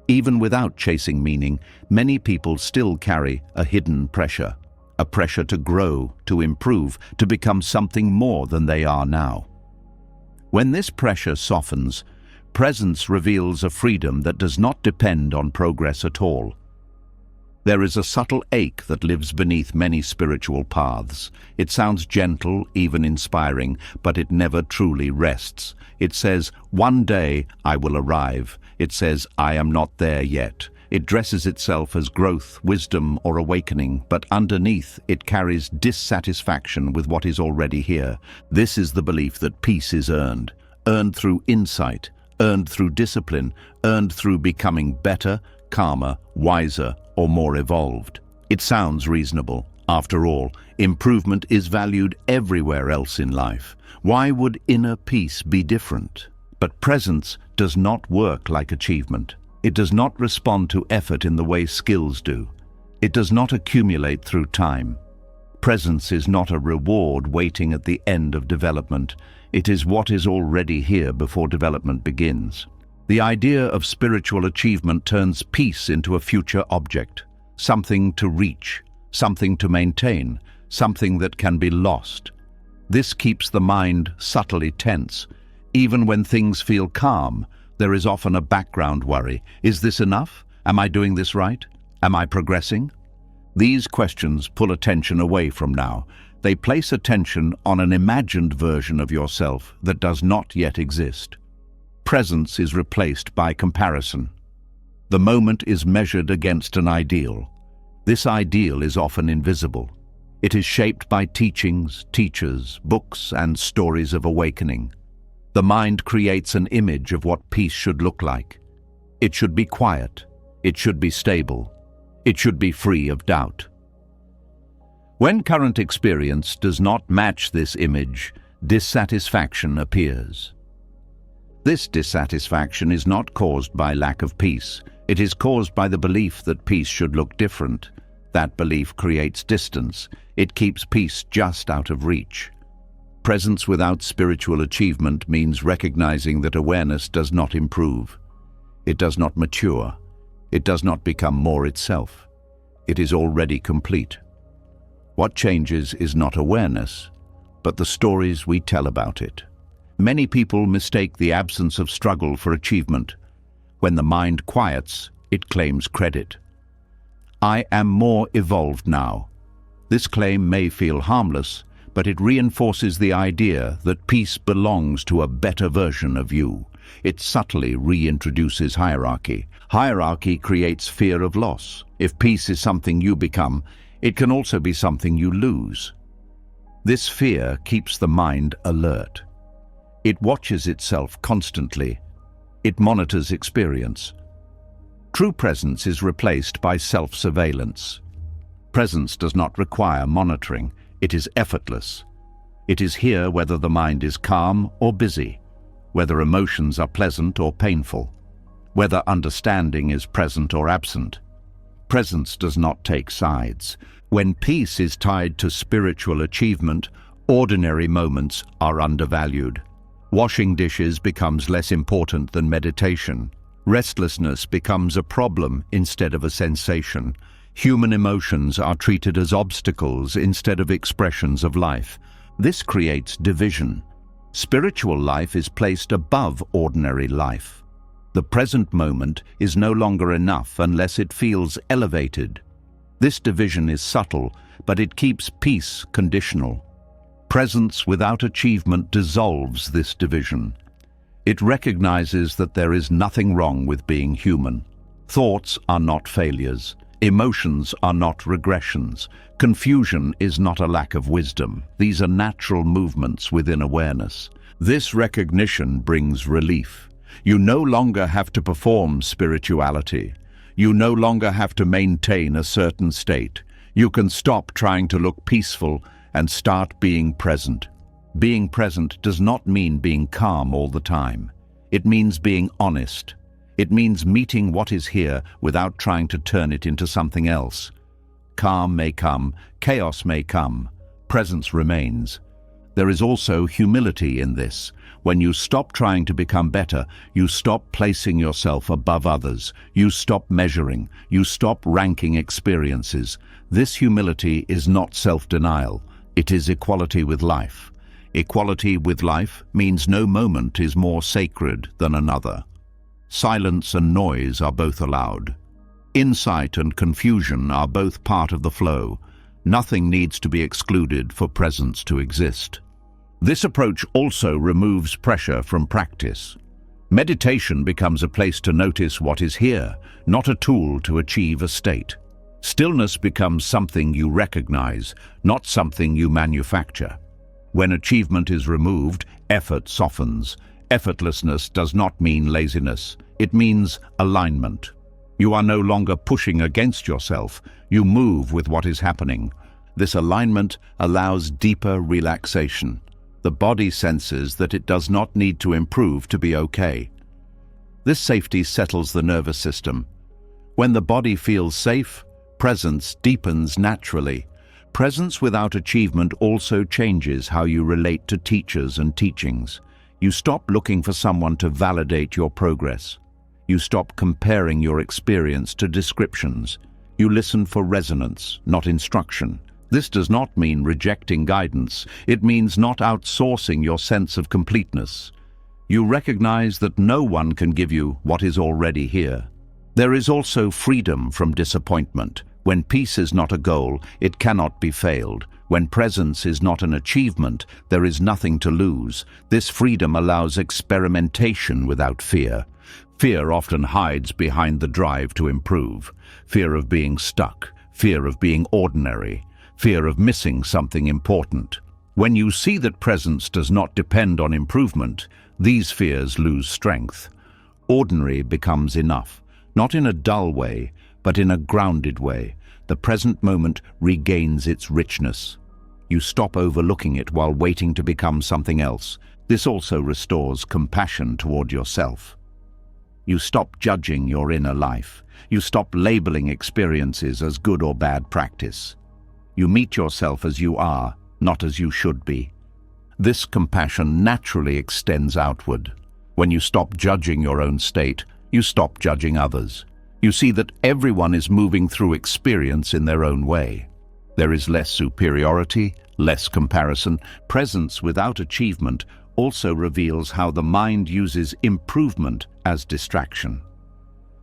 Speaker 1: Even without chasing meaning, many people still carry a hidden pressure. A pressure to grow, to improve, to become something more than they are now. When this pressure softens, presence reveals a freedom that does not depend on progress at all. There is a subtle ache that lives beneath many spiritual paths. It sounds gentle, even inspiring, but it never truly rests. It says, "One day I will arrive." It says, "I am not there yet." It dresses itself as growth, wisdom, or awakening, but underneath it carries dissatisfaction with what is already here. This is the belief that peace is earned through insight, earned through discipline, earned through becoming better, calmer, wiser, or more evolved. It sounds reasonable. After all, improvement is valued everywhere else in life. Why would inner peace be different? But presence does not work like achievement. It does not respond to effort in the way skills do. It does not accumulate through time. Presence is not a reward waiting at the end of development. It is what is already here before development begins. The idea of spiritual achievement turns peace into a future object, something to reach, something to maintain, something that can be lost. This keeps the mind subtly tense. Even when things feel calm, there is often a background worry. Is this enough? Am I doing this right? Am I progressing? These questions pull attention away from now. They place attention on an imagined version of yourself that does not yet exist. Presence is replaced by comparison. The moment is measured against an ideal. This ideal is often invisible. It is shaped by teachings, teachers, books, and stories of awakening. The mind creates an image of what peace should look like. It should be quiet. It should be stable. It should be free of doubt. When current experience does not match this image, dissatisfaction appears. This dissatisfaction is not caused by lack of peace. It is caused by the belief that peace should look different. That belief creates distance. It keeps peace just out of reach. Presence without spiritual achievement means recognizing that awareness does not improve. It does not mature. It does not become more itself. It is already complete. What changes is not awareness, but the stories we tell about it. Many people mistake the absence of struggle for achievement. When the mind quiets, it claims credit. I am more evolved now. This claim may feel harmless, but it reinforces the idea that peace belongs to a better version of you. It subtly reintroduces hierarchy. Hierarchy creates fear of loss. If peace is something you become, it can also be something you lose. This fear keeps the mind alert. It watches itself constantly. It monitors experience. True presence is replaced by self-surveillance. Presence does not require monitoring. It is effortless. It is here whether the mind is calm or busy, whether emotions are pleasant or painful, whether understanding is present or absent. Presence does not take sides. When peace is tied to spiritual achievement, ordinary moments are undervalued. Washing dishes becomes less important than meditation. Restlessness becomes a problem instead of a sensation. Human emotions are treated as obstacles instead of expressions of life. This creates division. Spiritual life is placed above ordinary life. The present moment is no longer enough unless it feels elevated. This division is subtle, but it keeps peace conditional. Presence without achievement dissolves this division. It recognizes that there is nothing wrong with being human. Thoughts are not failures. Emotions are not regressions. Confusion is not a lack of wisdom. These are natural movements within awareness. This recognition brings relief. You no longer have to perform spirituality. You no longer have to maintain a certain state. You can stop trying to look peaceful and start being present. Being present does not mean being calm all the time. It means being honest. It means meeting what is here without trying to turn it into something else. Calm may come, chaos may come, presence remains. There is also humility in this. When you stop trying to become better, you stop placing yourself above others. You stop measuring. You stop ranking experiences. This humility is not self-denial. It is equality with life. Equality with life means no moment is more sacred than another. Silence and noise are both allowed. Insight and confusion are both part of the flow. Nothing needs to be excluded for presence to exist. This approach also removes pressure from practice. Meditation becomes a place to notice what is here, not a tool to achieve a state. Stillness becomes something you recognize, not something you manufacture. When achievement is removed, effort softens. Effortlessness does not mean laziness. It means alignment. You are no longer pushing against yourself. You move with what is happening. This alignment allows deeper relaxation. The body senses that it does not need to improve to be okay. This safety settles the nervous system. When the body feels safe, presence deepens naturally. Presence without achievement also changes how you relate to teachers and teachings. You stop looking for someone to validate your progress. You stop comparing your experience to descriptions. You listen for resonance, not instruction. This does not mean rejecting guidance. It means not outsourcing your sense of completeness. You recognize that no one can give you what is already here. There is also freedom from disappointment. When peace is not a goal, it cannot be failed. When presence is not an achievement, there is nothing to lose. This freedom allows experimentation without fear. Fear often hides behind the drive to improve. Fear of being stuck, fear of being ordinary, fear of missing something important. When you see that presence does not depend on improvement, these fears lose strength. Ordinary becomes enough, not in a dull way, but in a grounded way. The present moment regains its richness. You stop overlooking it while waiting to become something else. This also restores compassion toward yourself. You stop judging your inner life. You stop labeling experiences as good or bad practice. You meet yourself as you are, not as you should be. This compassion naturally extends outward. When you stop judging your own state, you stop judging others. You see that everyone is moving through experience in their own way. There is less superiority, less comparison. Presence without achievement also reveals how the mind uses improvement as distraction.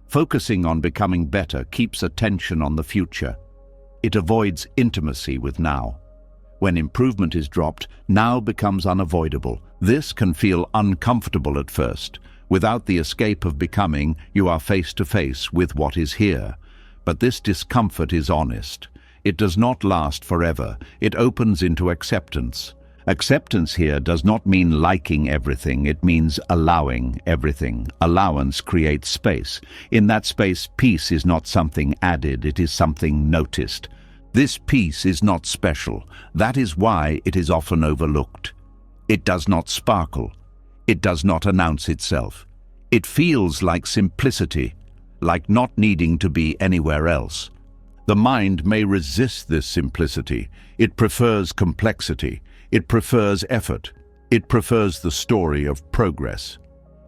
Speaker 1: Focusing on becoming better keeps attention on the future. It avoids intimacy with now. When improvement is dropped, now becomes unavoidable. This can feel uncomfortable at first. Without the escape of becoming, you are face to face with what is here. But this discomfort is honest. It does not last forever. It opens into acceptance. Acceptance here does not mean liking everything. It means allowing everything. Allowance creates space. In that space, peace is not something added. It is something noticed. This peace is not special. That is why it is often overlooked. It does not sparkle. It does not announce itself. It feels like simplicity, like not needing to be anywhere else. The mind may resist this simplicity. It prefers complexity. It prefers effort. It prefers the story of progress.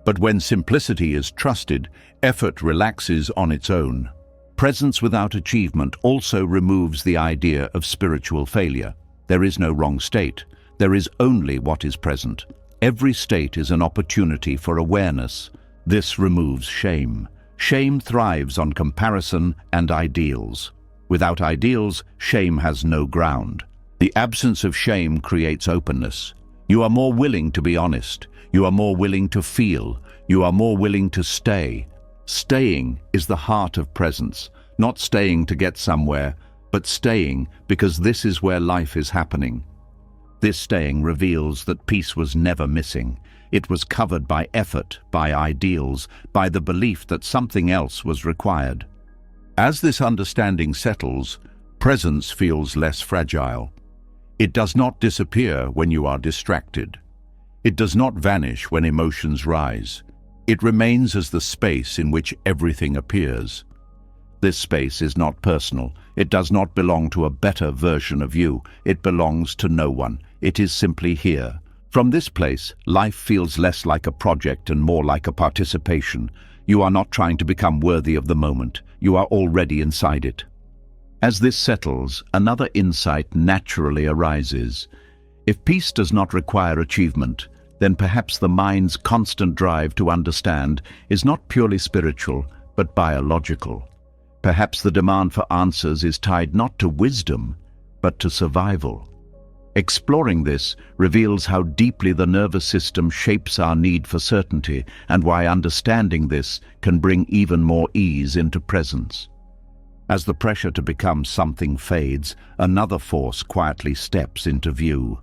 Speaker 1: But when simplicity is trusted, effort relaxes on its own. Presence without achievement also removes the idea of spiritual failure. There is no wrong state. There is only what is present. Every state is an opportunity for awareness. This removes shame. Shame thrives on comparison and ideals. Without ideals, shame has no ground. The absence of shame creates openness. You are more willing to be honest. You are more willing to feel. You are more willing to stay. Staying is the heart of presence, not staying to get somewhere, but staying because this is where life is happening. This staying reveals that peace was never missing. It was covered by effort, by ideals, by the belief that something else was required. As this understanding settles, presence feels less fragile. It does not disappear when you are distracted. It does not vanish when emotions rise. It remains as the space in which everything appears. This space is not personal. It does not belong to a better version of you. It belongs to no one. It is simply here. From this place, life feels less like a project and more like a participation. You are not trying to become worthy of the moment. You are already inside it. As this settles, another insight naturally arises. If peace does not require achievement, then perhaps the mind's constant drive to understand is not purely spiritual, but biological. Perhaps the demand for answers is tied not to wisdom, but to survival. Exploring this reveals how deeply the nervous system shapes our need for certainty and why understanding this can bring even more ease into presence. As the pressure to become something fades, another force quietly steps into view.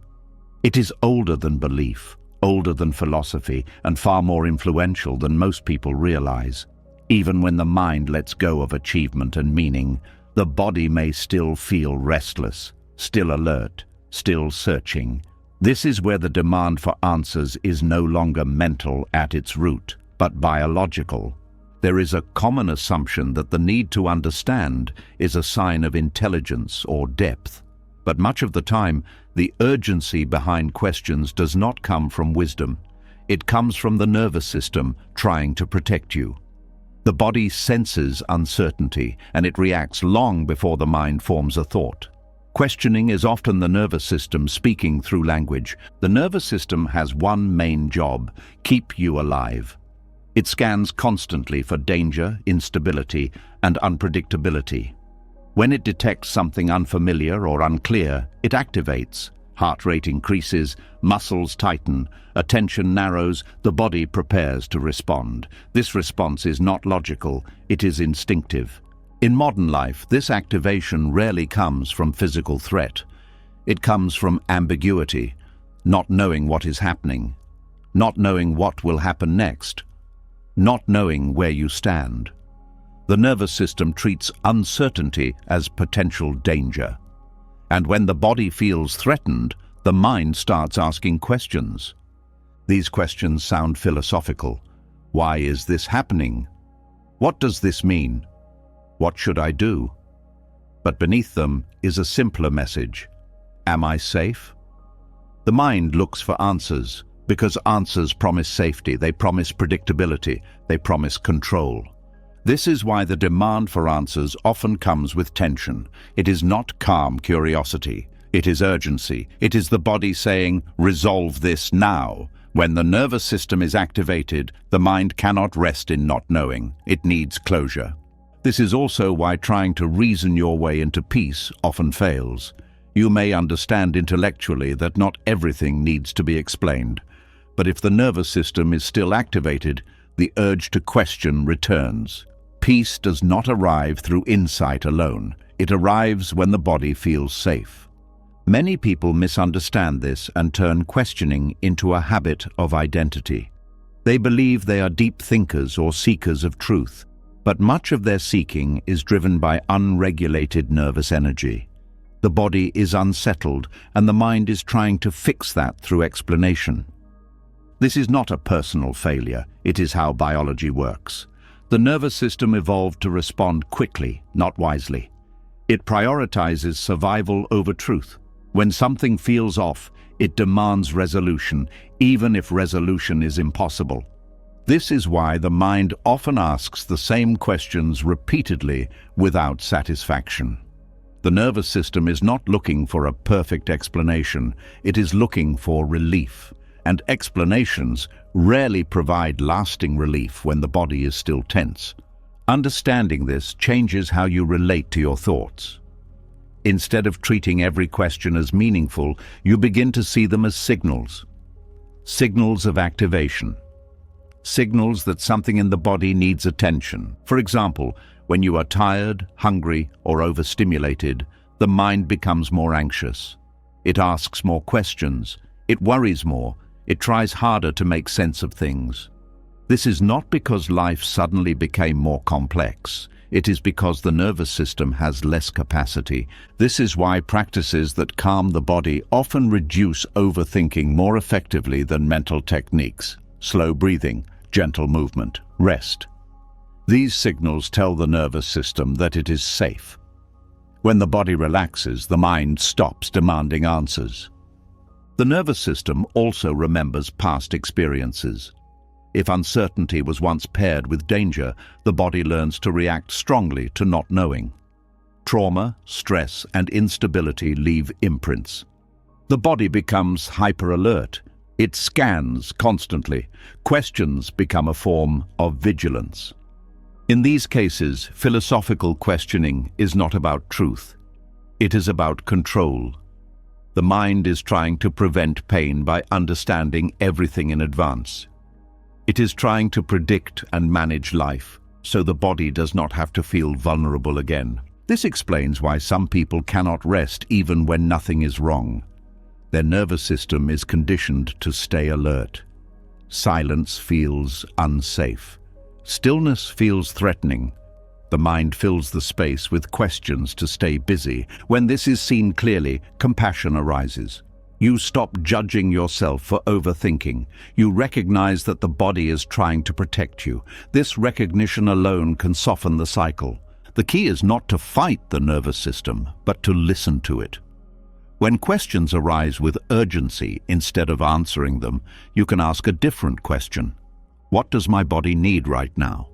Speaker 1: It is older than belief, older than philosophy, and far more influential than most people realize. Even when the mind lets go of achievement and meaning, the body may still feel restless, still alert, still searching. This is where the demand for answers is no longer mental at its root, but biological. There is a common assumption that the need to understand is a sign of intelligence or depth. But much of the time, the urgency behind questions does not come from wisdom. It comes from the nervous system trying to protect you. The body senses uncertainty, and it reacts long before the mind forms a thought. Questioning is often the nervous system speaking through language. The nervous system has one main job: keep you alive. It scans constantly for danger, instability, and unpredictability. When it detects something unfamiliar or unclear, it activates. Heart rate increases, muscles tighten, attention narrows, the body prepares to respond. This response is not logical, it is instinctive. In modern life, this activation rarely comes from physical threat. It comes from ambiguity, not knowing what is happening, not knowing what will happen next, not knowing where you stand. The nervous system treats uncertainty as potential danger. And when the body feels threatened, the mind starts asking questions. These questions sound philosophical. Why is this happening? What does this mean? What should I do? But beneath them is a simpler message. Am I safe? The mind looks for answers, because answers promise safety, they promise predictability, they promise control. This is why the demand for answers often comes with tension. It is not calm curiosity. It is urgency. It is the body saying, "Resolve this now." When the nervous system is activated, the mind cannot rest in not knowing. It needs closure. This is also why trying to reason your way into peace often fails. You may understand intellectually that not everything needs to be explained. But if the nervous system is still activated, the urge to question returns. Peace does not arrive through insight alone. It arrives when the body feels safe. Many people misunderstand this and turn questioning into a habit of identity. They believe they are deep thinkers or seekers of truth, but much of their seeking is driven by unregulated nervous energy. The body is unsettled, and the mind is trying to fix that through explanation. This is not a personal failure. It is how biology works. The nervous system evolved to respond quickly, not wisely. It prioritizes survival over truth. When something feels off, it demands resolution, even if resolution is impossible. This is why the mind often asks the same questions repeatedly without satisfaction. The nervous system is not looking for a perfect explanation. It is looking for relief. And explanations rarely provide lasting relief when the body is still tense. Understanding this changes how you relate to your thoughts. Instead of treating every question as meaningful, you begin to see them as signals. Signals of activation. Signals that something in the body needs attention. For example, when you are tired, hungry, or overstimulated, the mind becomes more anxious. It asks more questions. It worries more. It tries harder to make sense of things. This is not because life suddenly became more complex. It is because the nervous system has less capacity. This is why practices that calm the body often reduce overthinking more effectively than mental techniques. Slow breathing, gentle movement, rest. These signals tell the nervous system that it is safe. When the body relaxes, the mind stops demanding answers. The nervous system also remembers past experiences. If uncertainty was once paired with danger, the body learns to react strongly to not knowing. Trauma, stress, and instability leave imprints. The body becomes hyper-alert. It scans constantly. Questions become a form of vigilance. In these cases, philosophical questioning is not about truth. It is about control. The mind is trying to prevent pain by understanding everything in advance. It is trying to predict and manage life, so the body does not have to feel vulnerable again. This explains why some people cannot rest even when nothing is wrong. Their nervous system is conditioned to stay alert. Silence feels unsafe. Stillness feels threatening. The mind fills the space with questions to stay busy. When this is seen clearly, compassion arises. You stop judging yourself for overthinking. You recognize that the body is trying to protect you. This recognition alone can soften the cycle. The key is not to fight the nervous system, but to listen to it. When questions arise with urgency, instead of answering them, you can ask a different question. What does my body need right now?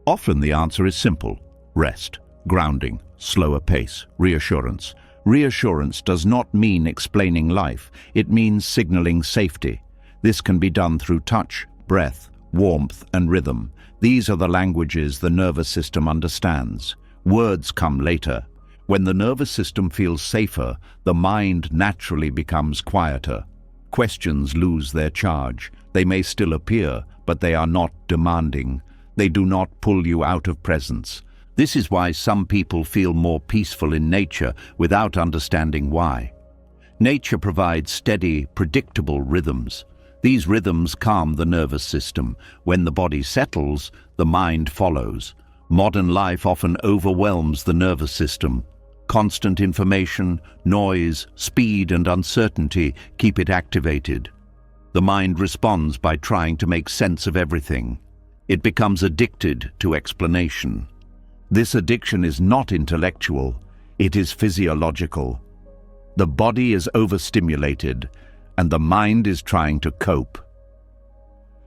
Speaker 1: Often the answer is simple: rest, grounding, slower pace, reassurance. Reassurance does not mean explaining life, it means signaling safety. This can be done through touch, breath, warmth, and rhythm. These are the languages the nervous system understands. Words come later. When the nervous system feels safer, the mind naturally becomes quieter. Questions lose their charge. They may still appear, but they are not demanding. They do not pull you out of presence. This is why some people feel more peaceful in nature without understanding why. Nature provides steady, predictable rhythms. These rhythms calm the nervous system. When the body settles, the mind follows. Modern life often overwhelms the nervous system. Constant information, noise, speed, and uncertainty keep it activated. The mind responds by trying to make sense of everything. It becomes addicted to explanation. This addiction is not intellectual, it is physiological. The body is overstimulated, and the mind is trying to cope.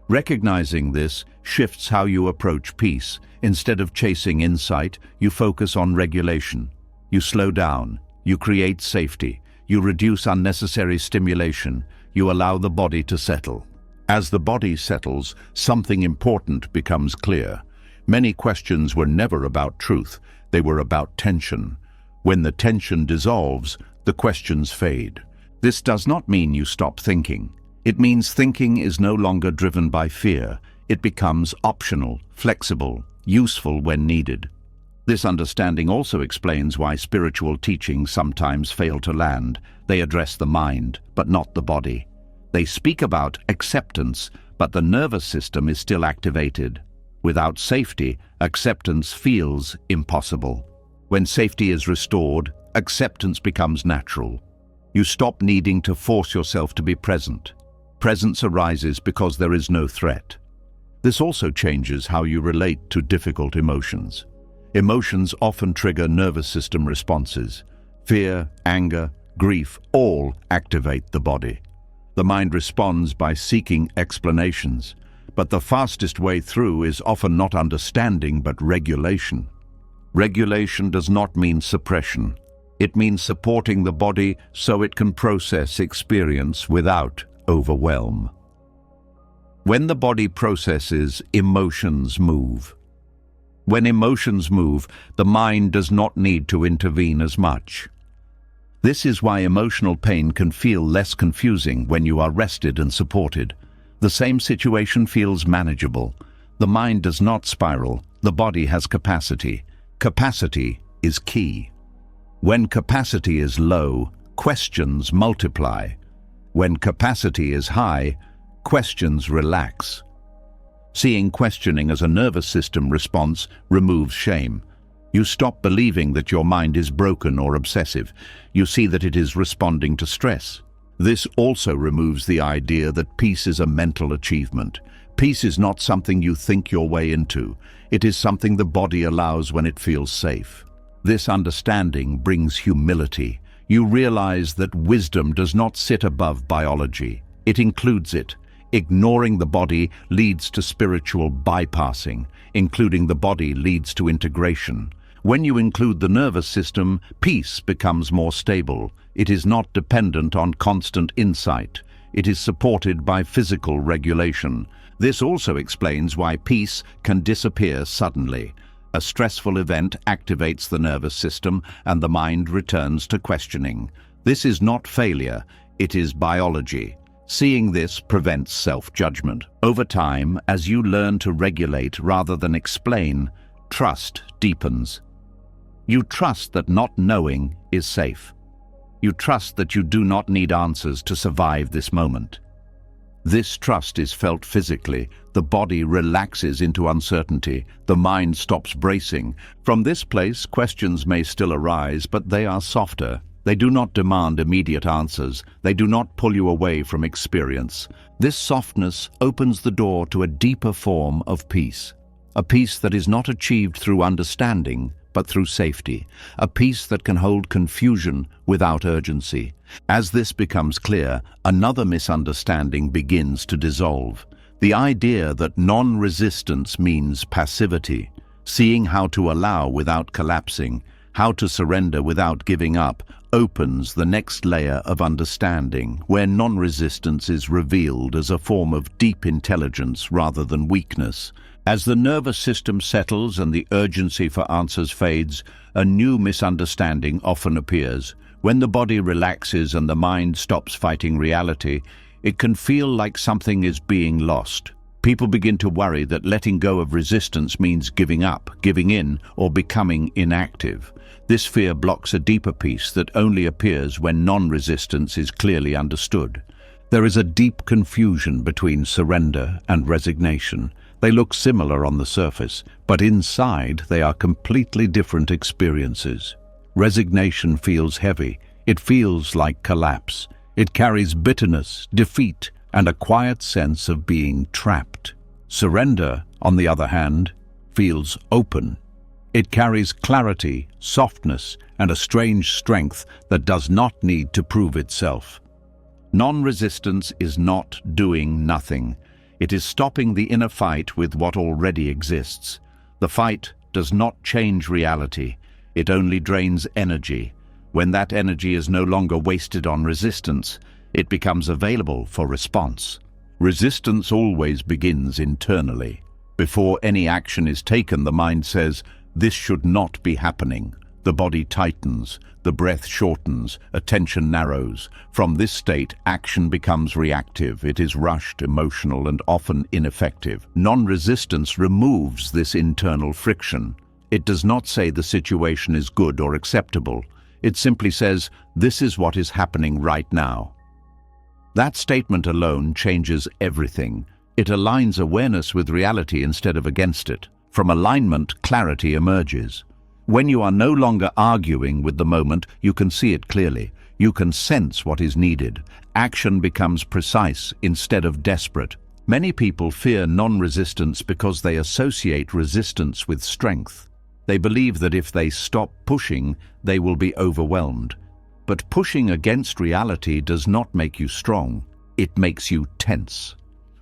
Speaker 1: Recognizing this shifts how you approach peace. Instead of chasing insight, you focus on regulation. You slow down, you create safety, you reduce unnecessary stimulation, you allow the body to settle. As the body settles, something important becomes clear. Many questions were never about truth, they were about tension. When the tension dissolves, the questions fade. This does not mean you stop thinking. It means thinking is no longer driven by fear. It becomes optional, flexible, useful when needed. This understanding also explains why spiritual teachings sometimes fail to land. They address the mind, but not the body. They speak about acceptance, but the nervous system is still activated. Without safety, acceptance feels impossible. When safety is restored, acceptance becomes natural. You stop needing to force yourself to be present. Presence arises because there is no threat. This also changes how you relate to difficult emotions. Emotions often trigger nervous system responses. Fear, anger, grief all activate the body. The mind responds by seeking explanations, but the fastest way through is often not understanding but regulation. Regulation does not mean suppression. It means supporting the body so it can process experience without overwhelm. When the body processes, emotions move. When emotions move, the mind does not need to intervene as much. This is why emotional pain can feel less confusing when you are rested and supported. The same situation feels manageable. The mind does not spiral. The body has capacity. Capacity is key. When capacity is low, questions multiply. When capacity is high, questions relax. Seeing questioning as a nervous system response removes shame. You stop believing that your mind is broken or obsessive. You see that it is responding to stress. This also removes the idea that peace is a mental achievement. Peace is not something you think your way into. It is something the body allows when it feels safe. This understanding brings humility. You realize that wisdom does not sit above biology. It includes it. Ignoring the body leads to spiritual bypassing. Including the body leads to integration. When you include the nervous system, peace becomes more stable. It is not dependent on constant insight. It is supported by physical regulation. This also explains why peace can disappear suddenly. A stressful event activates the nervous system and the mind returns to questioning. This is not failure, it is biology. Seeing this prevents self-judgment. Over time, as you learn to regulate rather than explain, trust deepens. You trust that not knowing is safe. You trust that you do not need answers to survive this moment. This trust is felt physically. The body relaxes into uncertainty. The mind stops bracing. From this place, questions may still arise, but they are softer. They do not demand immediate answers. They do not pull you away from experience. This softness opens the door to a deeper form of peace. A peace that is not achieved through understanding, but through safety, a peace that can hold confusion without urgency. As this becomes clear, another misunderstanding begins to dissolve. The idea that non-resistance means passivity, seeing how to allow without collapsing, how to surrender without giving up, opens the next layer of understanding, where non-resistance is revealed as a form of deep intelligence rather than weakness. As the nervous system settles and the urgency for answers fades, a new misunderstanding often appears. When the body relaxes and the mind stops fighting reality, it can feel like something is being lost. People begin to worry that letting go of resistance means giving up, giving in, or becoming inactive. This fear blocks a deeper peace that only appears when non-resistance is clearly understood. There is a deep confusion between surrender and resignation. They look similar on the surface, but inside they are completely different experiences. Resignation feels heavy. It feels like collapse. It carries bitterness, defeat, and a quiet sense of being trapped. Surrender, on the other hand, feels open. It carries clarity, softness, and a strange strength that does not need to prove itself. Non-resistance is not doing nothing. It is stopping the inner fight with what already exists. The fight does not change reality. It only drains energy. When that energy is no longer wasted on resistance, it becomes available for response. Resistance always begins internally. Before any action is taken, the mind says, "This should not be happening." The body tightens, the breath shortens, attention narrows. From this state, action becomes reactive. It is rushed, emotional, and often ineffective. Non-resistance removes this internal friction. It does not say the situation is good or acceptable. It simply says, "This is what is happening right now." That statement alone changes everything. It aligns awareness with reality instead of against it. From alignment, clarity emerges. When you are no longer arguing with the moment, you can see it clearly. You can sense what is needed. Action becomes precise instead of desperate. Many people fear non-resistance because they associate resistance with strength. They believe that if they stop pushing, they will be overwhelmed. But pushing against reality does not make you strong. It makes you tense.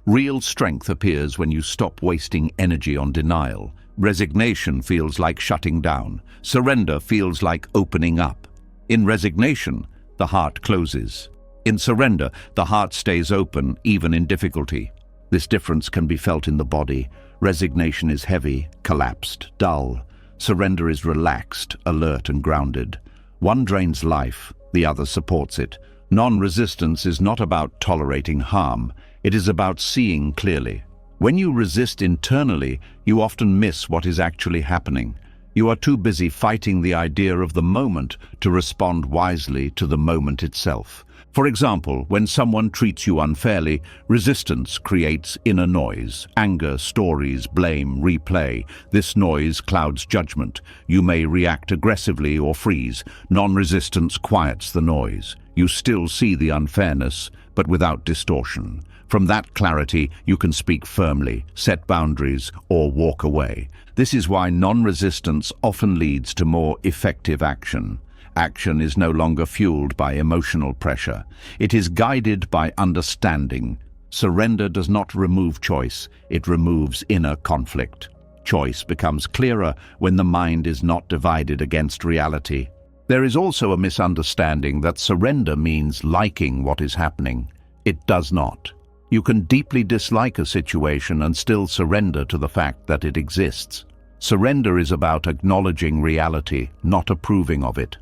Speaker 1: Real strength appears when you stop wasting energy on denial. Resignation feels like shutting down. Surrender feels like opening up. In resignation, the heart closes. In surrender, the heart stays open, even in difficulty. This difference can be felt in the body. Resignation is heavy, collapsed, dull. Surrender is relaxed, alert, and grounded. One drains life, the other supports it. Non-resistance is not about tolerating harm. It is about seeing clearly. When you resist internally, you often miss what is actually happening. You are too busy fighting the idea of the moment to respond wisely to the moment itself. For example, when someone treats you unfairly, resistance creates inner noise. Anger, stories, blame, replay. This noise clouds judgment. You may react aggressively or freeze. Non-resistance quiets the noise. You still see the unfairness, but without distortion. From that clarity, you can speak firmly, set boundaries, or walk away. This is why non-resistance often leads to more effective action. Action is no longer fueled by emotional pressure. It is guided by understanding. Surrender does not remove choice, it removes inner conflict. Choice becomes clearer when the mind is not divided against reality. There is also a misunderstanding that surrender means liking what is happening. It does not. You can deeply dislike a situation and still surrender to the fact that it exists. Surrender is about acknowledging reality, not approving of it.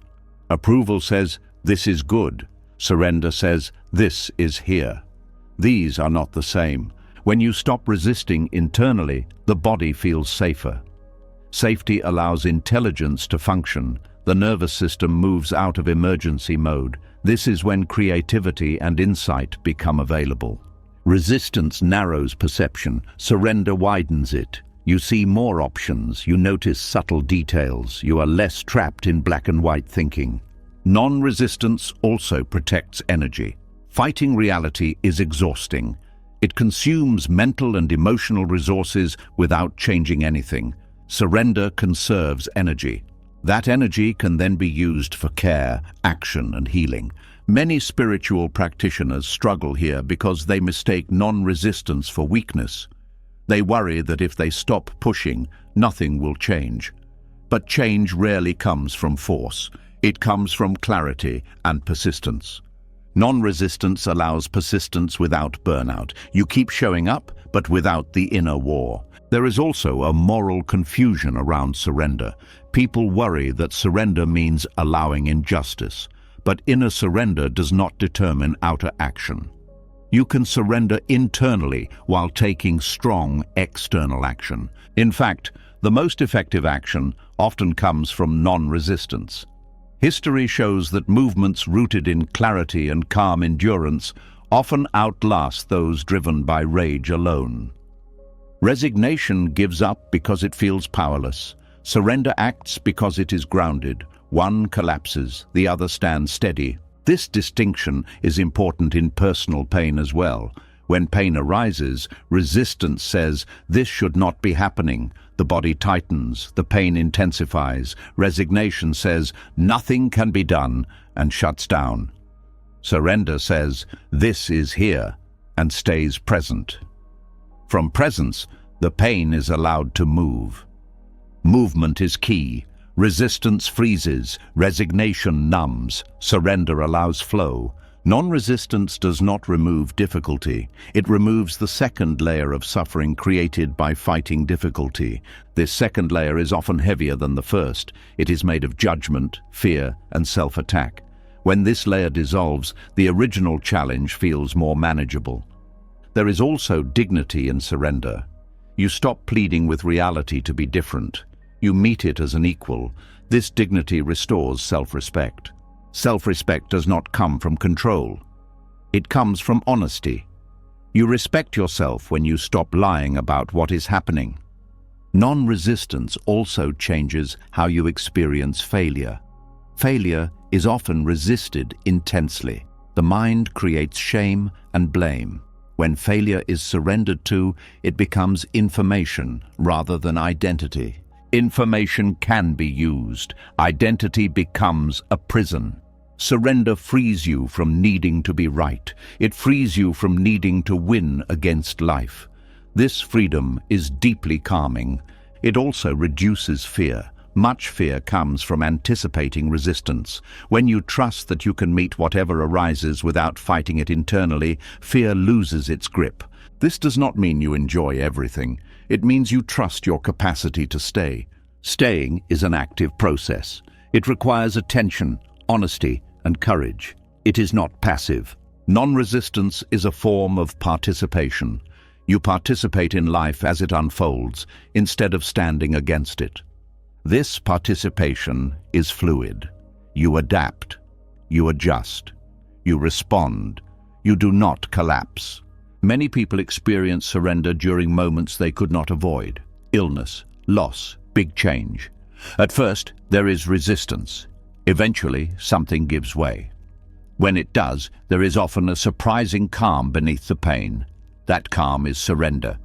Speaker 1: Approval says, "This is good." Surrender says, "This is here." These are not the same. When you stop resisting internally, the body feels safer. Safety allows intelligence to function. The nervous system moves out of emergency mode. This is when creativity and insight become available. Resistance narrows perception, surrender widens it. You see more options, you notice subtle details, you are less trapped in black and white thinking. Non-resistance also protects energy. Fighting reality is exhausting. It consumes mental and emotional resources without changing anything. Surrender conserves energy. That energy can then be used for care, action, and healing. Many spiritual practitioners struggle here because they mistake non-resistance for weakness. They worry that if they stop pushing, nothing will change. But change rarely comes from force. It comes from clarity and persistence. Non-resistance allows persistence without burnout. You keep showing up, but without the inner war. There is also a moral confusion around surrender. People worry that surrender means allowing injustice, but inner surrender does not determine outer action. You can surrender internally while taking strong external action. In fact, the most effective action often comes from non-resistance. History shows that movements rooted in clarity and calm endurance often outlast those driven by rage alone. Resignation gives up because it feels powerless. Surrender acts because it is grounded. One collapses, the other stands steady. This distinction is important in personal pain as well. When pain arises, resistance says, "This should not be happening." The body tightens, the pain intensifies. Resignation says, "Nothing can be done," and shuts down. Surrender says, "This is here," and stays present. From presence, the pain is allowed to move. Movement is key. Resistance freezes, resignation numbs, surrender allows flow. Non-resistance does not remove difficulty. It removes the second layer of suffering created by fighting difficulty. This second layer is often heavier than the first. It is made of judgment, fear, and self-attack. When this layer dissolves, the original challenge feels more manageable. There is also dignity in surrender. You stop pleading with reality to be different. You meet it as an equal. This dignity restores self-respect. Self-respect does not come from control. It comes from honesty. You respect yourself when you stop lying about what is happening. Non-resistance also changes how you experience failure. Failure is often resisted intensely. The mind creates shame and blame. When failure is surrendered to, it becomes information rather than identity. Information can be used. Identity becomes a prison. Surrender frees you from needing to be right. It frees you from needing to win against life. This freedom is deeply calming. It also reduces fear. Much fear comes from anticipating resistance. When you trust that you can meet whatever arises without fighting it internally, fear loses its grip. This does not mean you enjoy everything. It means you trust your capacity to stay. Staying is an active process. It requires attention, honesty, and courage. It is not passive. Non-resistance is a form of participation. You participate in life as it unfolds, instead of standing against it. This participation is fluid. You adapt. You adjust. You respond. You do not collapse. Many people experience surrender during moments they could not avoid. Illness, loss, big change. At first, there is resistance. Eventually, something gives way. When it does, there is often a surprising calm beneath the pain. That calm is surrender.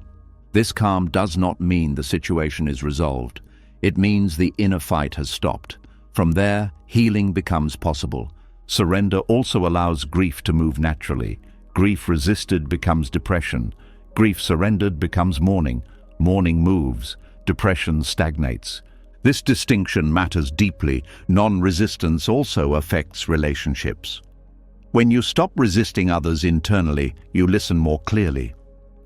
Speaker 1: This calm does not mean the situation is resolved. It means the inner fight has stopped. From there, healing becomes possible. Surrender also allows grief to move naturally. Grief resisted becomes depression. Grief surrendered becomes mourning. Mourning moves. Depression stagnates. This distinction matters deeply. Non-resistance also affects relationships. When you stop resisting others internally, you listen more clearly.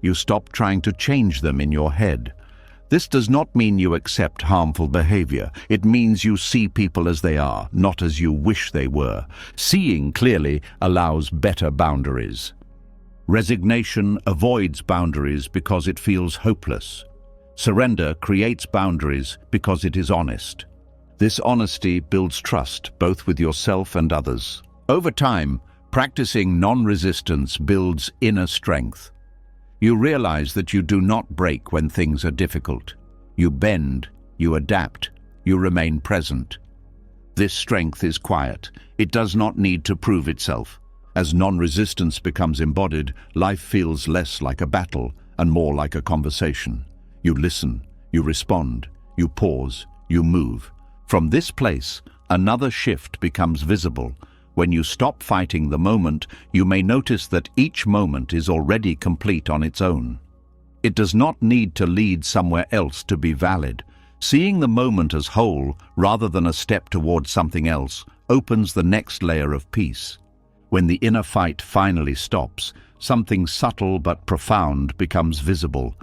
Speaker 1: You stop trying to change them in your head. This does not mean you accept harmful behavior. It means you see people as they are, not as you wish they were. Seeing clearly allows better boundaries. Resignation avoids boundaries because it feels hopeless. Surrender creates boundaries because it is honest. This honesty builds trust, both with yourself and others. Over time, practicing non-resistance builds inner strength. You realize that you do not break when things are difficult. You bend, you adapt, you remain present. This strength is quiet. It does not need to prove itself. As non-resistance becomes embodied, life feels less like a battle and more like a conversation. You listen, you respond, you pause, you move. From this place, another shift becomes visible. When you stop fighting the moment, you may notice that each moment is already complete on its own. It does not need to lead somewhere else to be valid. Seeing the moment as whole, rather than a step towards something else, opens the next layer of peace. When the inner fight finally stops, something subtle but profound becomes visible.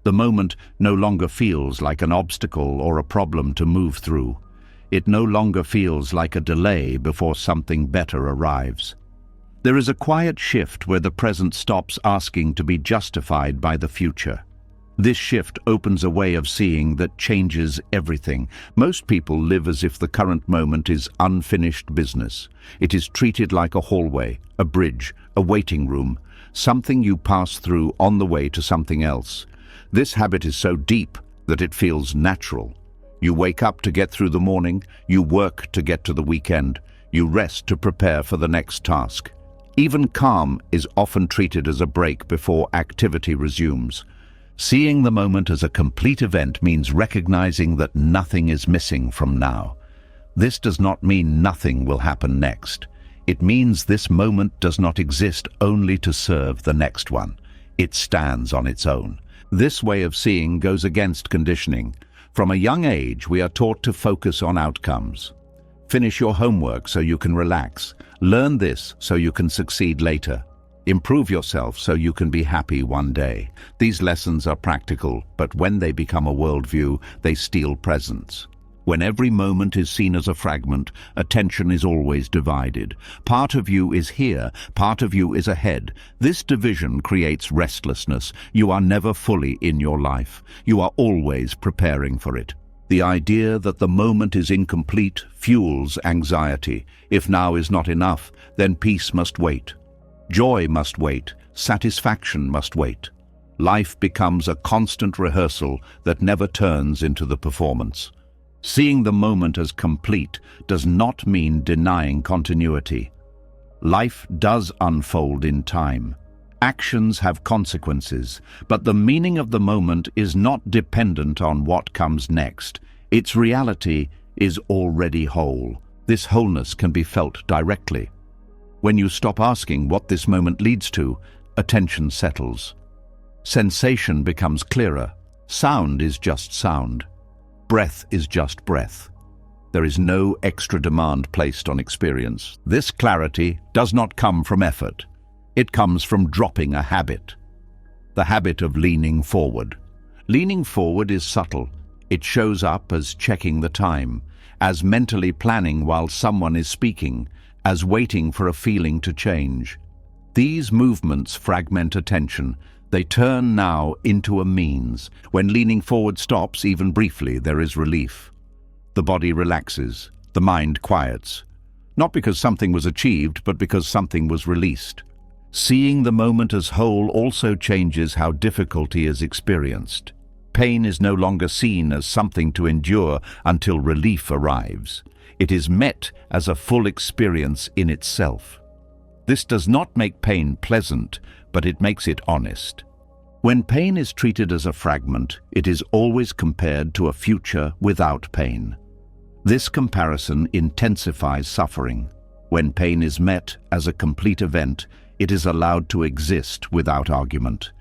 Speaker 1: The moment no longer feels like an obstacle or a problem to move through. It no longer feels like a delay before something better arrives. There is a quiet shift where the present stops asking to be justified by the future. This shift opens a way of seeing that changes everything. Most people live as if the current moment is unfinished business. It is treated like a hallway, a bridge, a waiting room, something you pass through on the way to something else. This habit is so deep that it feels natural. You wake up to get through the morning, you work to get to the weekend, you rest to prepare for the next task. Even calm is often treated as a break before activity resumes. Seeing the moment as a complete event means recognizing that nothing is missing from now. This does not mean nothing will happen next. It means this moment does not exist only to serve the next one. It stands on its own. This way of seeing goes against conditioning. From a young age, we are taught to focus on outcomes. Finish your homework so you can relax. Learn this so you can succeed later. Improve yourself so you can be happy one day. These lessons are practical, but when they become a worldview, they steal presence. When every moment is seen as a fragment, attention is always divided. Part of you is here, part of you is ahead. This division creates restlessness. You are never fully in your life. You are always preparing for it. The idea that the moment is incomplete fuels anxiety. If now is not enough, then peace must wait. Joy must wait. Satisfaction must wait. Life becomes a constant rehearsal that never turns into the performance. Seeing the moment as complete does not mean denying continuity. Life does unfold in time. Actions have consequences, but the meaning of the moment is not dependent on what comes next. Its reality is already whole. This wholeness can be felt directly. When you stop asking what this moment leads to, attention settles. Sensation becomes clearer. Sound is just sound. Breath is just breath. There is no extra demand placed on experience. This clarity does not come from effort. It comes from dropping a habit. The habit of leaning forward. Leaning forward is subtle. It shows up as checking the time, as mentally planning while someone is speaking, as waiting for a feeling to change. These movements fragment attention. They turn now into a means. When leaning forward stops, even briefly, there is relief. The body relaxes, the mind quiets. Not because something was achieved, but because something was released. Seeing the moment as whole also changes how difficulty is experienced. Pain is no longer seen as something to endure until relief arrives. It is met as a full experience in itself. This does not make pain pleasant, but it makes it honest. When pain is treated as a fragment, it is always compared to a future without pain. This comparison intensifies suffering. When pain is met as a complete event, it is allowed to exist without argument.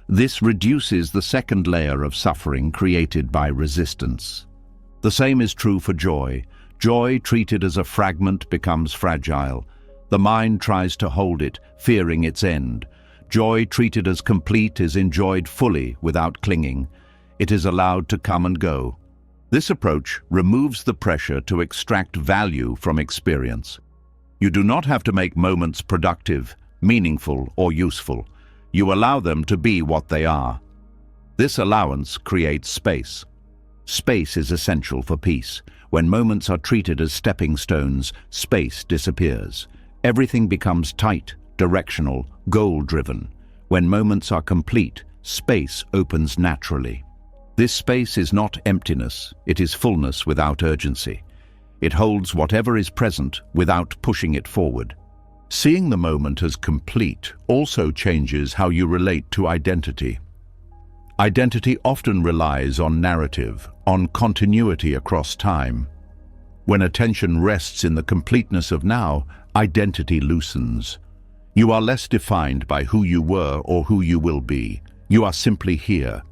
Speaker 1: This reduces the second layer of suffering created by resistance. The same is true for joy. Joy treated as a fragment becomes fragile. The mind tries to hold it, fearing its end. Joy treated as complete is enjoyed fully without clinging. It is allowed to come and go. This approach removes the pressure to extract value from experience. You do not have to make moments productive, meaningful, or useful. You allow them to be what they are. This allowance creates space. Space is essential for peace. When moments are treated as stepping stones, space disappears. Everything becomes tight, directional, goal-driven. When moments are complete, space opens naturally. This space is not emptiness, it is fullness without urgency. It holds whatever is present without pushing it forward. Seeing the moment as complete also changes how you relate to identity. Identity often relies on narrative, on continuity across time. When attention rests in the completeness of now, identity loosens. You are less defined by who you were or who you will be. You are simply here.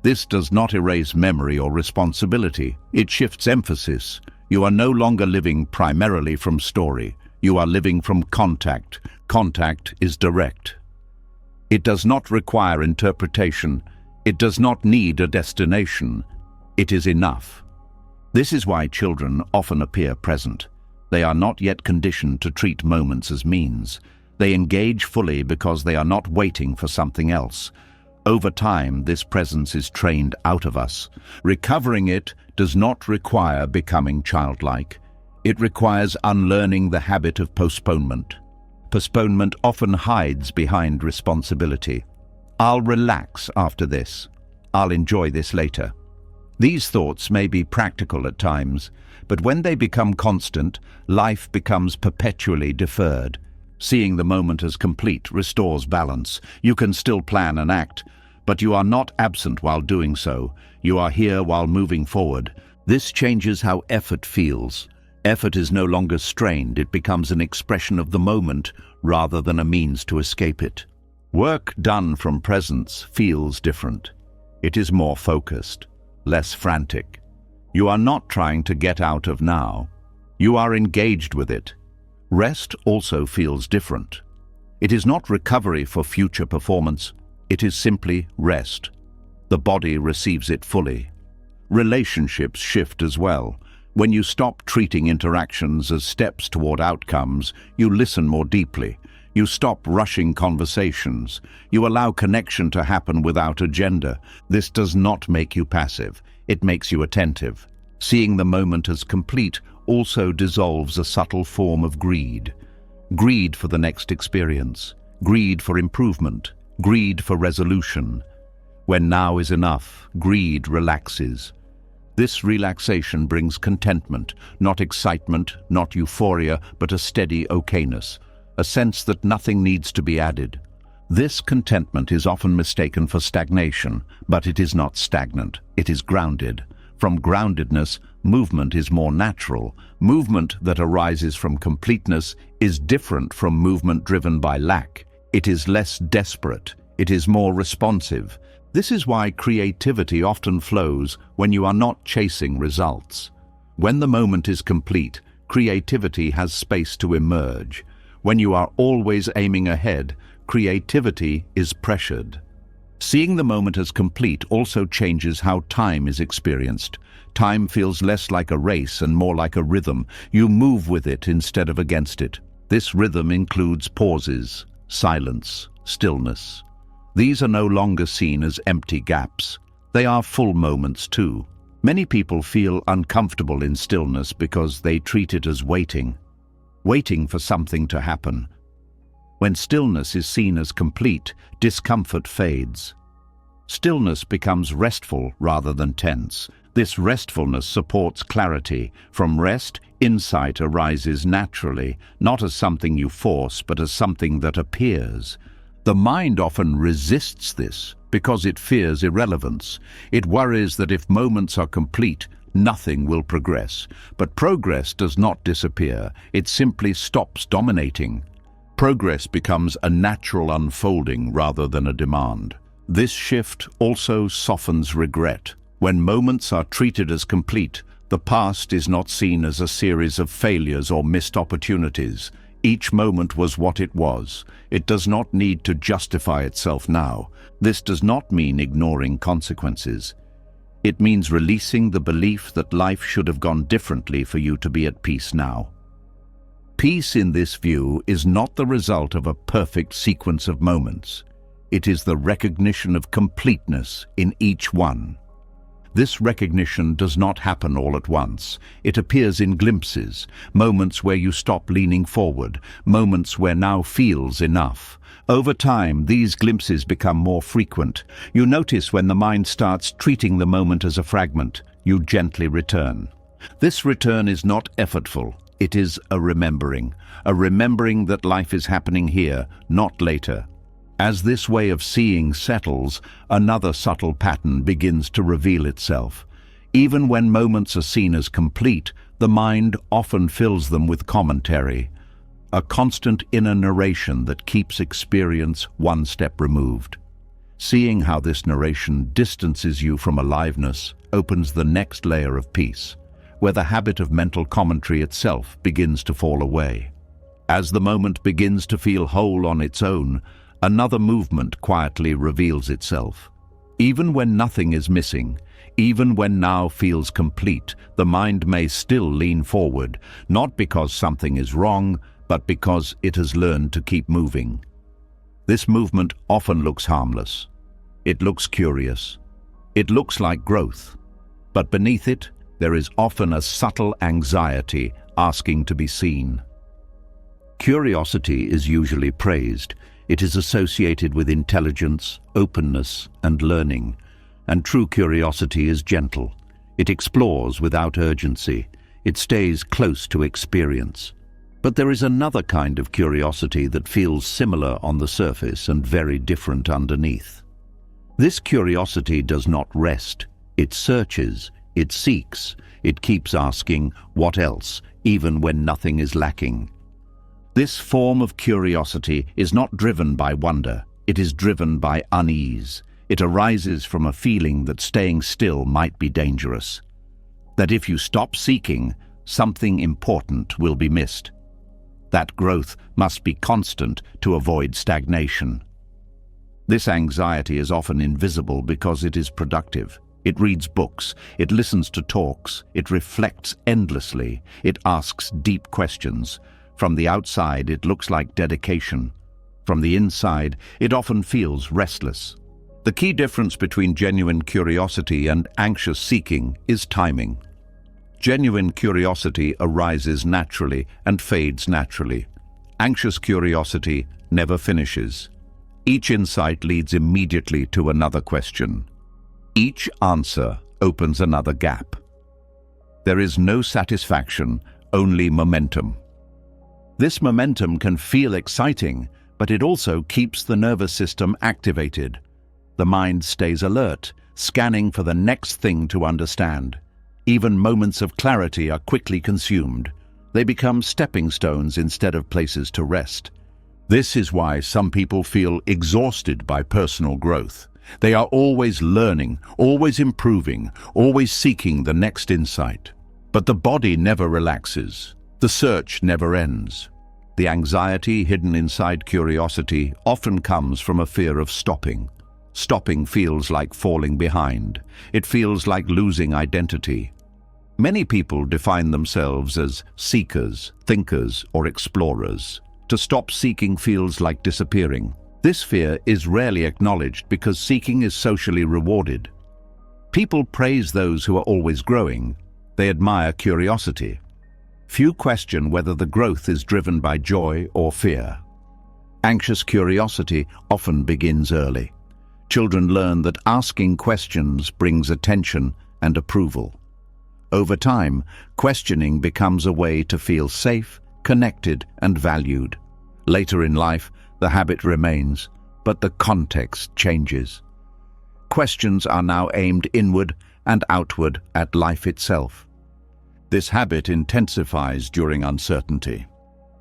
Speaker 1: This does not erase memory or responsibility. It shifts emphasis. You are no longer living primarily from story. You are living from contact. Contact is direct. It does not require interpretation. It does not need a destination. It is enough. This is why children often appear present. They are not yet conditioned to treat moments as means. They engage fully because they are not waiting for something else. Over time, this presence is trained out of us. Recovering it does not require becoming childlike. It requires unlearning the habit of postponement. Postponement often hides behind responsibility. I'll relax after this. I'll enjoy this later. These thoughts may be practical at times, but when they become constant, life becomes perpetually deferred. Seeing the moment as complete restores balance. You can still plan and act, but you are not absent while doing so. You are here while moving forward. This changes how effort feels. Effort is no longer strained. It becomes an expression of the moment rather than a means to escape it. Work done from presence feels different. It is more focused, less frantic. You are not trying to get out of now. You are engaged with it. Rest also feels different. It is not recovery for future performance. It is simply rest. The body receives it fully. Relationships shift as well. When you stop treating interactions as steps toward outcomes, you listen more deeply. You stop rushing conversations. You allow connection to happen without agenda. This does not make you passive. It makes you attentive. Seeing the moment as complete also dissolves a subtle form of greed. Greed for the next experience. Greed for improvement. Greed for resolution. When now is enough, greed relaxes. This relaxation brings contentment, not excitement, not euphoria, but a steady okayness, a sense that nothing needs to be added. This contentment is often mistaken for stagnation, but it is not stagnant. It is grounded. From groundedness, movement is more natural. Movement that arises from completeness is different from movement driven by lack. It is less desperate. It is more responsive. This is why creativity often flows when you are not chasing results. When the moment is complete, creativity has space to emerge. When you are always aiming ahead, creativity is pressured. Seeing the moment as complete also changes how time is experienced. Time feels less like a race and more like a rhythm. You move with it instead of against it. This rhythm includes pauses, silence, stillness. These are no longer seen as empty gaps. They are full moments too. Many people feel uncomfortable in stillness because they treat it as waiting for something to happen. When stillness is seen as complete, discomfort fades. Stillness becomes restful rather than tense. This restfulness supports clarity. From rest, insight arises naturally, not as something you force, but as something that appears. The mind often resists this because it fears irrelevance. It worries that if moments are complete, nothing will progress. But progress does not disappear. It simply stops dominating. Progress becomes a natural unfolding rather than a demand. This shift also softens regret. When moments are treated as complete, the past is not seen as a series of failures or missed opportunities. Each moment was what it was. It does not need to justify itself now. This does not mean ignoring consequences. It means releasing the belief that life should have gone differently for you to be at peace now. Peace in this view is not the result of a perfect sequence of moments. It is the recognition of completeness in each one. This recognition does not happen all at once. It appears in glimpses, moments where you stop leaning forward, moments where now feels enough. Over time, these glimpses become more frequent. You notice when the mind starts treating the moment as a fragment. You gently return. This return is not effortful. It is a remembering that life is happening here, not later. As this way of seeing settles, another subtle pattern begins to reveal itself. Even when moments are seen as complete, the mind often fills them with commentary, a constant inner narration that keeps experience one step removed. Seeing how this narration distances you from aliveness opens the next layer of peace, where the habit of mental commentary itself begins to fall away. As the moment begins to feel whole on its own, another movement quietly reveals itself. Even when nothing is missing, even when now feels complete, the mind may still lean forward, not because something is wrong, but because it has learned to keep moving. This movement often looks harmless. It looks curious. It looks like growth. But beneath it, there is often a subtle anxiety asking to be seen. Curiosity is usually praised. It is associated with intelligence, openness, and learning. And true curiosity is gentle. It explores without urgency. It stays close to experience. But there is another kind of curiosity that feels similar on the surface and very different underneath. This curiosity does not rest. It searches, it seeks, it keeps asking, what else, even when nothing is lacking. This form of curiosity is not driven by wonder. It is driven by unease. It arises from a feeling that staying still might be dangerous. That if you stop seeking, something important will be missed. That growth must be constant to avoid stagnation. This anxiety is often invisible because it is productive. It reads books, it listens to talks, it reflects endlessly, it asks deep questions. From the outside, it looks like dedication. From the inside, it often feels restless. The key difference between genuine curiosity and anxious seeking is timing. Genuine curiosity arises naturally and fades naturally. Anxious curiosity never finishes. Each insight leads immediately to another question. Each answer opens another gap. There is no satisfaction, only momentum. This momentum can feel exciting, but it also keeps the nervous system activated. The mind stays alert, scanning for the next thing to understand. Even moments of clarity are quickly consumed. They become stepping stones instead of places to rest. This is why some people feel exhausted by personal growth. They are always learning, always improving, always seeking the next insight. But the body never relaxes. The search never ends. The anxiety hidden inside curiosity often comes from a fear of stopping. Stopping feels like falling behind. It feels like losing identity. Many people define themselves as seekers, thinkers, or explorers. To stop seeking feels like disappearing. This fear is rarely acknowledged because seeking is socially rewarded. People praise those who are always growing. They admire curiosity. Few question whether the growth is driven by joy or fear. Anxious curiosity often begins early. Children learn that asking questions brings attention and approval. Over time, questioning becomes a way to feel safe, connected, and valued. Later in life, the habit remains, but the context changes. Questions are now aimed inward and outward at life itself. This habit intensifies during uncertainty.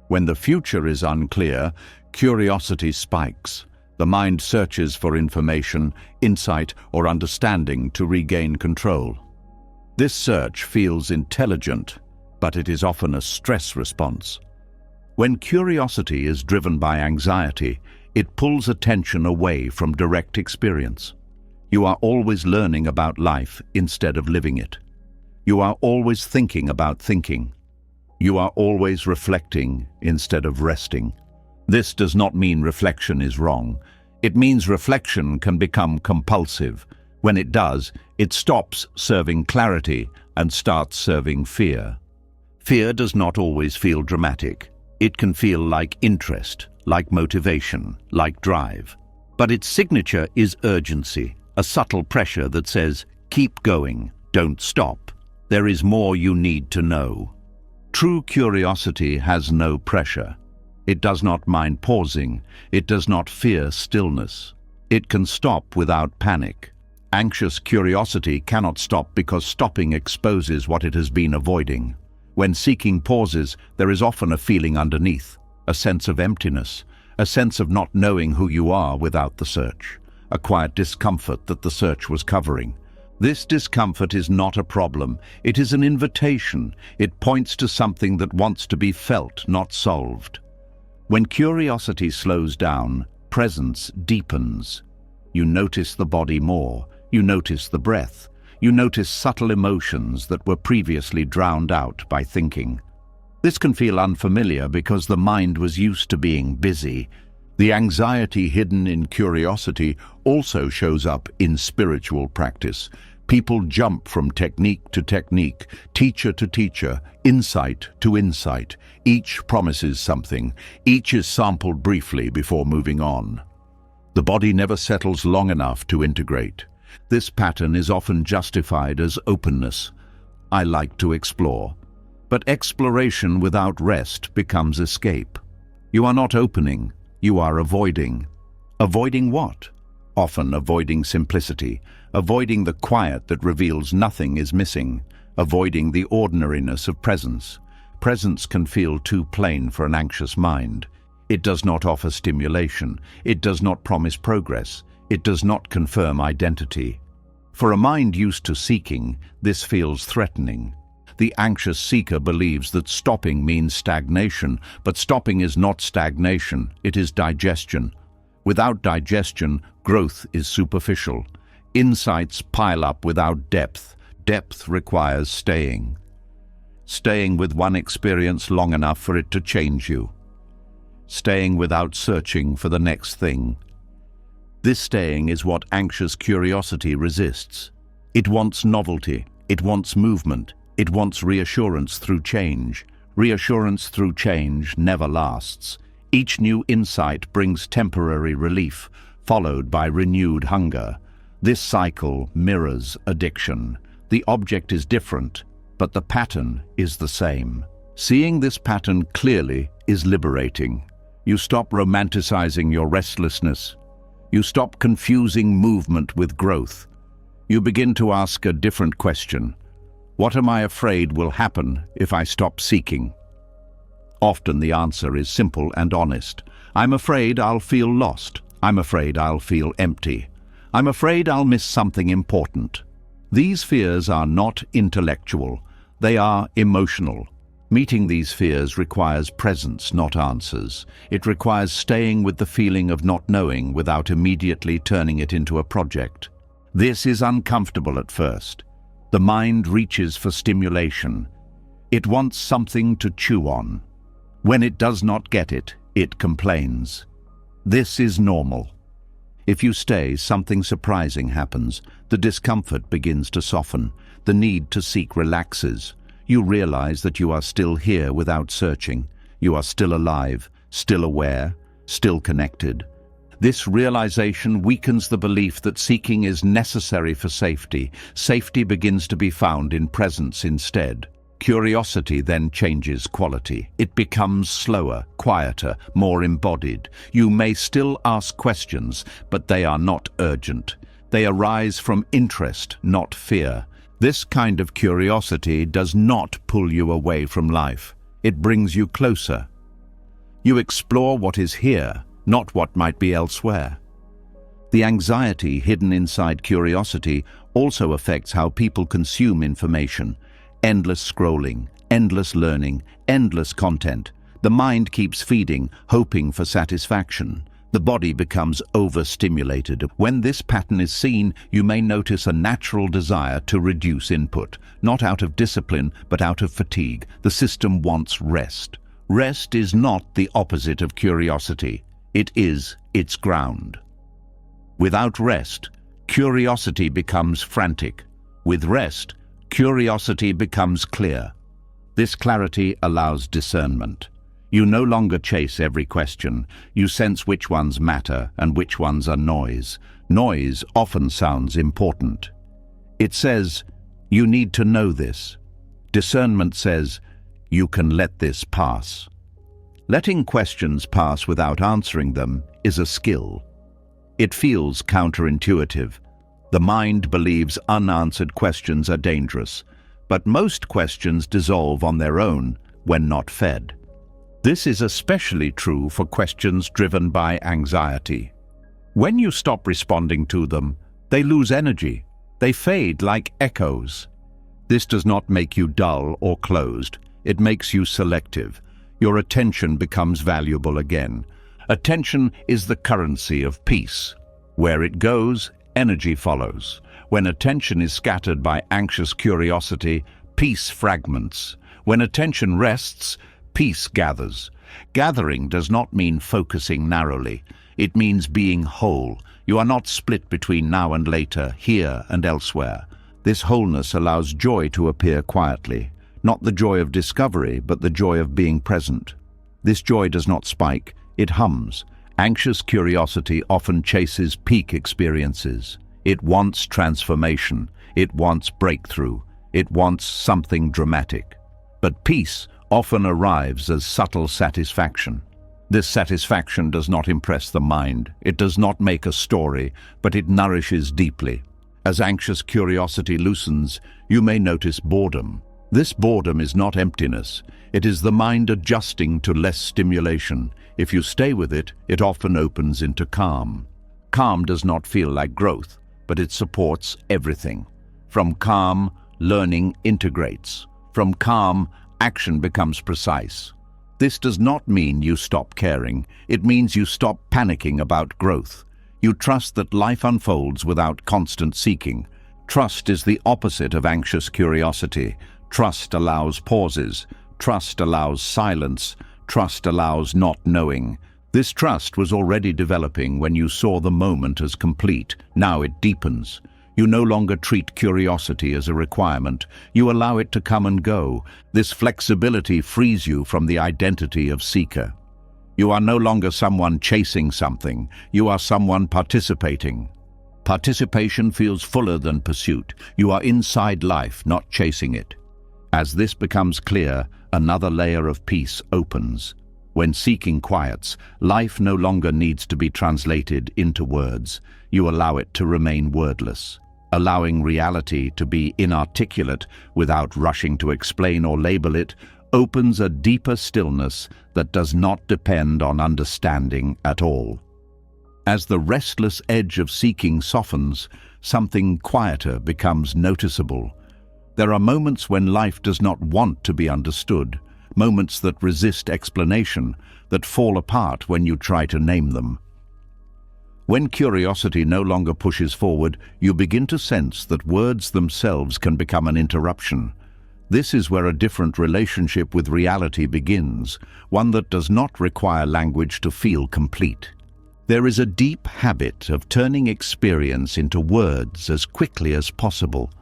Speaker 1: When the future is unclear, curiosity spikes. The mind searches for information, insight, or understanding to regain control. This search feels intelligent, but it is often a stress response. When curiosity is driven by anxiety, it pulls attention away from direct experience. You are always learning about life instead of living it. You are always thinking about thinking. You are always reflecting instead of resting. This does not mean reflection is wrong. It means reflection can become compulsive. When it does, it stops serving clarity and starts serving fear. Fear does not always feel dramatic. It can feel like interest, like motivation, like drive. But its signature is urgency, a subtle pressure that says, keep going, don't stop. There is more you need to know. True curiosity has no pressure. It does not mind pausing. It does not fear stillness. It can stop without panic. Anxious curiosity cannot stop because stopping exposes what it has been avoiding. When seeking pauses, there is often a feeling underneath, a sense of emptiness, a sense of not knowing who you are without the search, a quiet discomfort that the search was covering. This discomfort is not a problem, it is an invitation. It points to something that wants to be felt, not solved. When curiosity slows down, presence deepens. You notice the body more, you notice the breath, you notice subtle emotions that were previously drowned out by thinking. This can feel unfamiliar because the mind was used to being busy. The anxiety hidden in curiosity also shows up in spiritual practice. People jump from technique to technique, teacher to teacher, insight to insight. Each promises something. Each is sampled briefly before moving on. The body never settles long enough to integrate. This pattern is often justified as openness. I like to explore. But exploration without rest becomes escape. You are not opening, you are avoiding. Avoiding what? Often avoiding simplicity, avoiding the quiet that reveals nothing is missing, avoiding the ordinariness of presence. Presence can feel too plain for an anxious mind. It does not offer stimulation. It does not promise progress. It does not confirm identity. For a mind used to seeking, this feels threatening. The anxious seeker believes that stopping means stagnation, but stopping is not stagnation, it is digestion. Without digestion, growth is superficial. Insights pile up without depth. Depth requires staying. Staying with one experience long enough for it to change you. Staying without searching for the next thing. This staying is what anxious curiosity resists. It wants novelty, it wants movement, it wants reassurance through change. Reassurance through change never lasts. Each new insight brings temporary relief, followed by renewed hunger. This cycle mirrors addiction. The object is different, but the pattern is the same. Seeing this pattern clearly is liberating. You stop romanticizing your restlessness. You stop confusing movement with growth. You begin to ask a different question. What am I afraid will happen if I stop seeking? Often the answer is simple and honest. I'm afraid I'll feel lost. I'm afraid I'll feel empty. I'm afraid I'll miss something important. These fears are not intellectual. They are emotional. Meeting these fears requires presence, not answers. It requires staying with the feeling of not knowing without immediately turning it into a project. This is uncomfortable at first. The mind reaches for stimulation. It wants something to chew on. When it does not get it, it complains. This is normal. If you stay, something surprising happens. The discomfort begins to soften. The need to seek relaxes. You realize that you are still here without searching. You are still alive, still aware, still connected. This realization weakens the belief that seeking is necessary for safety. Safety begins to be found in presence instead. Curiosity then changes quality. It becomes slower, quieter, more embodied. You may still ask questions, but they are not urgent. They arise from interest, not fear. This kind of curiosity does not pull you away from life. It brings you closer. You explore what is here, not what might be elsewhere. The anxiety hidden inside curiosity also affects how people consume information. Endless scrolling, endless learning, endless content. The mind keeps feeding, hoping for satisfaction. The body becomes overstimulated. When this pattern is seen, you may notice a natural desire to reduce input, not out of discipline, but out of fatigue. The system wants rest. Rest is not the opposite of curiosity. It is its ground. Without rest, curiosity becomes frantic. With rest, curiosity becomes clear. This clarity allows discernment. You no longer chase every question. You sense which ones matter and which ones are noise. Noise often sounds important. It says, you need to know this. Discernment says, you can let this pass. Letting questions pass without answering them is a skill. It feels counterintuitive. The mind believes unanswered questions are dangerous, But most questions dissolve on their own when not fed. This is especially true for questions driven by anxiety. When you stop responding to them, they lose energy. They fade like echoes. This does not make you dull or closed. It makes you selective. Your attention becomes valuable again. Attention is the currency of peace. Where it goes, energy follows. When attention is scattered by anxious curiosity, peace fragments. When attention rests, peace gathers. Gathering does not mean focusing narrowly. It means being whole. You are not split between now and later, here and elsewhere. This wholeness allows joy to appear quietly. Not the joy of discovery, but the joy of being present. This joy does not spike, it hums. Anxious curiosity often chases peak experiences. It wants transformation. It wants breakthrough. It wants something dramatic. But peace often arrives as subtle satisfaction. This satisfaction does not impress the mind. It does not make a story, but it nourishes deeply. As anxious curiosity loosens, you may notice boredom. This boredom is not emptiness. It is the mind adjusting to less stimulation. If you stay with it, it often opens into calm. Calm does not feel like growth, but it supports everything. From calm, learning integrates. From calm, action becomes precise. This does not mean you stop caring. It means you stop panicking about growth. You trust that life unfolds without constant seeking. Trust is the opposite of anxious curiosity. Trust allows pauses. Trust allows silence. Trust allows not knowing. This trust was already developing when you saw the moment as complete. Now it deepens. You no longer treat curiosity as a requirement. You allow it to come and go. This flexibility frees you from the identity of seeker. You are no longer someone chasing something. You are someone participating. Participation feels fuller than pursuit. You are inside life, not chasing it. As this becomes clear, another layer of peace opens. When seeking quiets, life no longer needs to be translated into words. You allow it to remain wordless. Allowing reality to be inarticulate without rushing to explain or label it opens a deeper stillness that does not depend on understanding at all. As the restless edge of seeking softens, something quieter becomes noticeable. There are moments when life does not want to be understood, moments that resist explanation, that fall apart when you try to name them. When curiosity no longer pushes forward, you begin to sense that words themselves can become an interruption. This is where a different relationship with reality begins, one that does not require language to feel complete. There is a deep habit of turning experience into words as quickly as possible.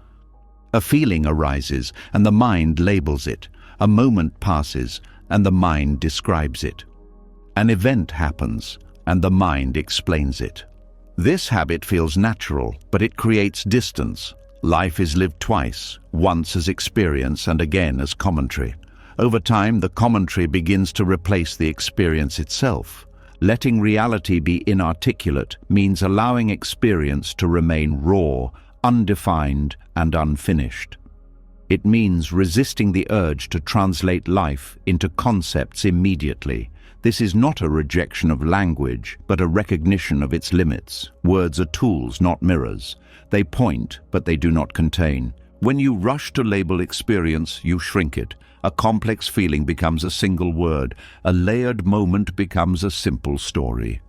Speaker 1: A feeling arises and the mind labels it. A moment passes and the mind describes it. An event happens and the mind explains it. This habit feels natural, but it creates distance. Life is lived twice, once as experience and again as commentary. Over time, the commentary begins to replace the experience itself. Letting reality be inarticulate means allowing experience to remain raw, undefined, and unfinished. It means resisting the urge to translate life into concepts immediately. This is not a rejection of language, but a recognition of its limits. Words are tools, not mirrors. They point, but they do not contain. When you rush to label experience, you shrink it. A complex feeling becomes a single word. A layered moment becomes a simple story.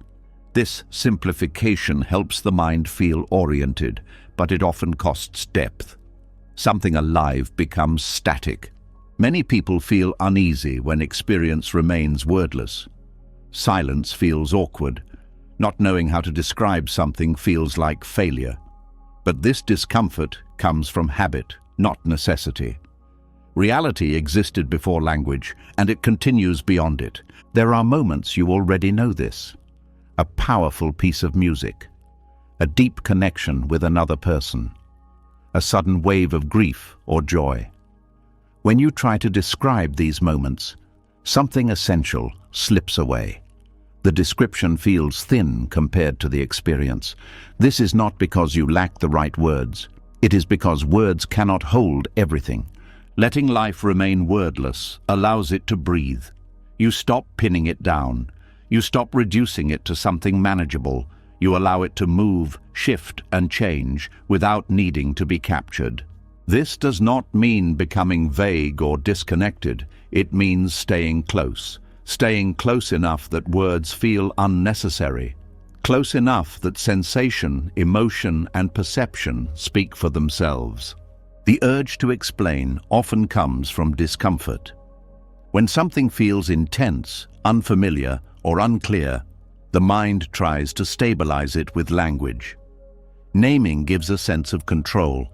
Speaker 1: This simplification helps the mind feel oriented, but it often costs depth. Something alive becomes static. Many people feel uneasy when experience remains wordless. Silence feels awkward. Not knowing how to describe something feels like failure. But this discomfort comes from habit, not necessity. Reality existed before language, and it continues beyond it. There are moments you already know this. A powerful piece of music. A deep connection with another person. A sudden wave of grief or joy. When you try to describe these moments, something essential slips away. The description feels thin compared to the experience. This is not because you lack the right words. It is because words cannot hold everything. Letting life remain wordless allows it to breathe. You stop pinning it down. You stop reducing it to something manageable. You allow it to move, shift, and change without needing to be captured. This does not mean becoming vague or disconnected. It means staying close enough that words feel unnecessary, close enough that sensation, emotion, and perception speak for themselves. The urge to explain often comes from discomfort. When something feels intense, unfamiliar, or unclear, the mind tries to stabilize it with language. Naming gives a sense of control.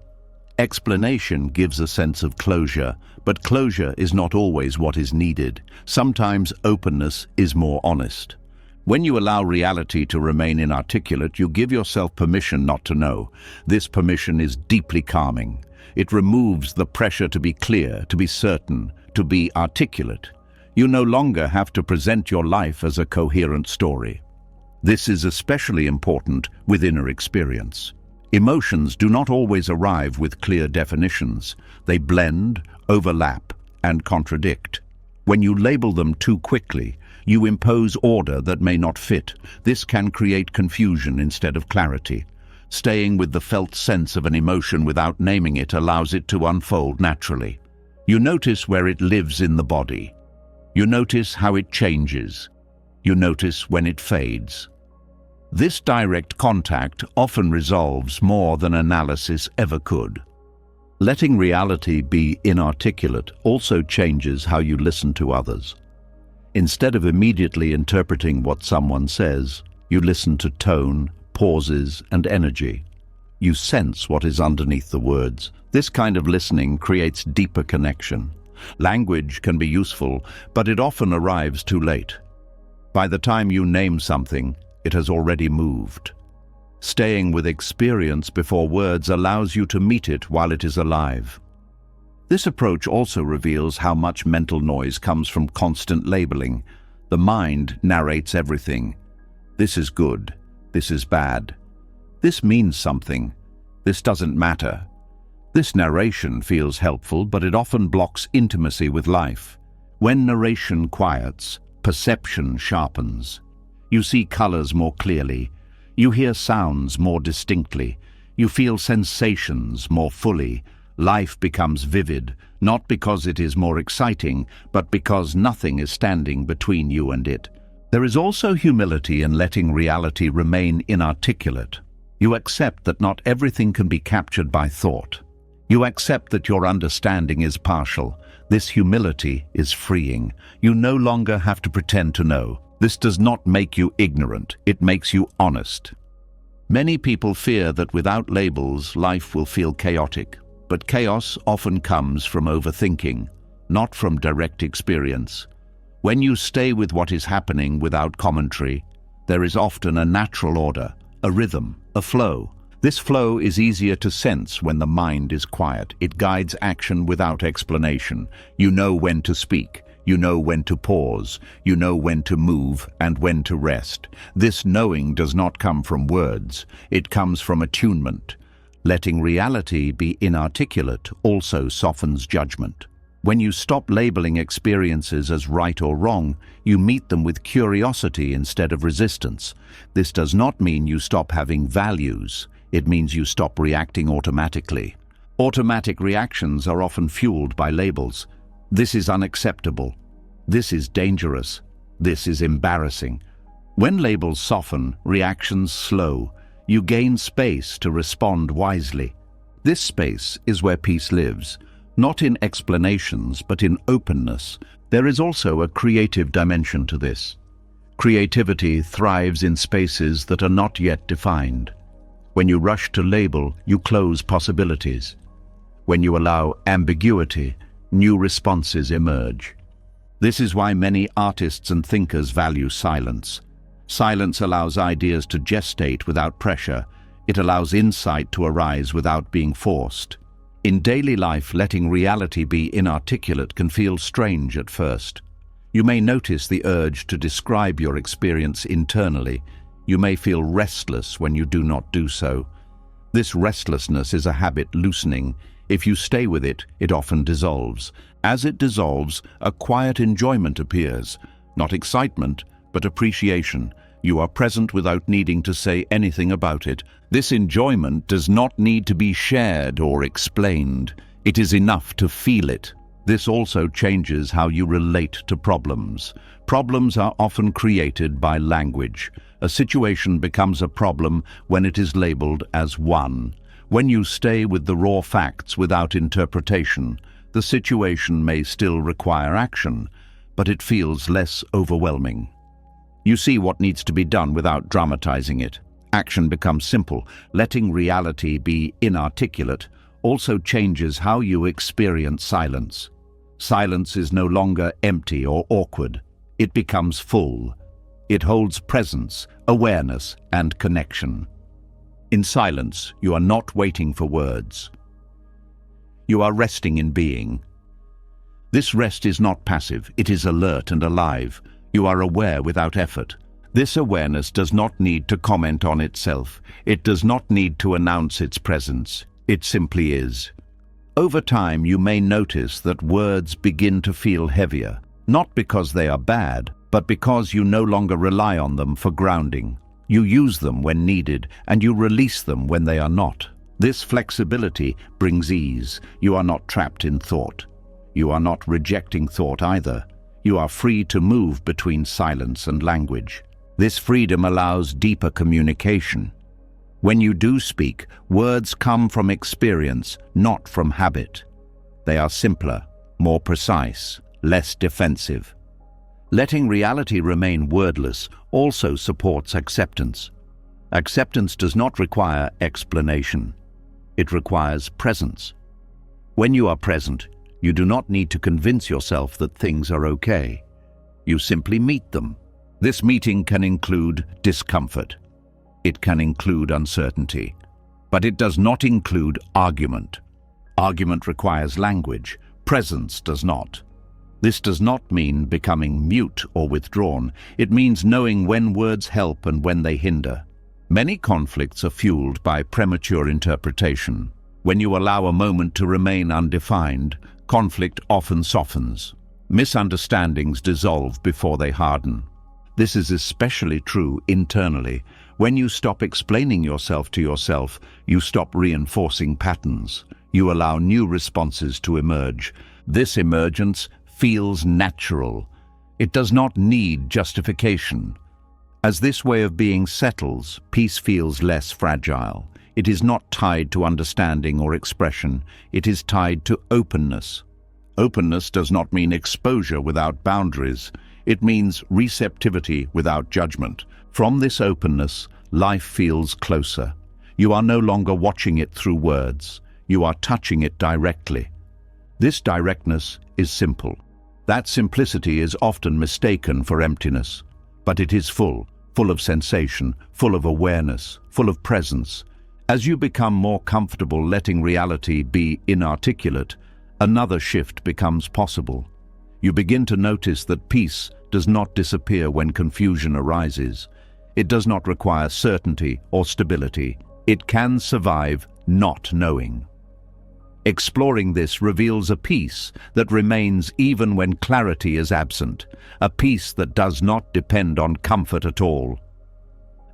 Speaker 1: Explanation gives a sense of closure, but closure is not always what is needed. Sometimes openness is more honest. When you allow reality to remain inarticulate, you give yourself permission not to know. This permission is deeply calming. It removes the pressure to be clear, to be certain, to be articulate. You no longer have to present your life as a coherent story. This is especially important with inner experience. Emotions do not always arrive with clear definitions. They blend, overlap, and contradict. When you label them too quickly, you impose order that may not fit. This can create confusion instead of clarity. Staying with the felt sense of an emotion without naming it allows it to unfold naturally. You notice where it lives in the body. You notice how it changes. You notice when it fades. This direct contact often resolves more than analysis ever could. Letting reality be inarticulate also changes how you listen to others. Instead of immediately interpreting what someone says, you listen to tone, pauses, and energy. You sense what is underneath the words. This kind of listening creates deeper connection. Language can be useful, but it often arrives too late. By the time you name something, it has already moved. Staying with experience before words allows you to meet it while it is alive. This approach also reveals how much mental noise comes from constant labeling. The mind narrates everything. This is good. This is bad. This means something. This doesn't matter. This narration feels helpful, but it often blocks intimacy with life. When narration quiets, perception sharpens. You see colors more clearly. You hear sounds more distinctly. You feel sensations more fully. Life becomes vivid, not because it is more exciting, but because nothing is standing between you and it. There is also humility in letting reality remain inarticulate. You accept that not everything can be captured by thought. You accept that your understanding is partial. This humility is freeing. You no longer have to pretend to know. This does not make you ignorant, it makes you honest. Many people fear that without labels, life will feel chaotic. But chaos often comes from overthinking, not from direct experience. When you stay with what is happening without commentary, there is often a natural order, a rhythm, a flow. This flow is easier to sense when the mind is quiet. It guides action without explanation. You know when to speak. You know when to pause. You know when to move and when to rest. This knowing does not come from words. It comes from attunement. Letting reality be inarticulate also softens judgment. When you stop labeling experiences as right or wrong, you meet them with curiosity instead of resistance. This does not mean you stop having values. It means you stop reacting automatically. Automatic reactions are often fueled by labels. This is unacceptable. This is dangerous. This is embarrassing. When labels soften, reactions slow. You gain space to respond wisely. This space is where peace lives, not in explanations, but in openness. There is also a creative dimension to this. Creativity thrives in spaces that are not yet defined. When you rush to label, you close possibilities. When you allow ambiguity, new responses emerge. This is why many artists and thinkers value silence. Silence allows ideas to gestate without pressure. It allows insight to arise without being forced. In daily life, letting reality be inarticulate can feel strange at first. You may notice the urge to describe your experience internally. You may feel restless when you do not do so. This restlessness is a habit loosening. If you stay with it, it often dissolves. As it dissolves, a quiet enjoyment appears. Not excitement, but appreciation. You are present without needing to say anything about it. This enjoyment does not need to be shared or explained. It is enough to feel it. This also changes how you relate to problems. Problems are often created by language. A situation becomes a problem when it is labeled as one. When you stay with the raw facts without interpretation, the situation may still require action, but it feels less overwhelming. You see what needs to be done without dramatizing it. Action becomes simple. Letting reality be inarticulate also changes how you experience silence. Silence is no longer empty or awkward. It becomes full. It holds presence, awareness, and connection. In silence, you are not waiting for words. You are resting in being. This rest is not passive, it is alert and alive. You are aware without effort. This awareness does not need to comment on itself. It does not need to announce its presence. It simply is. Over time, you may notice that words begin to feel heavier, not because they are bad, but because you no longer rely on them for grounding. You use them when needed, and you release them when they are not. This flexibility brings ease. You are not trapped in thought. You are not rejecting thought either. You are free to move between silence and language. This freedom allows deeper communication. When you do speak, words come from experience, not from habit. They are simpler, more precise, less defensive. Letting reality remain wordless also supports acceptance. Acceptance does not require explanation. It requires presence. When you are present, you do not need to convince yourself that things are okay. You simply meet them. This meeting can include discomfort. It can include uncertainty. But it does not include argument. Argument requires language. Presence does not. This does not mean becoming mute or withdrawn. It means knowing when words help and when they hinder. Many conflicts are fueled by premature interpretation. When you allow a moment to remain undefined, conflict often softens. Misunderstandings dissolve before they harden. This is especially true internally. When you stop explaining yourself to yourself, you stop reinforcing patterns. You allow new responses to emerge. This emergence feels natural. It does not need justification. As this way of being settles, peace feels less fragile. It is not tied to understanding or expression. It is tied to openness. Openness does not mean exposure without boundaries. It means receptivity without judgment. From this openness, life feels closer. You are no longer watching it through words. You are touching it directly. This directness is simple. That simplicity is often mistaken for emptiness, but it is full of sensation, full of awareness, full of presence. As you become more comfortable letting reality be inarticulate, another shift becomes possible. You begin to notice that peace does not disappear when confusion arises. It does not require certainty or stability. It can survive not knowing. Exploring this reveals a peace that remains even when clarity is absent, a peace that does not depend on comfort at all.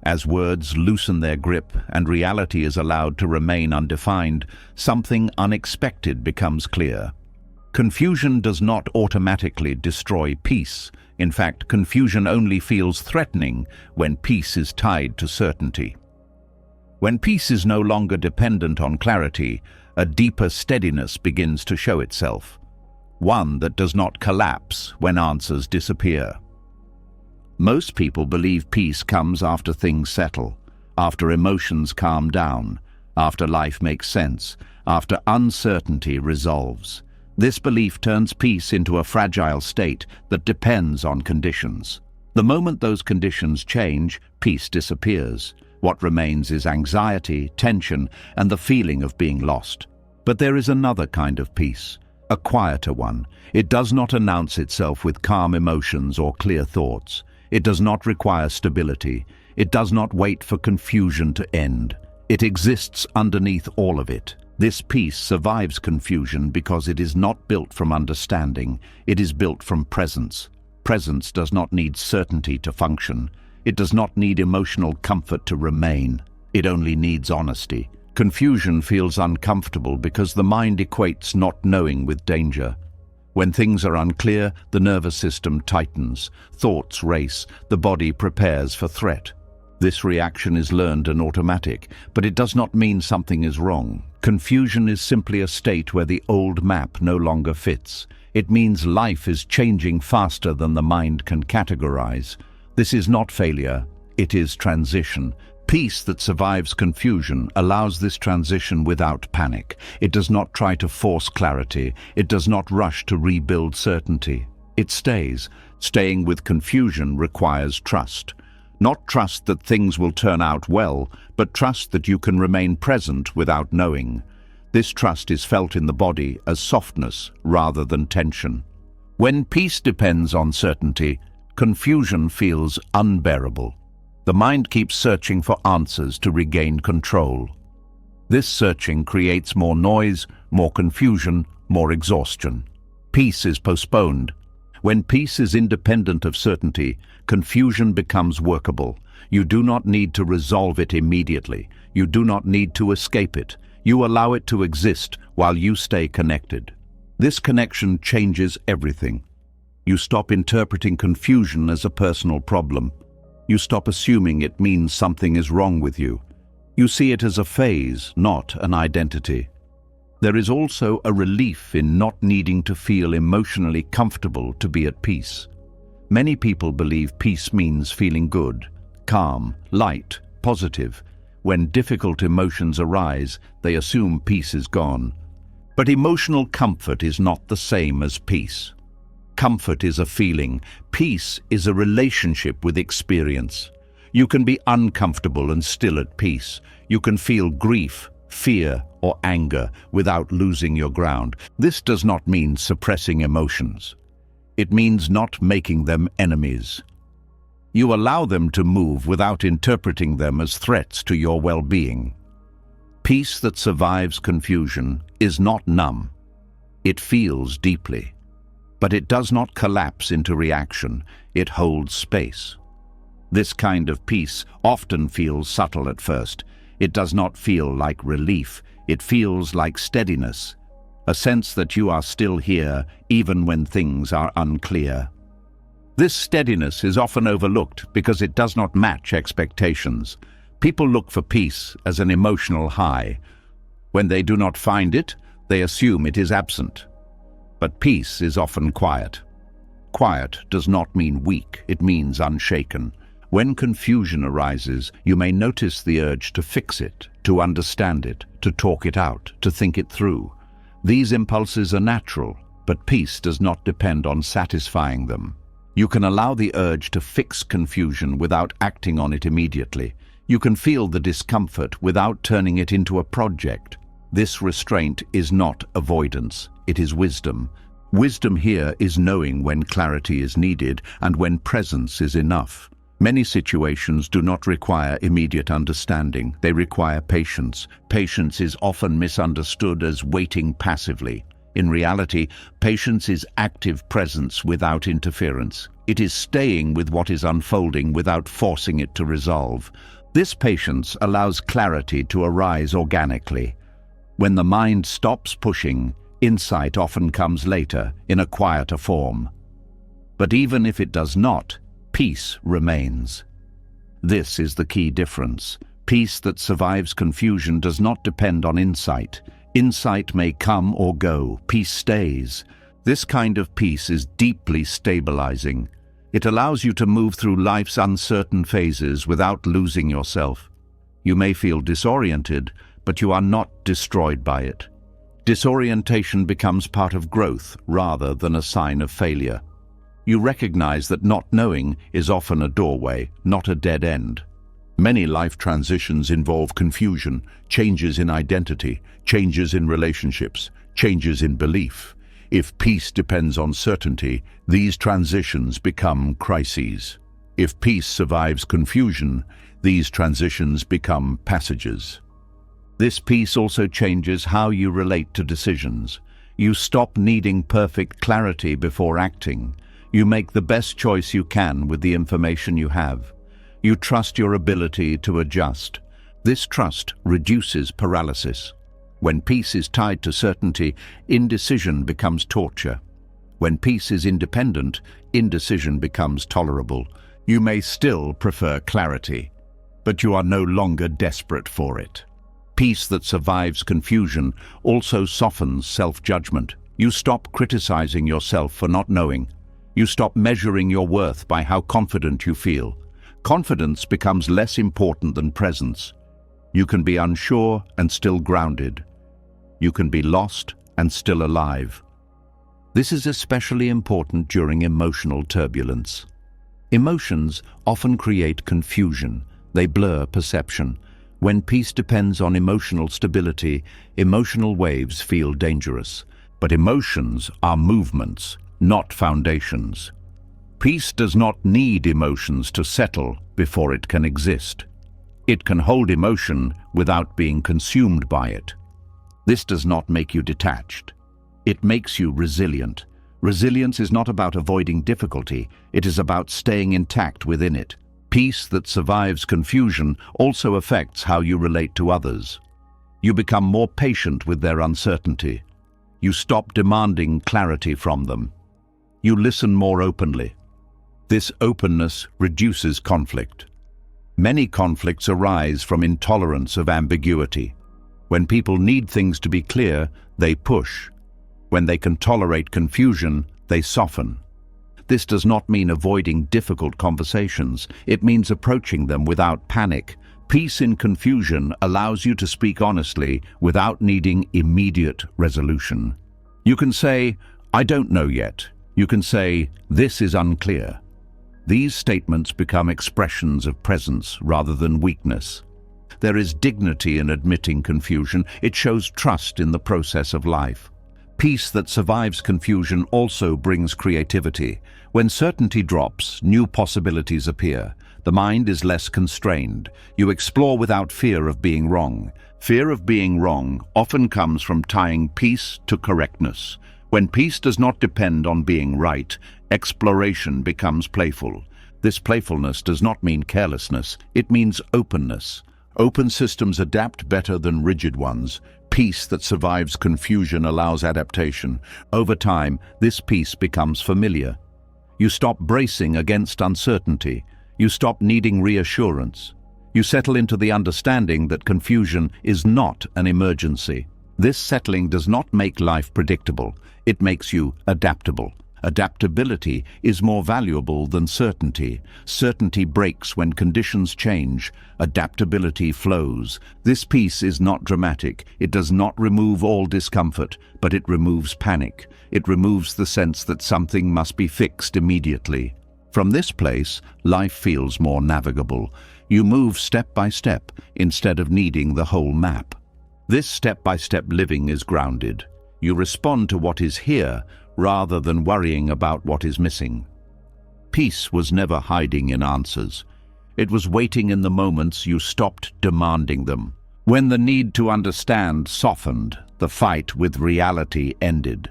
Speaker 1: As words loosen their grip and reality is allowed to remain undefined, something unexpected becomes clear. Confusion does not automatically destroy peace. In fact, confusion only feels threatening when peace is tied to certainty. When peace is no longer dependent on clarity, a deeper steadiness begins to show itself, one that does not collapse when answers disappear. Most people believe peace comes after things settle, after emotions calm down, after life makes sense, after uncertainty resolves. This belief turns peace into a fragile state that depends on conditions. The moment those conditions change, peace disappears. What remains is anxiety, tension, and the feeling of being lost. But there is another kind of peace, a quieter one. It does not announce itself with calm emotions or clear thoughts. It does not require stability. It does not wait for confusion to end. It exists underneath all of it. This peace survives confusion because it is not built from understanding, it is built from presence. Presence does not need certainty to function. It does not need emotional comfort to remain. It only needs honesty. Confusion feels uncomfortable because the mind equates not knowing with danger. When things are unclear, the nervous system tightens, thoughts race, the body prepares for threat. This reaction is learned and automatic, but it does not mean something is wrong. Confusion is simply a state where the old map no longer fits. It means life is changing faster than the mind can categorize. This is not failure, it is transition. Peace that survives confusion allows this transition without panic. It does not try to force clarity. It does not rush to rebuild certainty. It stays. Staying with confusion requires trust. Not trust that things will turn out well, but trust that you can remain present without knowing. This trust is felt in the body as softness rather than tension. When peace depends on certainty, confusion feels unbearable. The mind keeps searching for answers to regain control. This searching creates more noise, more confusion, more exhaustion. Peace is postponed. When peace is independent of certainty, confusion becomes workable. You do not need to resolve it immediately. You do not need to escape it. You allow it to exist while you stay connected. This connection changes everything. You stop interpreting confusion as a personal problem. You stop assuming it means something is wrong with you. You see it as a phase, not an identity. There is also a relief in not needing to feel emotionally comfortable to be at peace. Many people believe peace means feeling good, calm, light, positive. When difficult emotions arise, they assume peace is gone. But emotional comfort is not the same as peace. Comfort is a feeling. Peace is a relationship with experience. You can be uncomfortable and still at peace. You can feel grief, fear, or anger without losing your ground. This does not mean suppressing emotions. It means not making them enemies. You allow them to move without interpreting them as threats to your well-being. Peace that survives confusion is not numb. It feels deeply. But it does not collapse into reaction. It holds space. This kind of peace often feels subtle at first. It does not feel like relief. It feels like steadiness, a sense that you are still here even when things are unclear. This steadiness is often overlooked because it does not match expectations. People look for peace as an emotional high. When they do not find it, they assume it is absent. But peace is often quiet. Quiet does not mean weak, it means unshaken. When confusion arises, you may notice the urge to fix it, to understand it, to talk it out, to think it through. These impulses are natural, but peace does not depend on satisfying them. You can allow the urge to fix confusion without acting on it immediately. You can feel the discomfort without turning it into a project. This restraint is not avoidance, it is wisdom. Wisdom here is knowing when clarity is needed and when presence is enough. Many situations do not require immediate understanding. They require patience. Patience is often misunderstood as waiting passively. In reality, patience is active presence without interference. It is staying with what is unfolding without forcing it to resolve. This patience allows clarity to arise organically. When the mind stops pushing, insight often comes later, in a quieter form. But even if it does not, peace remains. This is the key difference. Peace that survives confusion does not depend on insight. Insight may come or go. Peace stays. This kind of peace is deeply stabilizing. It allows you to move through life's uncertain phases without losing yourself. You may feel disoriented, but you are not destroyed by it. Disorientation becomes part of growth rather than a sign of failure. You recognize that not knowing is often a doorway, not a dead end. Many life transitions involve confusion, changes in identity, changes in relationships, changes in belief. If peace depends on certainty, these transitions become crises. If peace survives confusion, these transitions become passages. This peace also changes how you relate to decisions. You stop needing perfect clarity before acting. You make the best choice you can with the information you have. You trust your ability to adjust. This trust reduces paralysis. When peace is tied to certainty, indecision becomes torture. When peace is independent, indecision becomes tolerable. You may still prefer clarity, but you are no longer desperate for it. Peace that survives confusion also softens self-judgment. You stop criticizing yourself for not knowing. You stop measuring your worth by how confident you feel. Confidence becomes less important than presence. You can be unsure and still grounded. You can be lost and still alive. This is especially important during emotional turbulence. Emotions often create confusion. They blur perception. When peace depends on emotional stability, emotional waves feel dangerous. But emotions are movements, not foundations. Peace does not need emotions to settle before it can exist. It can hold emotion without being consumed by it. This does not make you detached. It makes you resilient. Resilience is not about avoiding difficulty. It is about staying intact within it. Peace that survives confusion also affects how you relate to others. You become more patient with their uncertainty. You stop demanding clarity from them. You listen more openly. This openness reduces conflict. Many conflicts arise from intolerance of ambiguity. When people need things to be clear, they push. When they can tolerate confusion, they soften. This does not mean avoiding difficult conversations. It means approaching them without panic. Peace in confusion allows you to speak honestly without needing immediate resolution. You can say, "I don't know yet." You can say, "This is unclear." These statements become expressions of presence rather than weakness. There is dignity in admitting confusion. It shows trust in the process of life. Peace that survives confusion also brings creativity. When certainty drops, new possibilities appear. The mind is less constrained. You explore without fear of being wrong. Fear of being wrong often comes from tying peace to correctness. When peace does not depend on being right, exploration becomes playful. This playfulness does not mean carelessness, it means openness. Open systems adapt better than rigid ones. Peace that survives confusion allows adaptation. Over time, this peace becomes familiar. You stop bracing against uncertainty. You stop needing reassurance. You settle into the understanding that confusion is not an emergency. This settling does not make life predictable. It makes you adaptable. Adaptability is more valuable than certainty. Certainty breaks when conditions change. Adaptability flows. This peace is not dramatic. It does not remove all discomfort, but it removes panic. It removes the sense that something must be fixed immediately. From this place, life feels more navigable. You move step by step instead of needing the whole map. This step-by-step living is grounded. You respond to what is here rather than worrying about what is missing. Peace was never hiding in answers. It was waiting in the moments you stopped demanding them. When the need to understand softened, the fight with reality ended.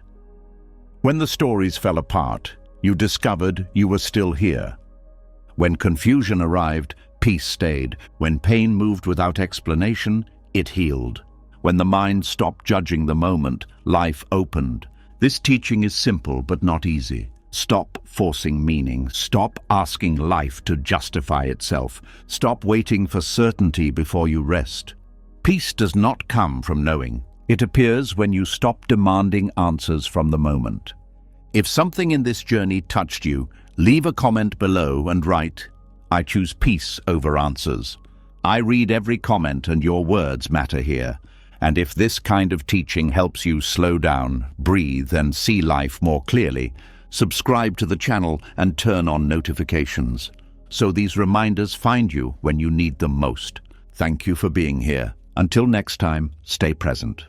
Speaker 1: When the stories fell apart, you discovered you were still here. When confusion arrived, peace stayed. When pain moved without explanation, it healed. When the mind stopped judging the moment, life opened. This teaching is simple but not easy. Stop forcing meaning. Stop asking life to justify itself. Stop waiting for certainty before you rest. Peace does not come from knowing. It appears when you stop demanding answers from the moment. If something in this journey touched you, leave a comment below and write, "I choose peace over answers." I read every comment and your words matter here. And if this kind of teaching helps you slow down, breathe, and see life more clearly, subscribe to the channel and turn on notifications, so these reminders find you when you need them most. Thank you for being here. Until next time, stay present.